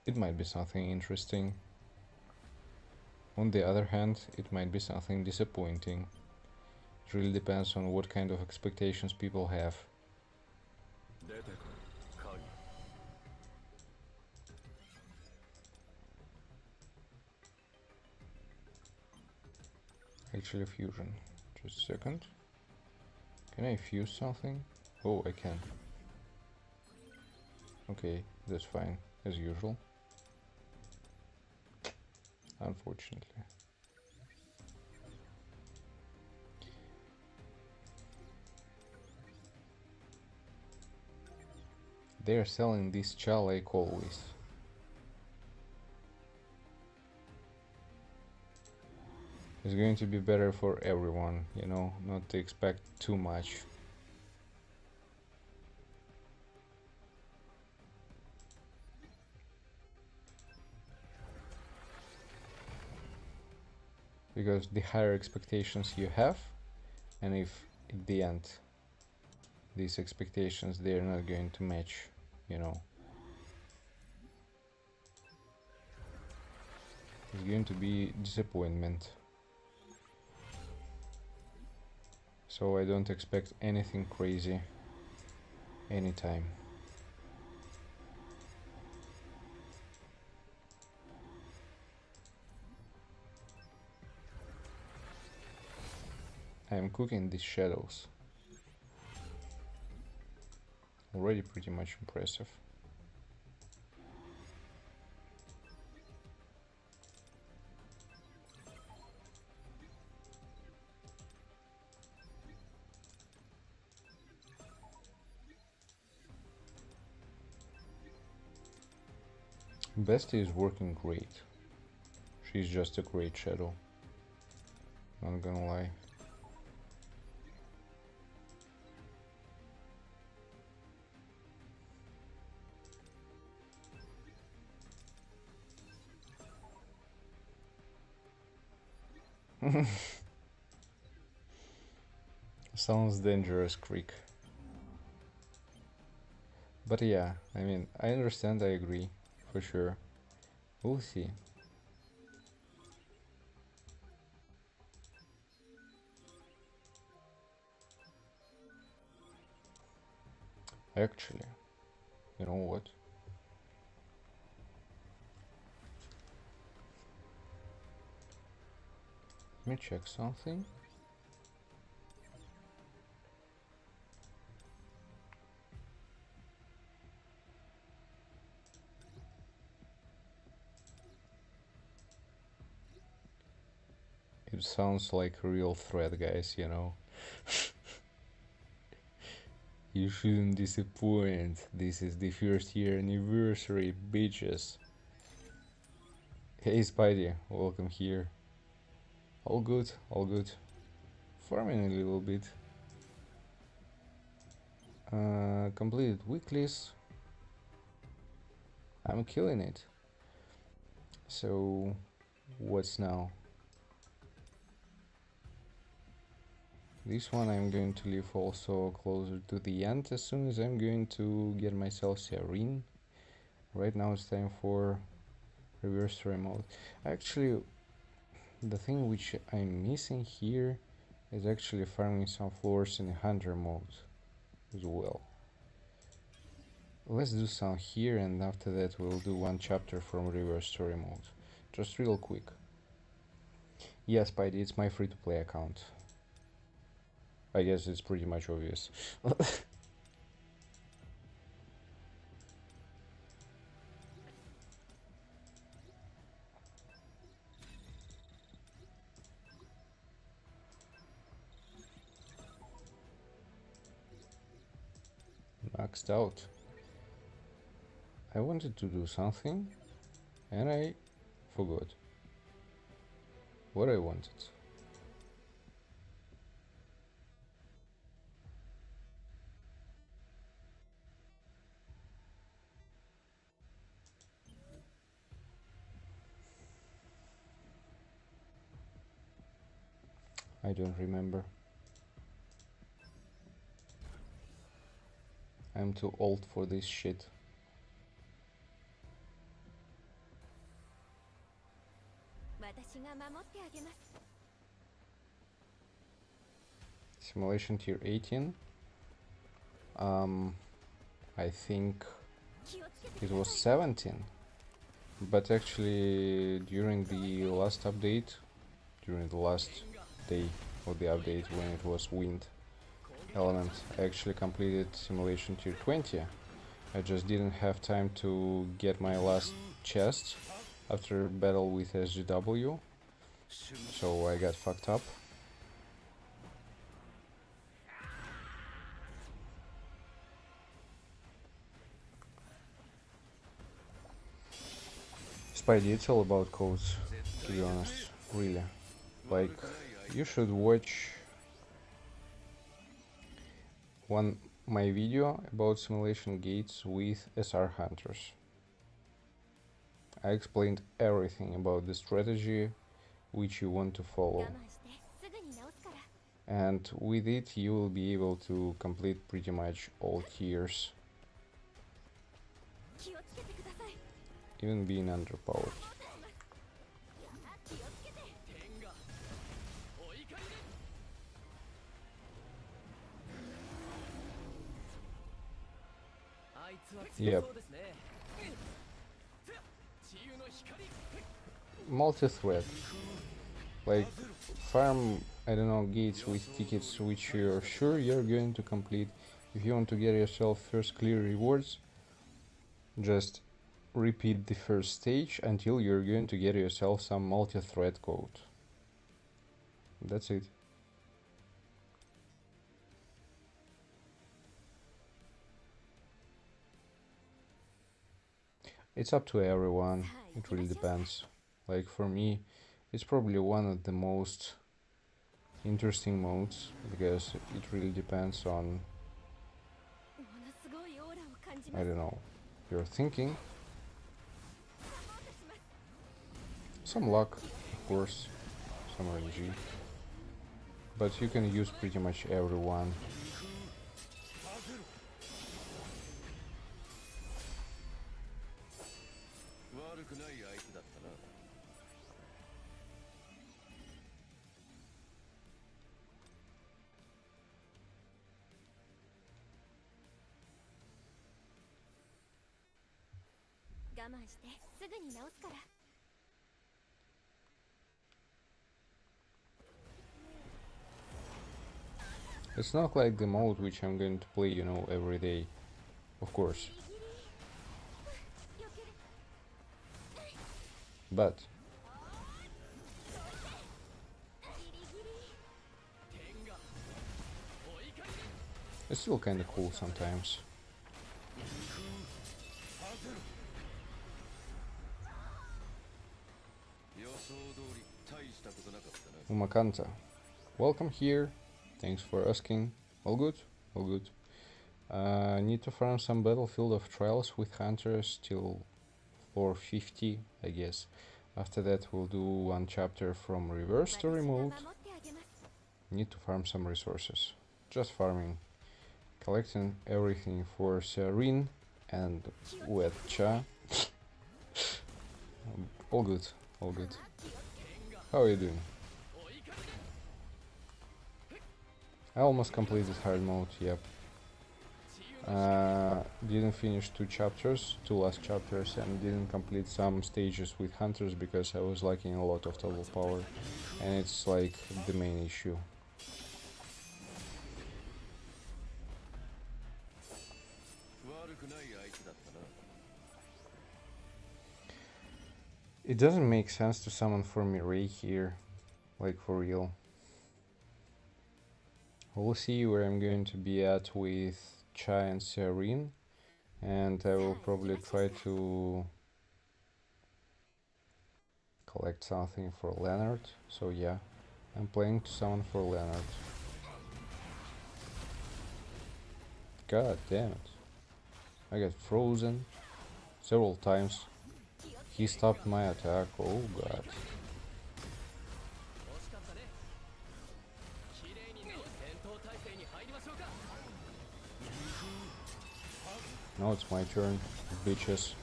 It might be something interesting. On the other hand, it might be something disappointing. It really depends on what kind of expectations people have. actually fusion. Just a second. Can I fuse something? Oh, I can. Okay, that's fine, as usual. Unfortunately. They're selling this cha like always. It's going to be better for everyone, you know, not to expect too much. Because the higher expectations you have, and if at the end these expectations they're not going to match, you know, it's going to be disappointment. So I don't expect anything crazy anytime. I am cooking these shadows. Already pretty much impressive. Bestie is working great. She's just a great shadow. Not gonna lie. Sounds dangerous, Creek. But yeah, I mean, I understand, I agree, for sure. We'll see. Actually, you know what? Let me check something. It sounds like a real threat, guys, you know. You shouldn't disappoint. This is the first year anniversary, bitches. Hey Spidey, welcome here. All good, all good. Farming a little bit. Completed weeklies. I'm killing it. So, what's now? This one I'm going to leave also closer to the end as soon as I'm going to get myself Serene. Right now it's time for reverse story mode. Actually, the thing which I'm missing here is actually farming some floors in hunter mode as well. Let's do some here, and after that we'll do one chapter from reverse story mode. Just real quick. Yes, Spidey, it's my free-to-play account. I guess it's pretty much obvious. Maxed out. I wanted to do something and I forgot what I wanted. I don't remember. I'm too old for this shit. Simulation tier 18. I think it was 17. But actually during the last update, during the last day of the update when it was wind element. I actually completed simulation tier 20. I just didn't have time to get my last chest after battle with SGW, so I got fucked up. Spidey, it's all about codes, to be honest, really. Like, you should watch my video about simulation gates with SR hunters. I explained everything about the strategy which you want to follow, and with it you will be able to complete pretty much all tiers, even being underpowered. Yep. Multi-thread. Like, farm, I don't know, gates with tickets which you're sure you're going to complete. If you want to get yourself first clear rewards, just repeat the first stage until you're going to get yourself some multi-thread code. That's it. It's up to everyone, it really depends. Like for me, it's probably one of the most interesting modes because it really depends on, I don't know, your thinking. Some luck, of course, some RNG, but you can use pretty much everyone. It's not like the mode which I'm going to play, you know, every day, of course. But it's still kinda cool sometimes. Umakanta, welcome here. Thanks for asking. All good? All good. Need to farm some Battlefield of Trials with Hunters till 450, I guess. After that we'll do one chapter from reverse to remote. Need to farm some resources. Just farming. Collecting everything for Serene and Wet Cha. All good, all good. How are you doing? I almost completed hard mode, yep. Didn't finish two last chapters, and didn't complete some stages with hunters because I was lacking a lot of total power, and it's like the main issue. It doesn't make sense to summon for Mirai here, like for real. We'll see where I'm going to be at with Chai and Serene, and I will probably try to collect something for Leonard. So yeah, I'm planning to summon for Leonard. God damn it. I got frozen several times. He stopped my attack, oh god. Now it's my turn, bitches.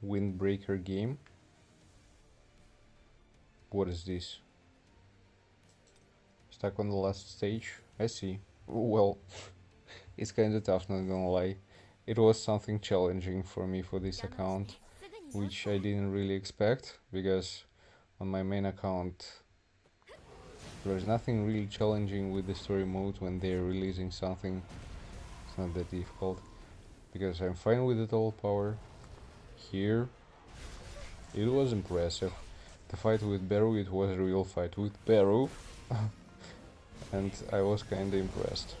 Windbreaker game. What is this? Stuck on the last stage? I see. Well, it's kinda tough, not gonna lie. It was something challenging for me for this account, which I didn't really expect, because on my main account there's nothing really challenging with the story mode. When they're releasing something, it's not that difficult, because I'm fine with the total power. Here, it was impressive. The fight with Beru, it was a real fight with Beru, and I was kinda impressed.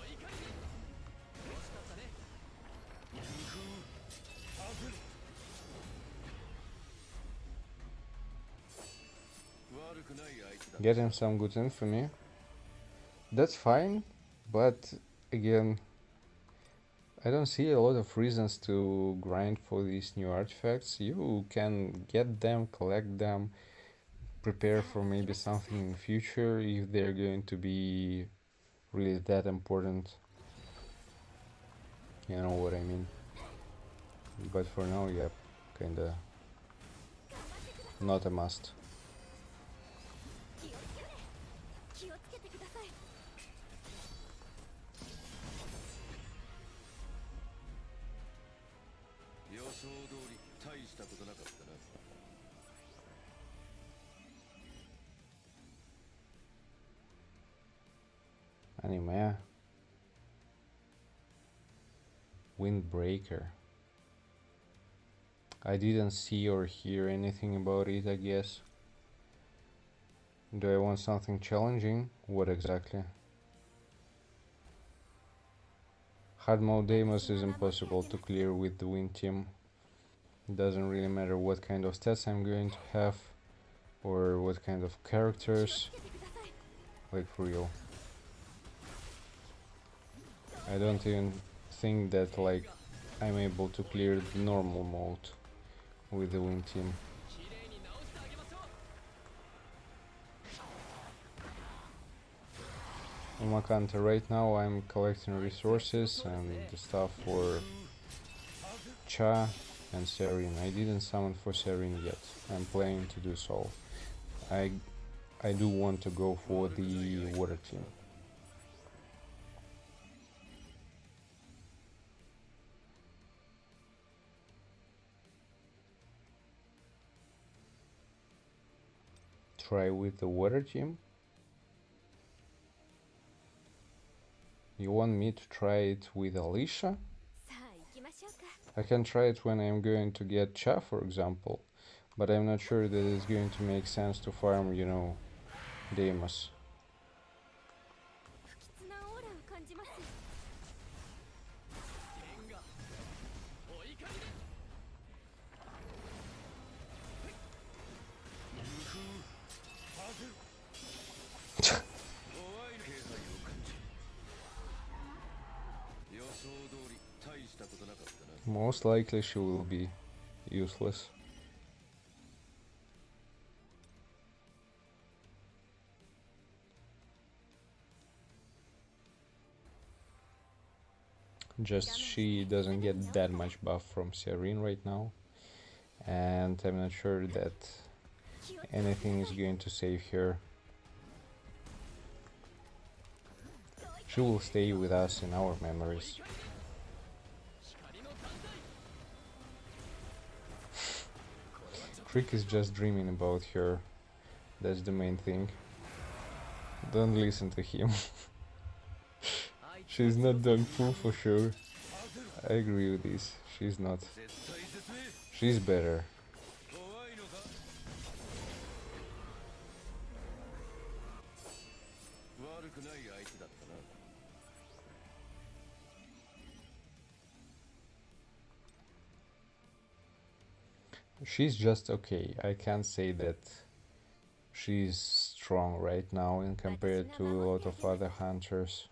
Getting some good infamy, that's fine, but again, I don't see a lot of reasons to grind for these new artifacts. You can get them, collect them, prepare for maybe something in the future if they're going to be really that important. You know what I mean? But for now, yeah, kinda not a must. Anime. Windbreaker. I didn't see or hear anything about it, I guess. Do I want something challenging? What exactly? Hard mode Deimos is impossible to clear with the Wind team. It doesn't really matter what kind of stats I'm going to have or what kind of characters. Like, for real. I don't even think that like I'm able to clear the normal mode with the Wind team. On my counter right now, I'm collecting resources and the stuff for Cha and Serene. I didn't summon for Serene yet. I'm planning to do so. I do want to go for the water team. Try with the water team? You want me to try it with Alicia? I can try it when I'm going to get Cha, for example, but I'm not sure that it's going to make sense to farm, you know, Deimos. Most likely she will be useless. Just she doesn't get that much buff from Serene right now, and I'm not sure that anything is going to save her. She will stay with us in our memories. Trick is just dreaming about her. That's the main thing. Don't listen to him. She's not done full for sure. I agree with this. She's not. She's better. She's just okay. I can't say that she's strong right now in compared to a lot of other hunters.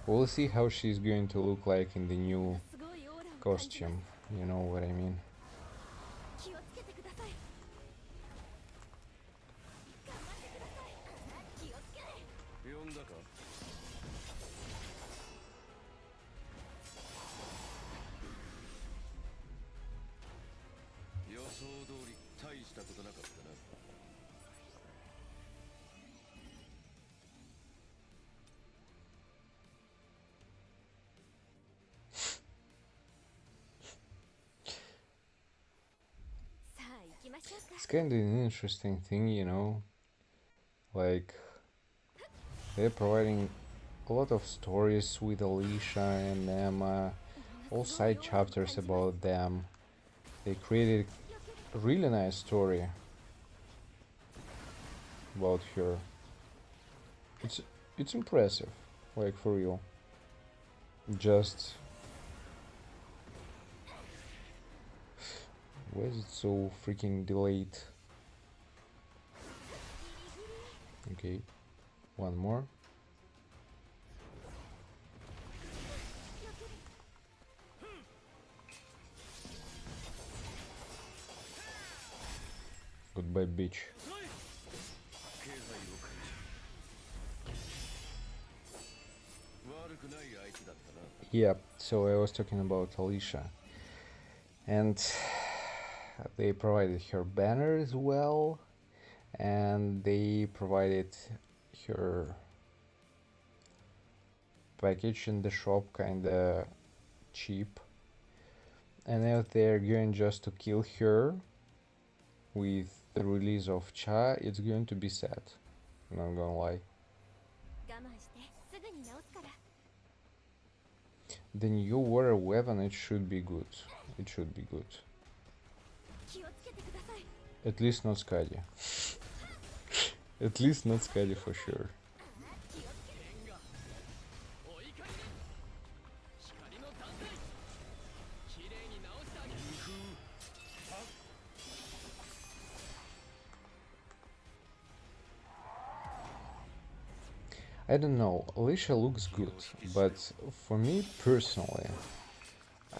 We'll see how she's going to look like in the new costume, you know what I mean. It's kind of an interesting thing, you know, like they're providing a lot of stories with Alicia and Emma, all side chapters about them. They created a really nice story about her. It's impressive, like for real. Just why is it so freaking delayed? Okay, one more. Goodbye, bitch. Yeah, so I was talking about Alicia, and they provided her banner as well, and they provided her package in the shop kinda cheap, and now they're going just to kill her with the release of Cha. It's going to be sad, not gonna lie. The new water weapon, it should be good. It should be good. At least not Skadi. At least not Skadi for sure. I don't know, Alicia looks good, but for me personally,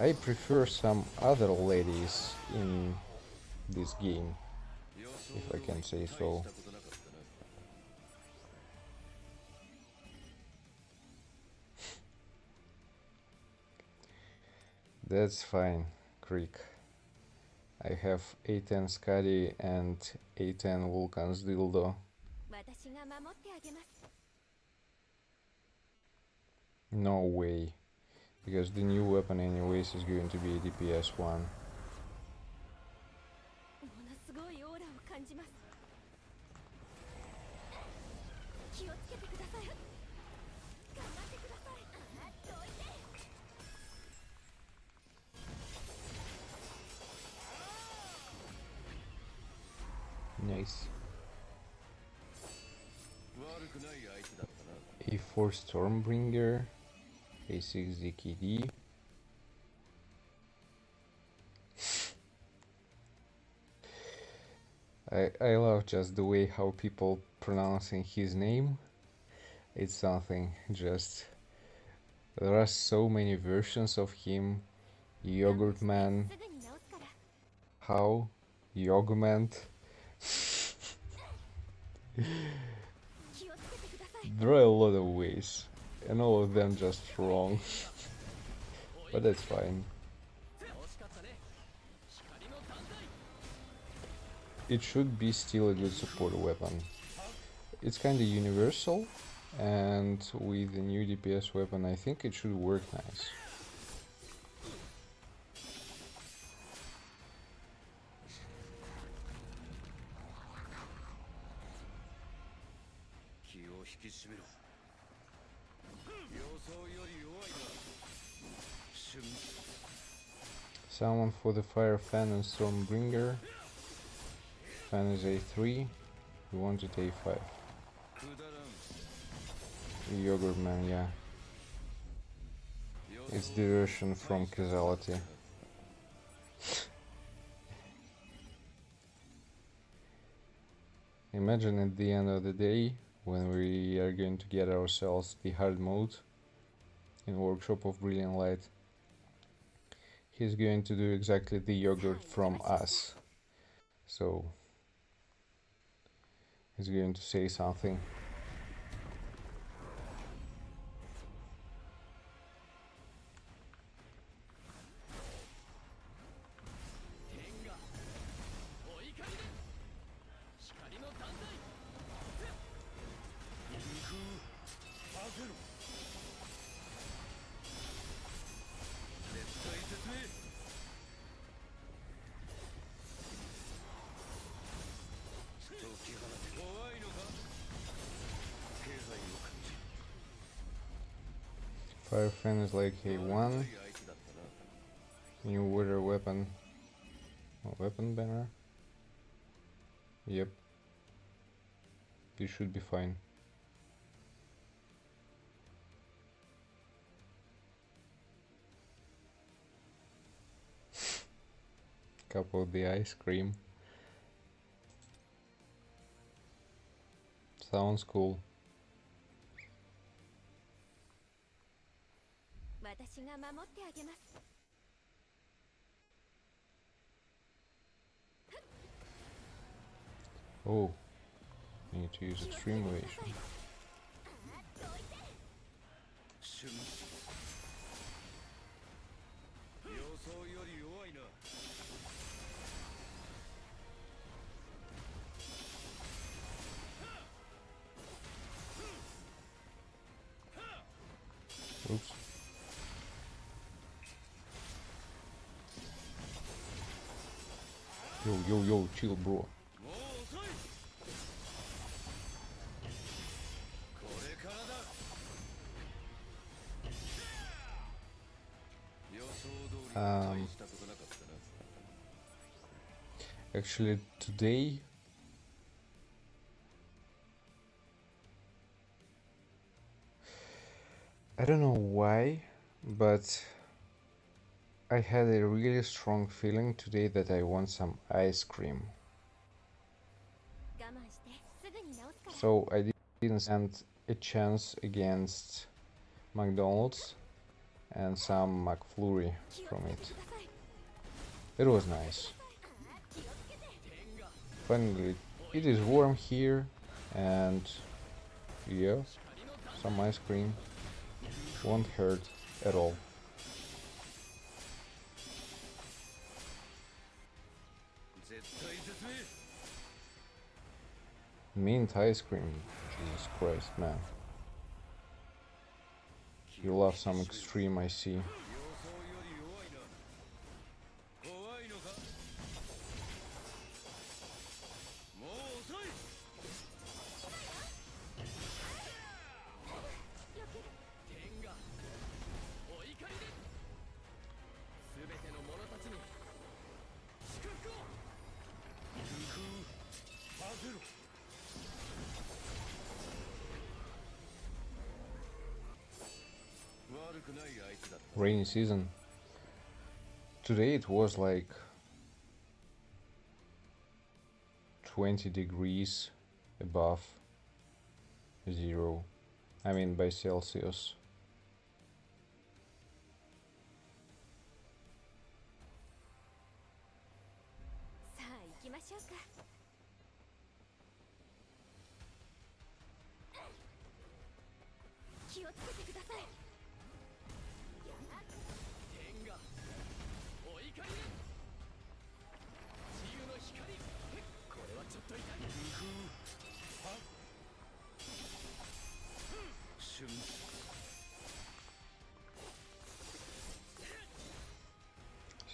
I prefer some other ladies in this game, if I can say so. That's fine, Creek. I have A10 Skadi and A10 Vulcan's dildo. No way, because the new weapon anyways is going to be a DPS one. Nice. A4 Stormbringer, A6 DKD. I love just the way how people pronouncing his name. It's something, just there are so many versions of him. Yogurt Man. How? Yogment. There are a lot of ways, and all of them just wrong. But that's fine. It should be still a good support weapon. It's kinda universal, and with the new DPS weapon I think it should work nice. Someone for the Fire Fan and Stormbringer. Fan is A3. We wanted A5. Yogurt Man, yeah. It's the version from Causality. Imagine at the end of the day, when we are going to get ourselves the hard mode in Workshop of Brilliant Light, he's going to do exactly the yogurt from us. So he's going to say something. Fire fan is like A1. New water weapon. Weapon banner. Yep. You should be fine. Cup of the ice cream. Sounds cool. Oh, I need to use extreme evasion. Oops. Yo, chill, bro. Actually, today I don't know why, but I had a really strong feeling today that I want some ice cream. So I didn't stand a chance against McDonald's and some McFlurry from it. It was nice. Finally, it is warm here, and yeah, some ice cream won't hurt at all. Mint ice cream, Jesus Christ, man. You love some extreme, I see. Rainy season. Today it was like 20 degrees above zero. I mean by Celsius.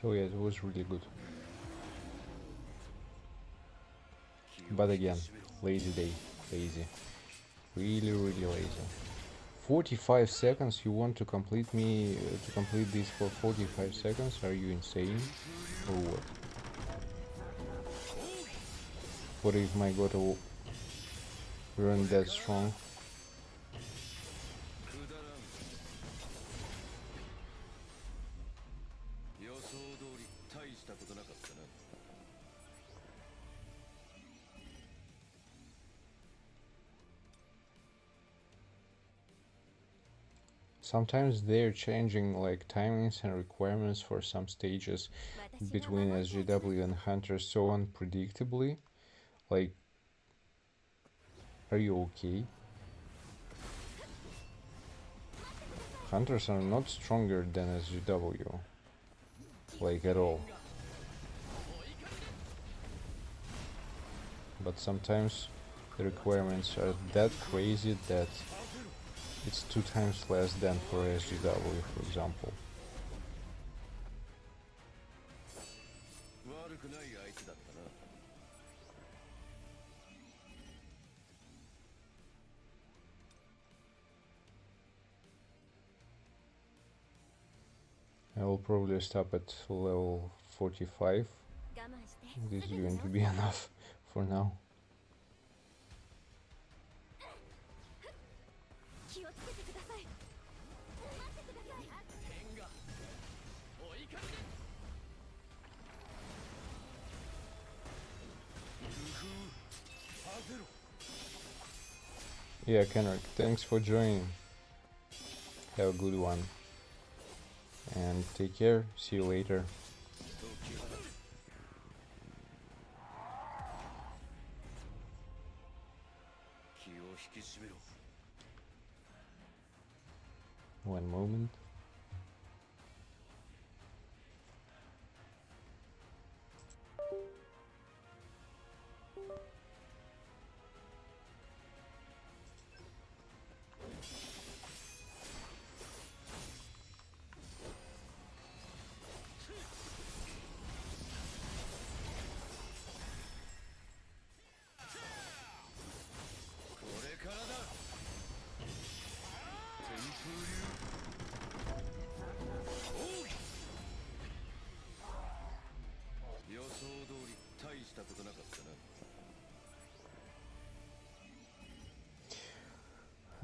So yeah, it was really good. But again, lazy day, lazy. Really lazy. 45 seconds? You want to complete this for 45 seconds? Are you insane? Or what? What if my god weren't that strong? Sometimes they're changing like timings and requirements for some stages between SGW and Hunters so unpredictably. Like, are you okay? Hunters are not stronger than SGW. Like, at all. But sometimes the requirements are that crazy that it's 2 times less than for SGW, for example. I'll probably stop at level 45. This is going to be enough for now. Yeah, Kenrick, thanks for joining. Have a good one. And take care. See you later. One moment.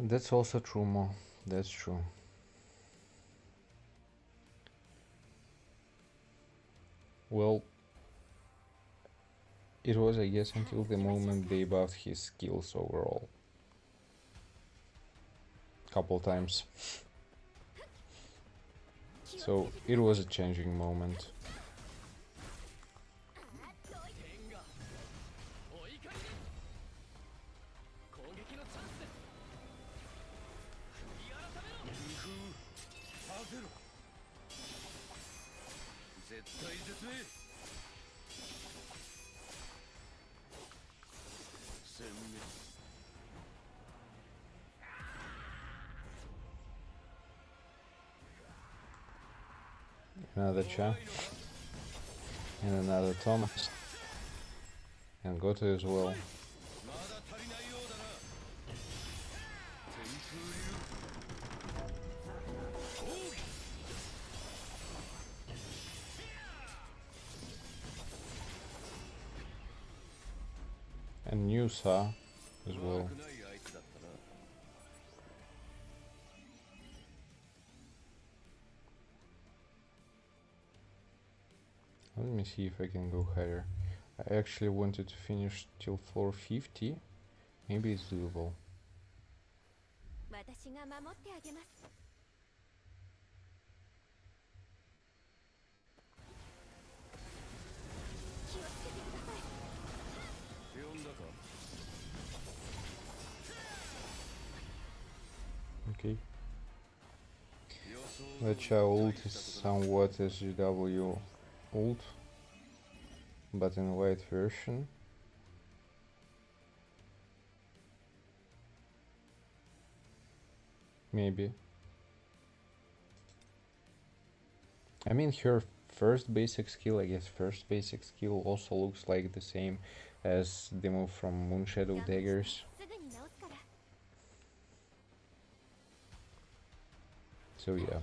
That's also true, Mo. That's true. Well, it was, I guess, until the moment they buffed his skills overall. Couple times. So it was a changing moment. Another Cha. And another Thomas. And Goto as well. And Nusa as well. Let me see if I can go higher. I actually wanted to finish till floor 50. Maybe it's doable. Okay. The Cha ult is somewhat SGW ult, but in light version. Maybe. I mean, her first basic skill, I guess first basic skill also looks like the same as the move from Moonshadow Daggers. So yeah.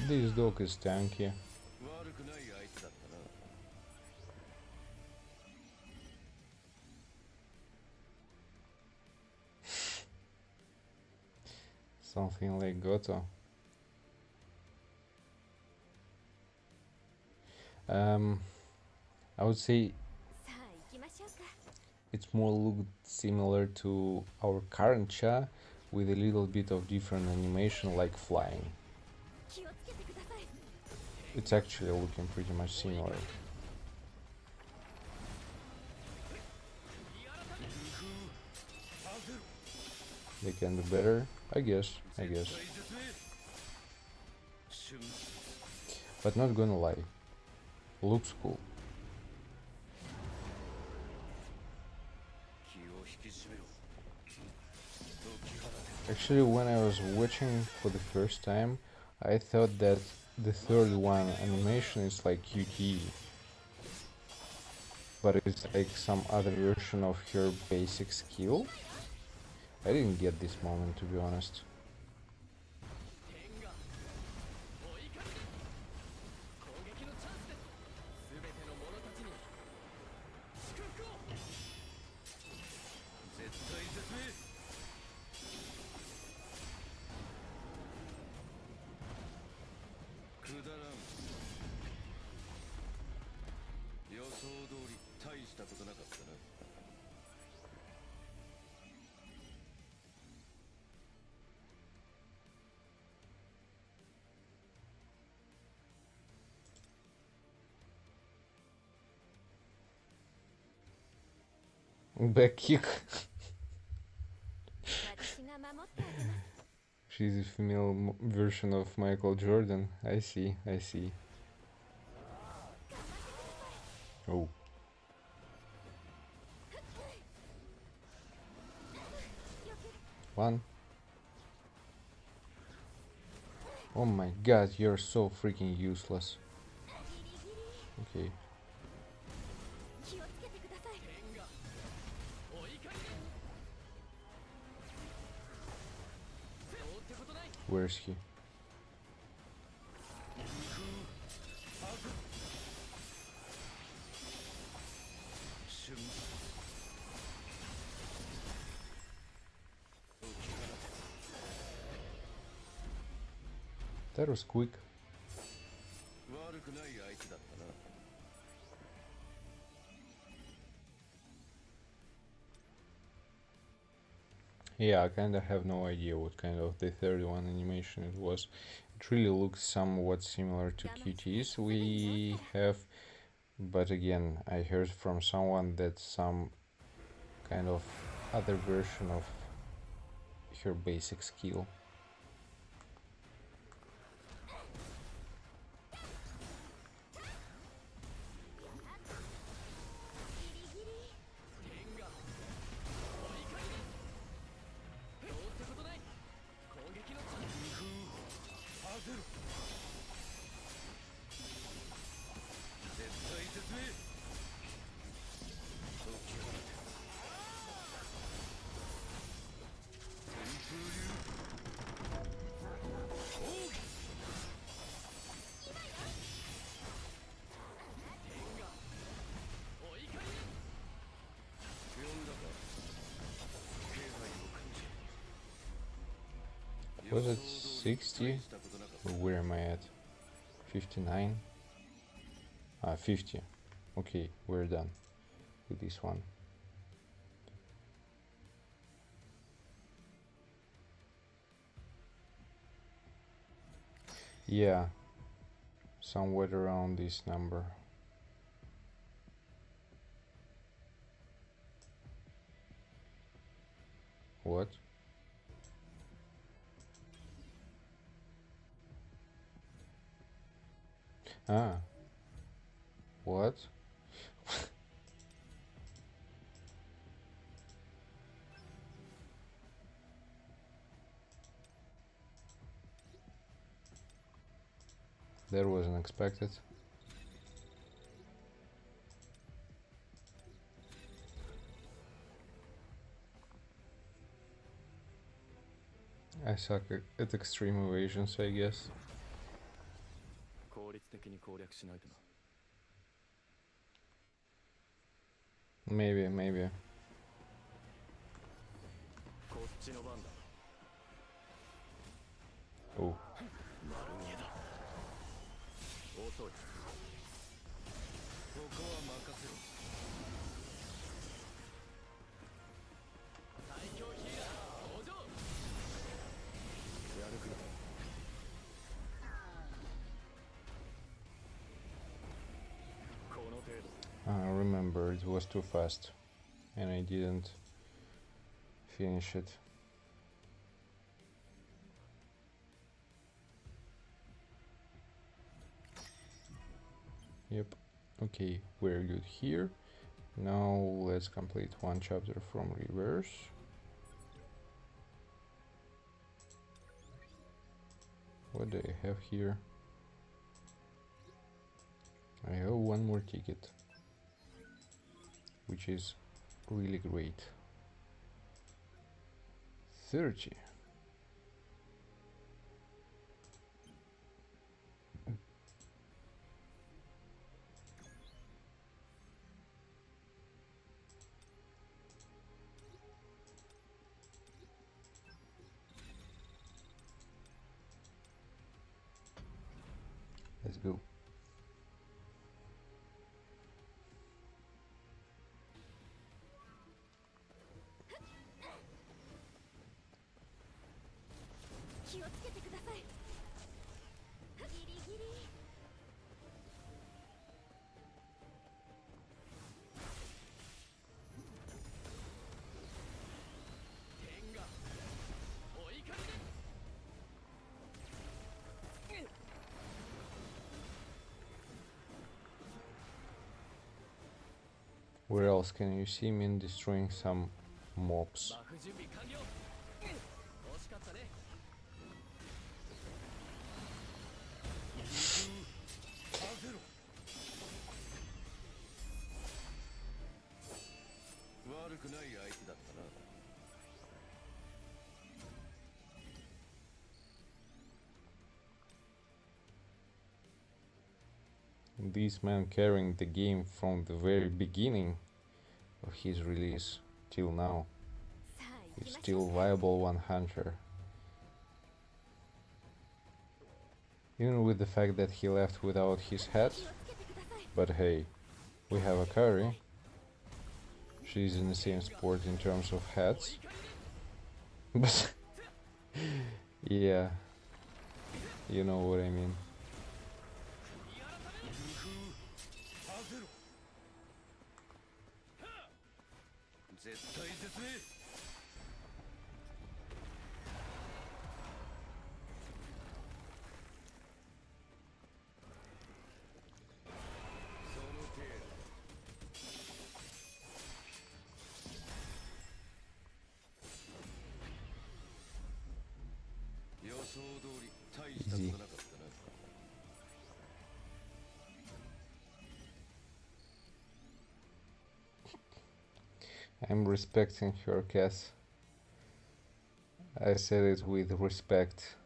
This dog is tanky. Something like Goto. I would say it's more looked similar to our current Cha, with a little bit of different animation like flying. It's actually looking pretty much similar. They can do better, I guess. But not gonna lie, looks cool. Actually, when I was watching for the first time, I thought that the third one animation is like QTE, but it's like some other version of her basic skill. I didn't get this moment, to be honest. Back kick. She's a female version of Michael Jordan. I see. Oh. One. Oh my god, you're so freaking useless. Okay. Where's he? That was quick. Yeah, I kinda have no idea what kind of the third one animation it was. It really looks somewhat similar to QTs we have, but again, I heard from someone that some kind of other version of her basic skill. Was it 60? Where am I at? 59? 50. Okay, we're done with this one. Yeah, somewhere around this number. What? Ah. What? That wasn't expected. I suck at extreme evasions, I guess. Maybe. Oh. it was too fast and I didn't finish it. Yep, okay, we're good here. Now let's complete one chapter from reverse. What do I have here? I have one more ticket, which is really great. 30. Let's go. Where else can you see me destroying some mobs? This man carrying the game from the very beginning of his release till now. It's still viable 100. Even with the fact that he left without his hat. But hey, we have a Kari. She's in the same sport in terms of hats. But yeah, you know what I mean. Easy. I'm respecting her, Cass. I said it with respect.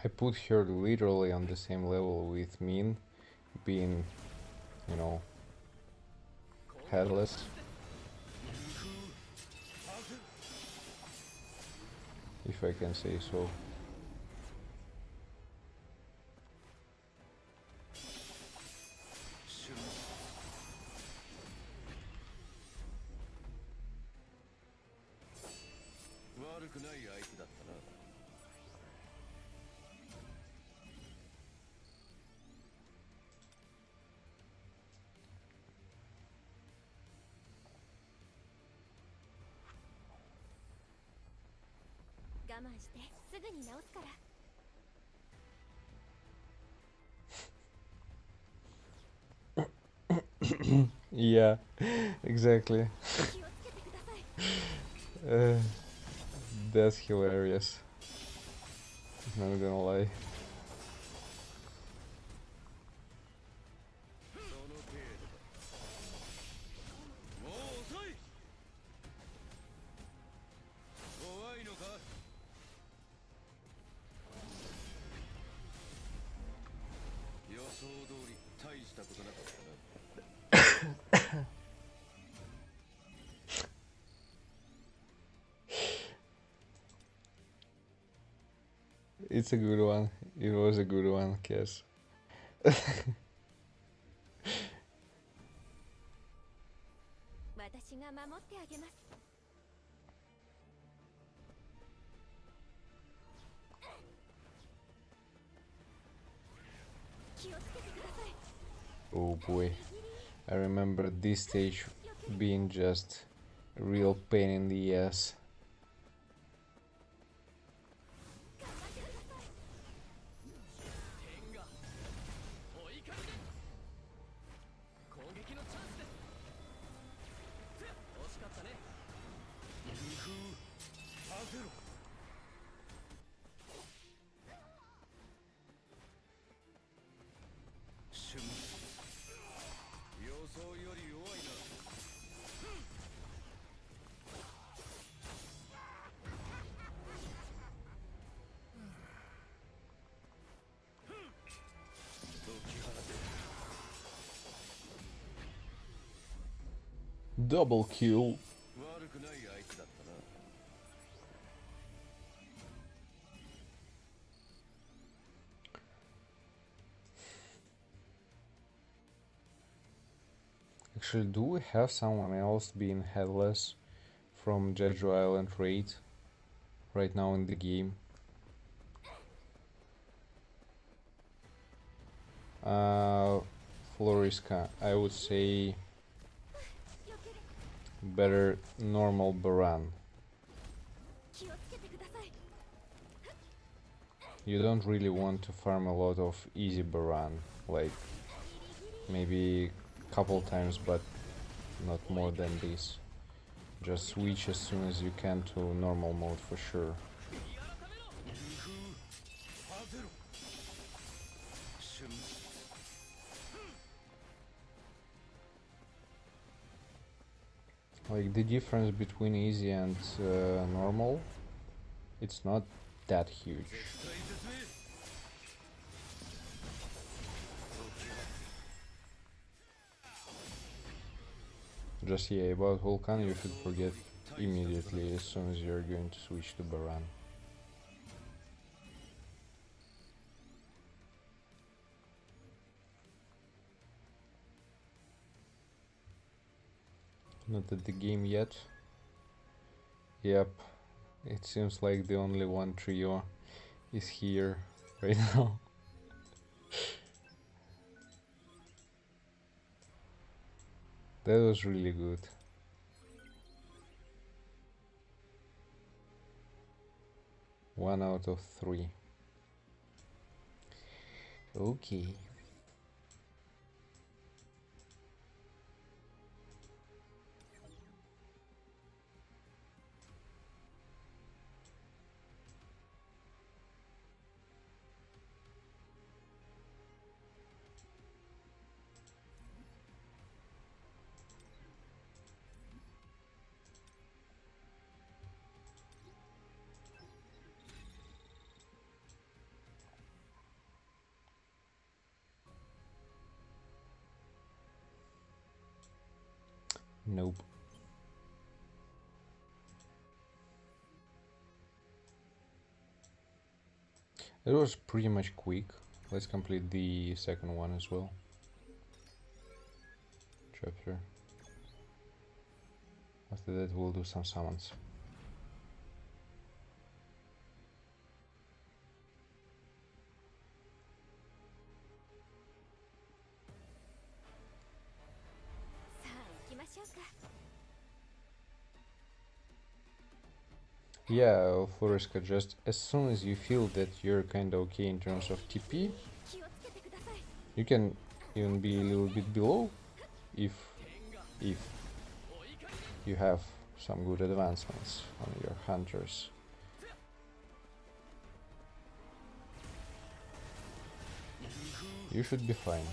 I put her literally on the same level with Min, being, you know, headless. If I can say so. Yeah, exactly. uh, that's hilarious. Not gonna lie. It's a good one. It was a good one, Cass. Oh boy, I remember this stage being just a real pain in the ass. Double kill. Actually, do we have someone else being headless from Jeju Island raid right now in the game? Floriska, I would say better normal Baran. You don't really want to farm a lot of easy Baran, like maybe a couple times, but not more than this. Just switch as soon as you can to normal mode for sure. Like the difference between easy and normal, it's not that huge. Just yeah, about Vulcan you should forget immediately as soon as you're going to switch to Baran. Not at the game yet. Yep, it seems like the only one trio is here right now. That was really good. One out of 3. Okay. Nope. It was pretty much quick. Let's complete the second one as well. Chapter. After that we'll do some summons. Yeah, Floriska, just as soon as you feel that you're kinda okay in terms of TP, you can even be a little bit below if you have some good advancements on your hunters. You should be fine.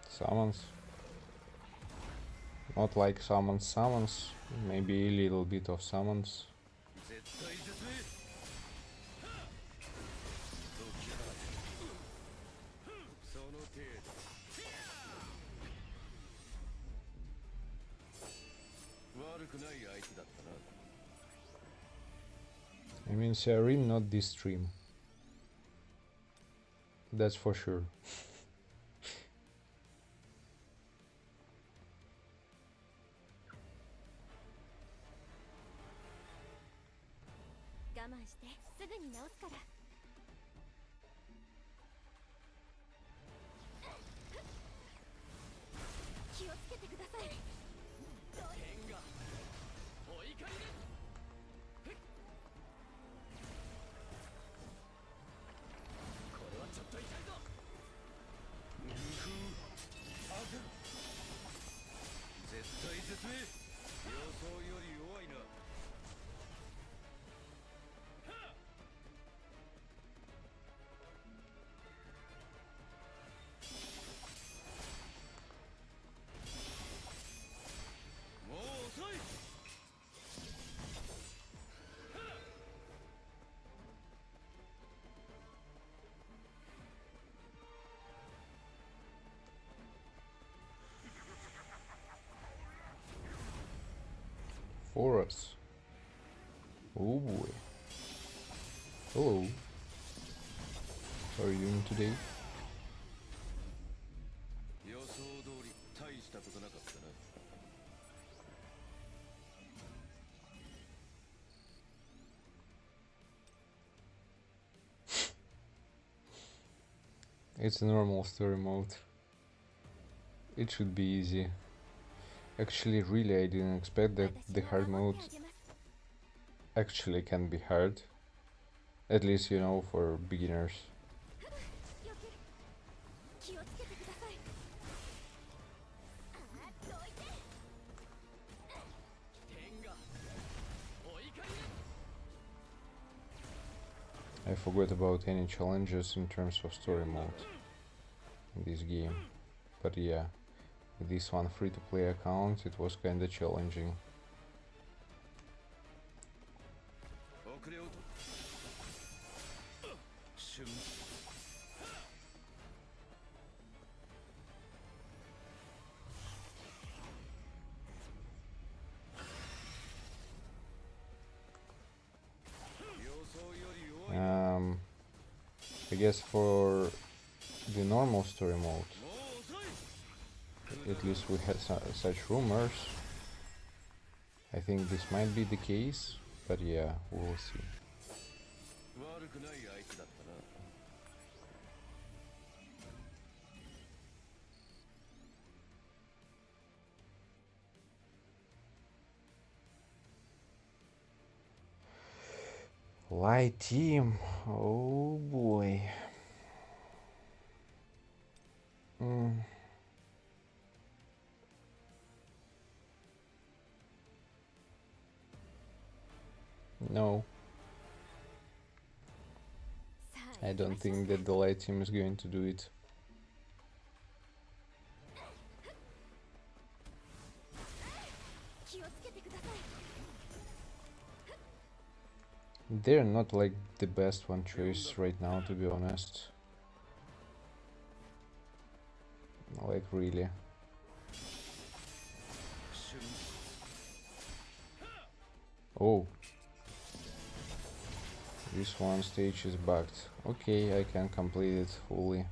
Summons. Not like summons, maybe a little bit of summons. I mean, Skyrim, not this stream. That's for sure. 我慢してすぐに直すから。気をつけてください。剣がお怒りです。これはちょっと痛いぞ。無風当てる。絶対絶命。予想より弱いな。 For us. Oh boy. Hello. How are you doing today? It's a normal story mode. It should be easy. Actually, really, I didn't expect that the hard mode actually can be hard. At least, you know, for beginners. I forgot about any challenges in terms of story mode in this game. But yeah, with this one free-to-play account, it was kinda challenging. I guess for the normal story mode, at least we had such rumors. I think this might be the case, but yeah, we'll see. Light team, oh boy. No, I don't think that the light team is going to do it. They're not like the best one choice right now, to be honest. Like really. Oh. This one stage is bugged. Okay, I can complete it fully.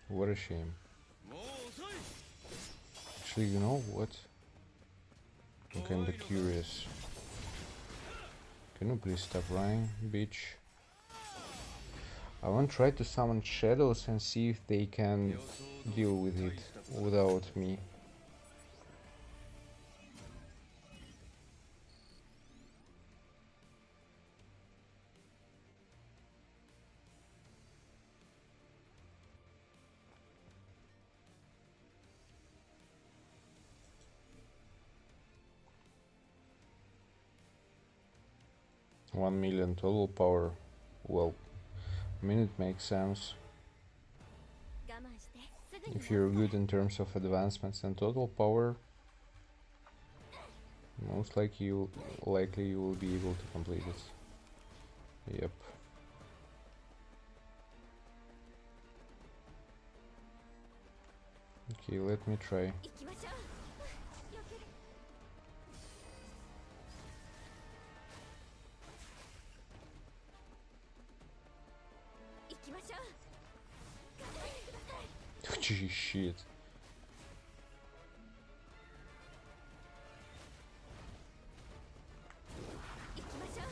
What a shame. Actually, you know what? I'm kinda curious. Can you please stop running, bitch? I want to try to summon shadows and see if they can deal with it without me. $1 million total power. Well, I mean, it makes sense. If you're good in terms of advancements and total power, most likely you will be able to complete it. Yep. Okay, let me try. 行きましょう。避ける。行きましょう。頑張ってください。Gee, shit. 行きましょう。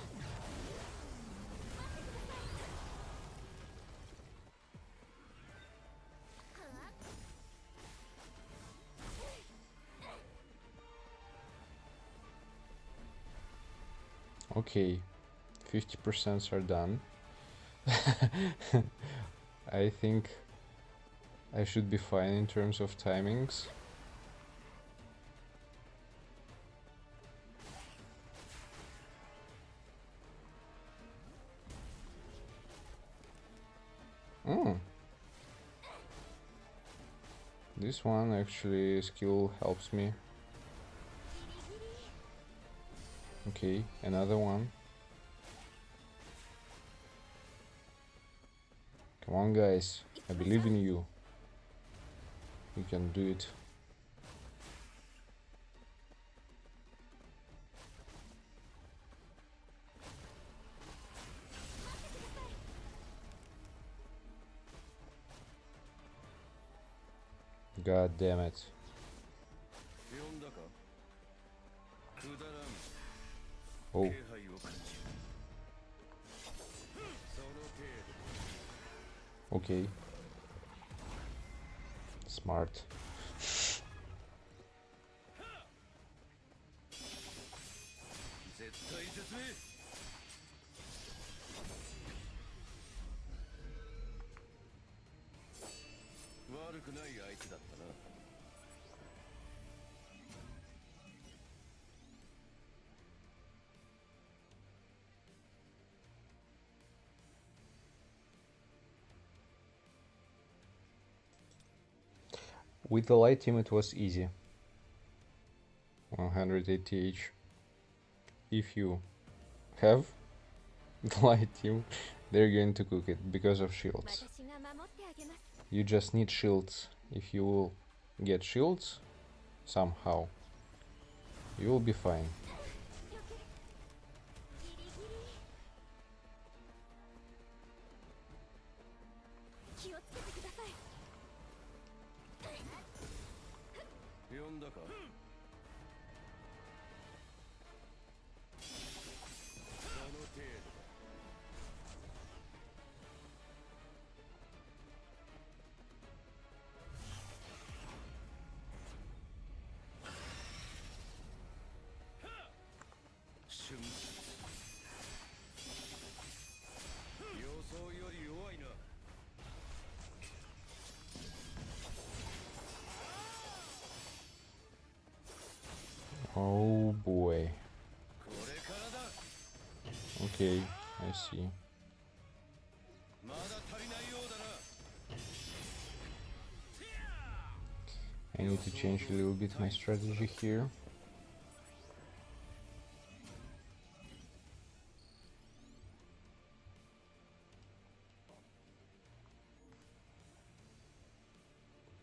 Okay, 50% are done. I think I should be fine in terms of timings. Mm. This one actually skill helps me. Okay, another one. Come on, guys. I believe in you. You can do it. God damn it. 呼んだかくだらん Oh, 気配を感じるその程度 okay. Smart. 絶対絶命悪くない相手だったな With the light team it was easy. 180h. If you have the light team, they're going to cook it because of shields. 私が守ってあげます。 You just need shields. If you will get shields somehow, you will be fine. 避ける。ギリギリ。気をつけてください。呼んだかその程度だ 瞬予想より弱いな Oh boy. これからだ Okay, I see. まだ足りないようだな I need to change a little bit my strategy here.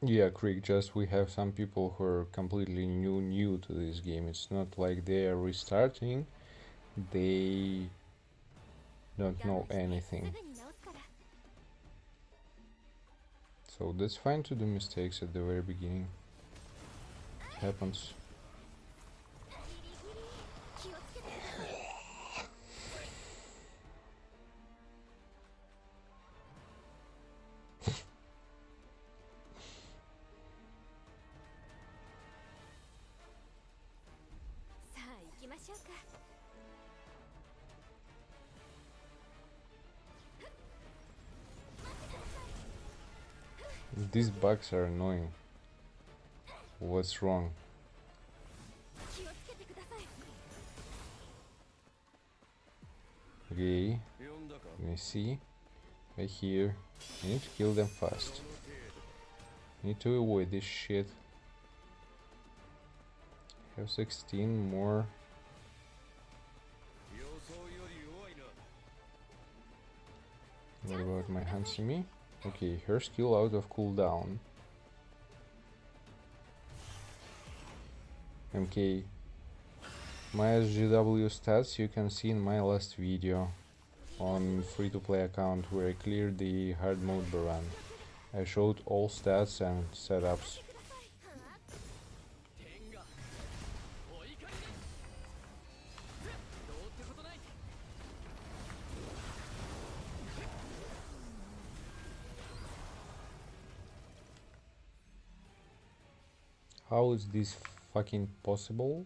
Yeah, Krieg, just we have some people who are completely new to this game. It's not like they are restarting. They don't know す anything. ぐに直すから。 So that's fine to do mistakes at the very beginning. It happens. ギリギリ。気をつけてください。 さあ行きましょうか。 These bugs are annoying. What's wrong? 気をつけてください。 Okay, 呼んだか let me see. Right here. I need to kill them fast. Need to avoid this shit. Have 16 more. 予想より弱いな What about my Hansimi? Okay, her skill out of cooldown. MK. My SGW stats you can see in my last video on free-to-play account where I cleared the hard mode Baran. I showed all stats and setups. How is this fucking possible?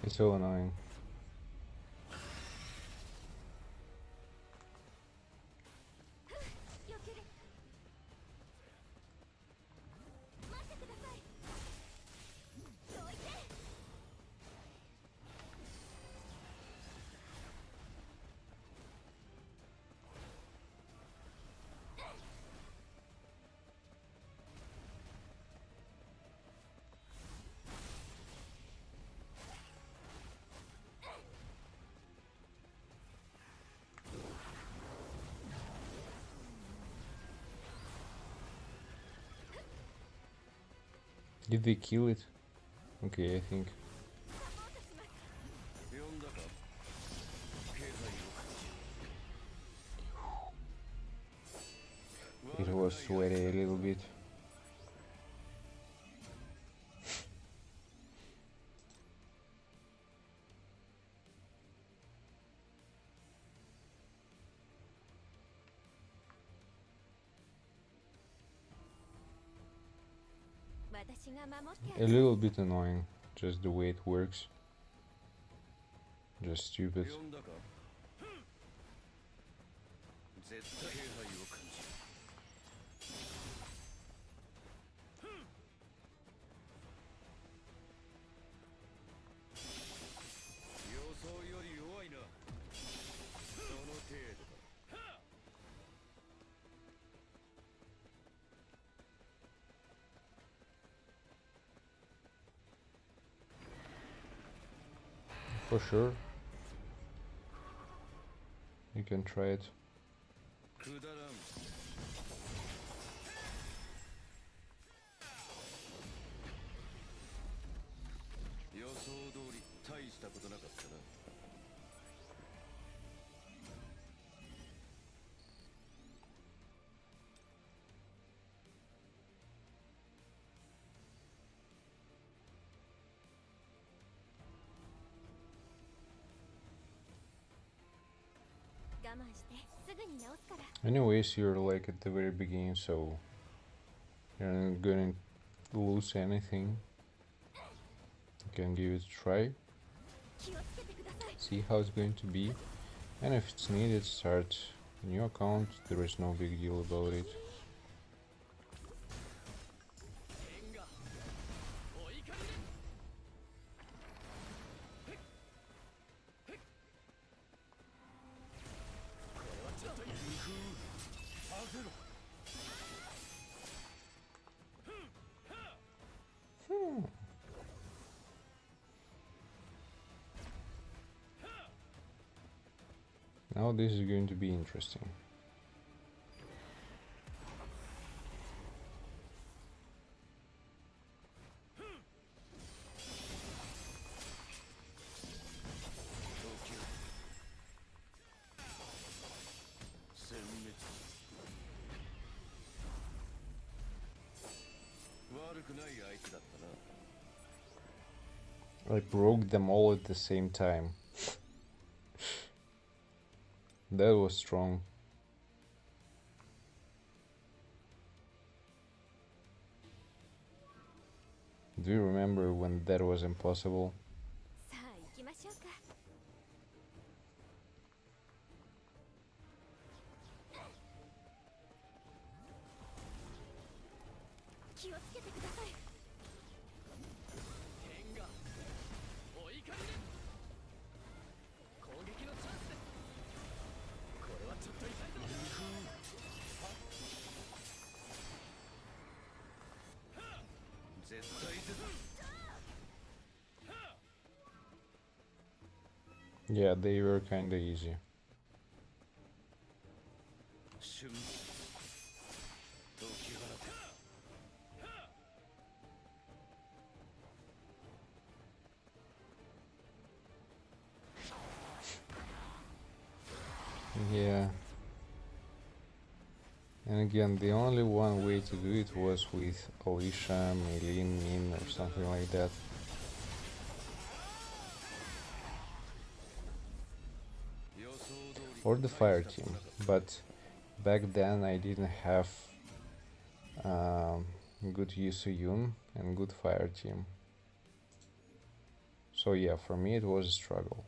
It's so annoying. Did they kill it? Okay, I think. It was sweaty a little bit. A little bit annoying, just the way it works. Just stupid. For sure. You can try it. Anyways, you're like at the very beginning, so you're not gonna lose anything. You can give it a try, see how it's going to be, and if it's needed, start a new account. There is no big deal about it. Now this is going to be interesting. I broke them all at the same time. That was strong. Do you remember when that was impossible? さあ行きましょうか。気をつけてください。天がお怒りです。攻撃のチャンスです。これはちょっと痛いぞ。絶対絶対 Yeah, they were kinda easy. 瞬解き放て Yeah. And again, the only one way to do it was with Alicia, Meilin, Min, or something like that. Or the fire team. But back then I didn't have good Yusuyun and good fire team. So yeah, for me it was a struggle.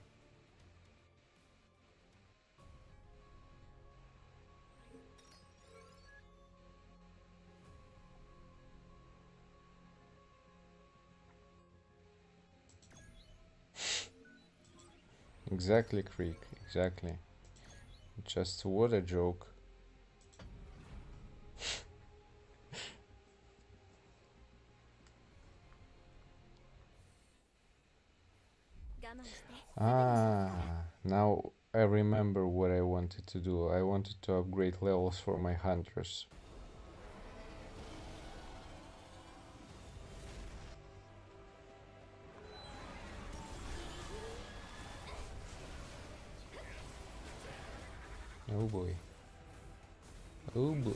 Exactly, Creek, exactly. Just what a joke. Now I remember what I wanted to do. I wanted to upgrade levels for my hunters. Oh boy. Oh boy.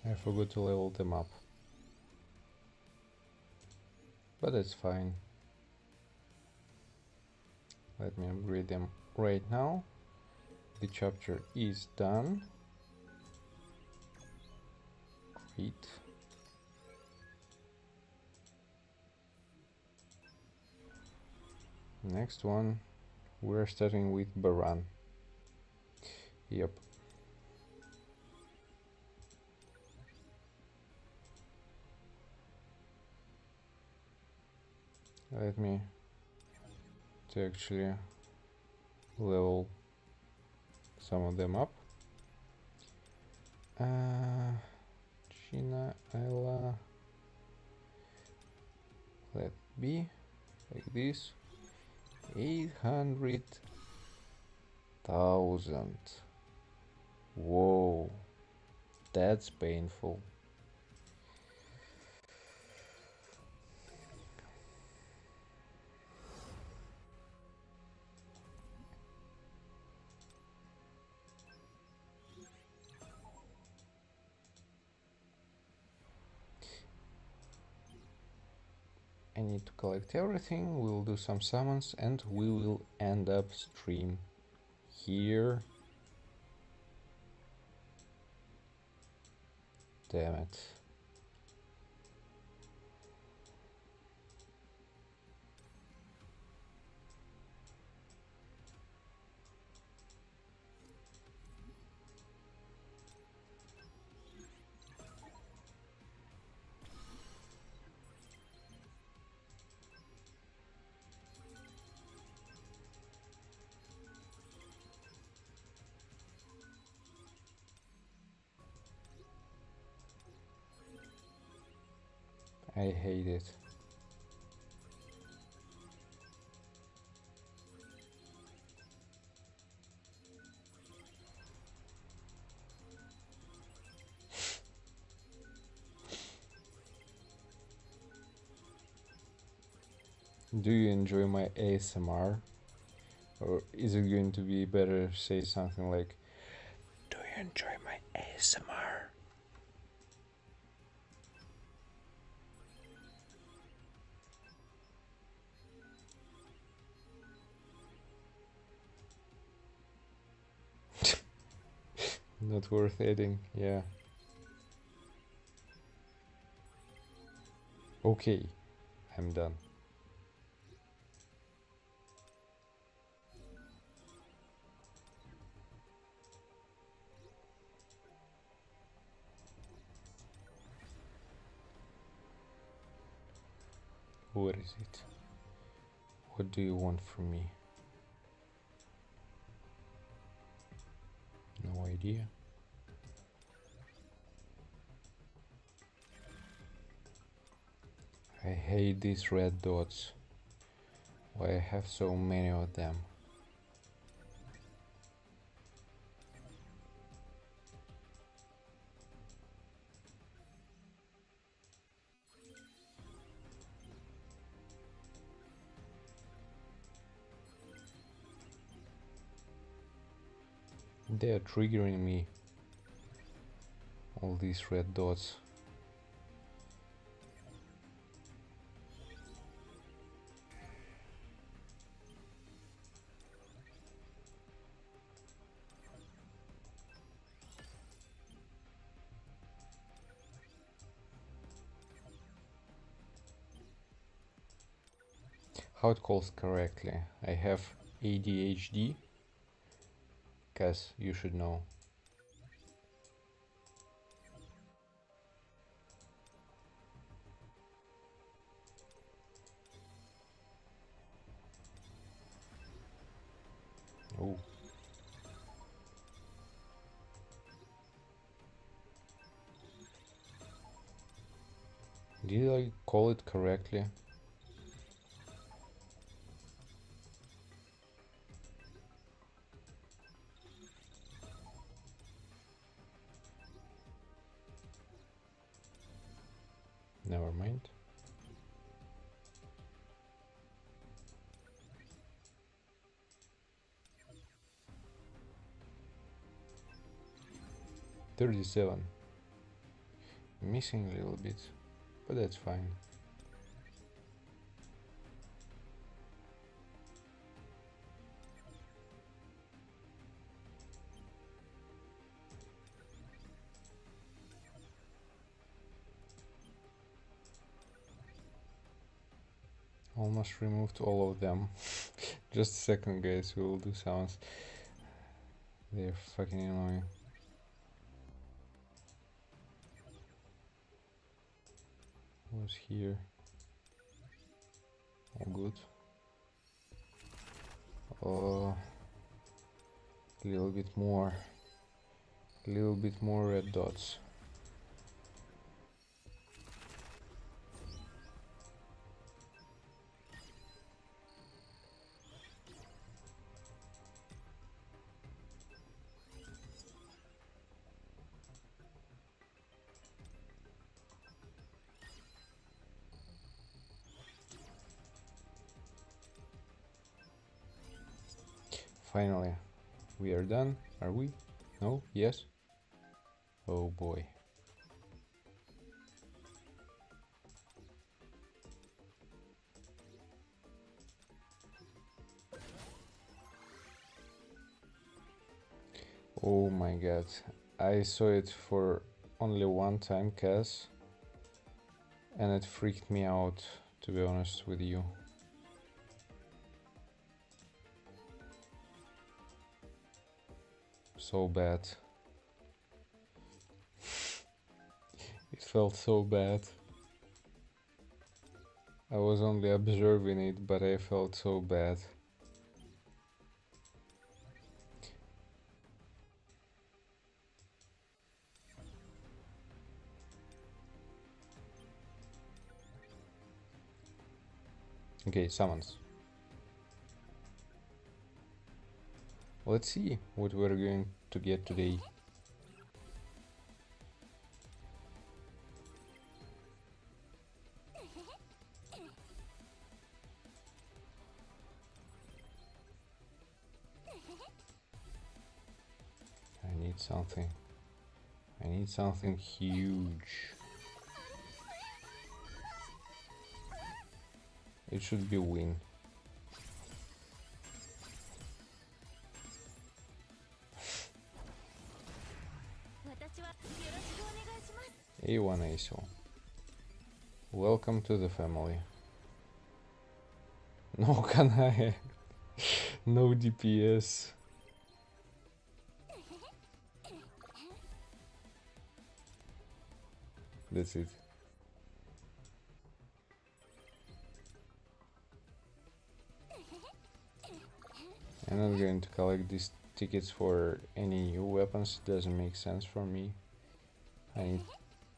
I forgot to level them up. But that's fine. Let me upgrade them right now. The chapter is done. Great. Next one, we're starting with Baran. Yep. Let me to actually level some of them up. Gina, Ayla, let be like this. 800,000. Whoa, that's painful. I need to collect everything, we'll do some summons and we will end up stream here. Damn it. I hate it. Do you enjoy my ASMR? Or is it going to be better say something like, do you enjoy my ASMR? Not worth adding, yeah. Okay, I'm done. What is it? What do you want from me? No idea. I hate these red dots. Why I have so many of them? They are triggering me. All these red dots. How it calls correctly? I have ADHD? Cause you should know. Oh. Did I call it correctly? Never mind. $37. Missing a little bit, but that's fine. Almost removed all of them. Just a second, guys, we will do sounds. They're fucking annoying. What's here? All good. A little bit more. A little bit more red dots. Finally, we are done. Are we? No? Yes? Oh boy. Oh my god. I saw it for only one time, Cass, and it freaked me out, to be honest with you. So bad. It felt so bad. I was only observing it, but I felt so bad. Okay, summons. Let's see what we're going to get today. need something. I need something huge. It should be win. A1 ASO. Welcome to the family. No Kanae. No DPS. That's it. I'm not going to collect these tickets for any new weapons. It doesn't make sense for me. I need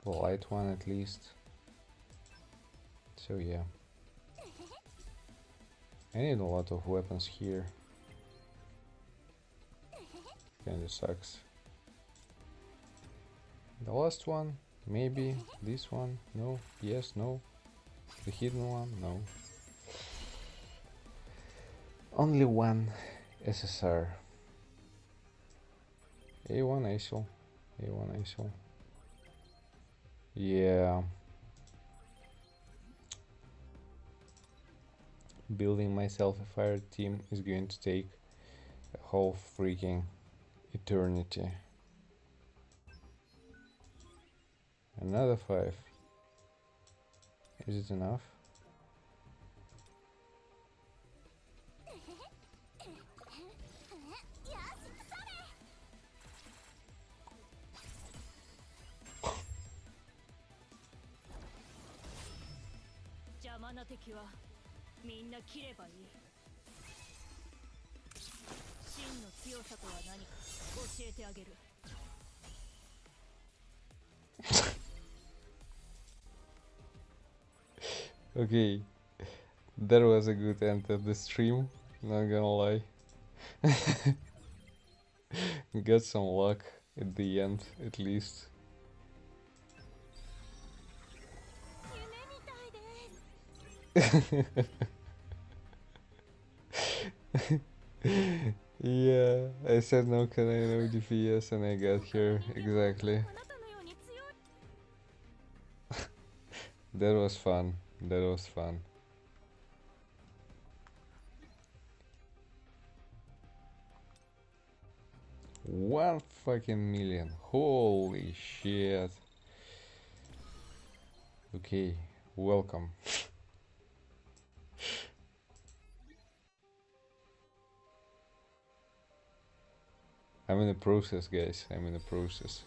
a light one at least. So yeah. I need a lot of weapons here. Kinda sucks. The last one, maybe. This one, no, yes, no. The hidden one, no. Only one SSR. A1 ASO. A1 ASO. Yeah. Building myself a fire team is going to take a whole freaking eternity. Another 5. Is it enough? Okay, that was a good end of the stream, not gonna lie. Got some luck at the end, at least. Yeah, I said no can I no DPS and I got here, exactly. That was fun, that was fun. One fucking million, holy shit. Okay, welcome. I'm in the process, guys, I'm in the process.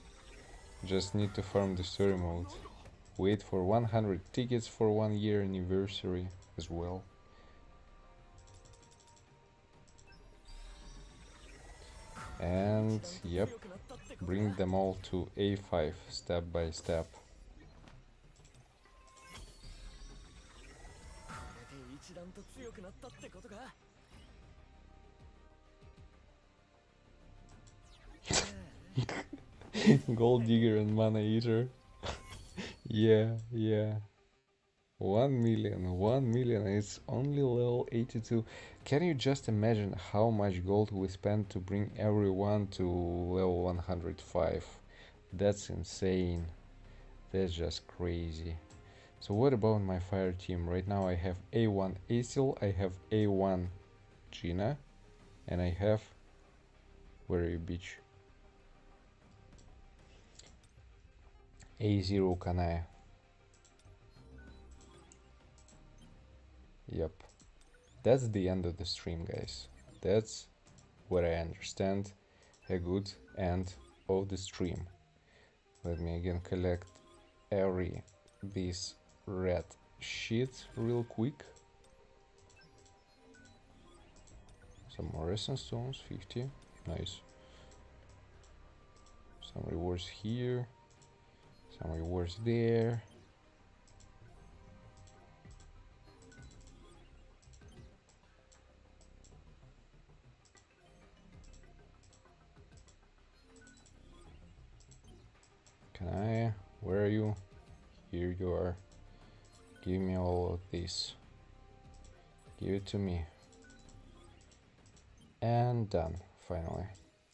Just need to farm the story mode. Wait for 100 tickets for 1 year anniversary as well. And yep, bring them all to A5 step by step. Gold digger and mana eater. Yeah. 1 million, it's only level 82. Can you just imagine how much gold we spent to bring everyone to level 105? That's insane. That's just crazy. So what about my fire team? Right now I have A1 Asil, I have A1 Gina, and I have... Where are you, bitch? A0 Kanaya. Yep. That's the end of the stream, guys. That's what I understand a good end of the stream. Let me again collect every this red shit real quick. Some more essence stones, 50. Nice. Some rewards here. Some rewards there. Where are you? Here you are. Give me all of this. Give it to me. And done, finally.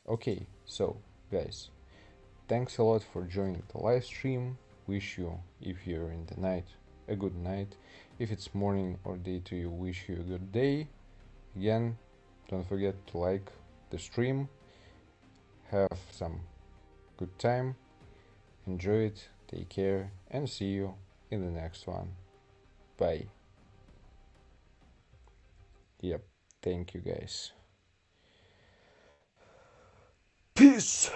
Okay, so guys, thanks a lot for joining the live stream. Wish you, if you're in the night, a good night. If it's morning or day to you, wish you a good day. Again, don't forget to like the stream, have some good time, enjoy it, take care, and see you in the next one. Bye. Yep, thank you guys. Peace.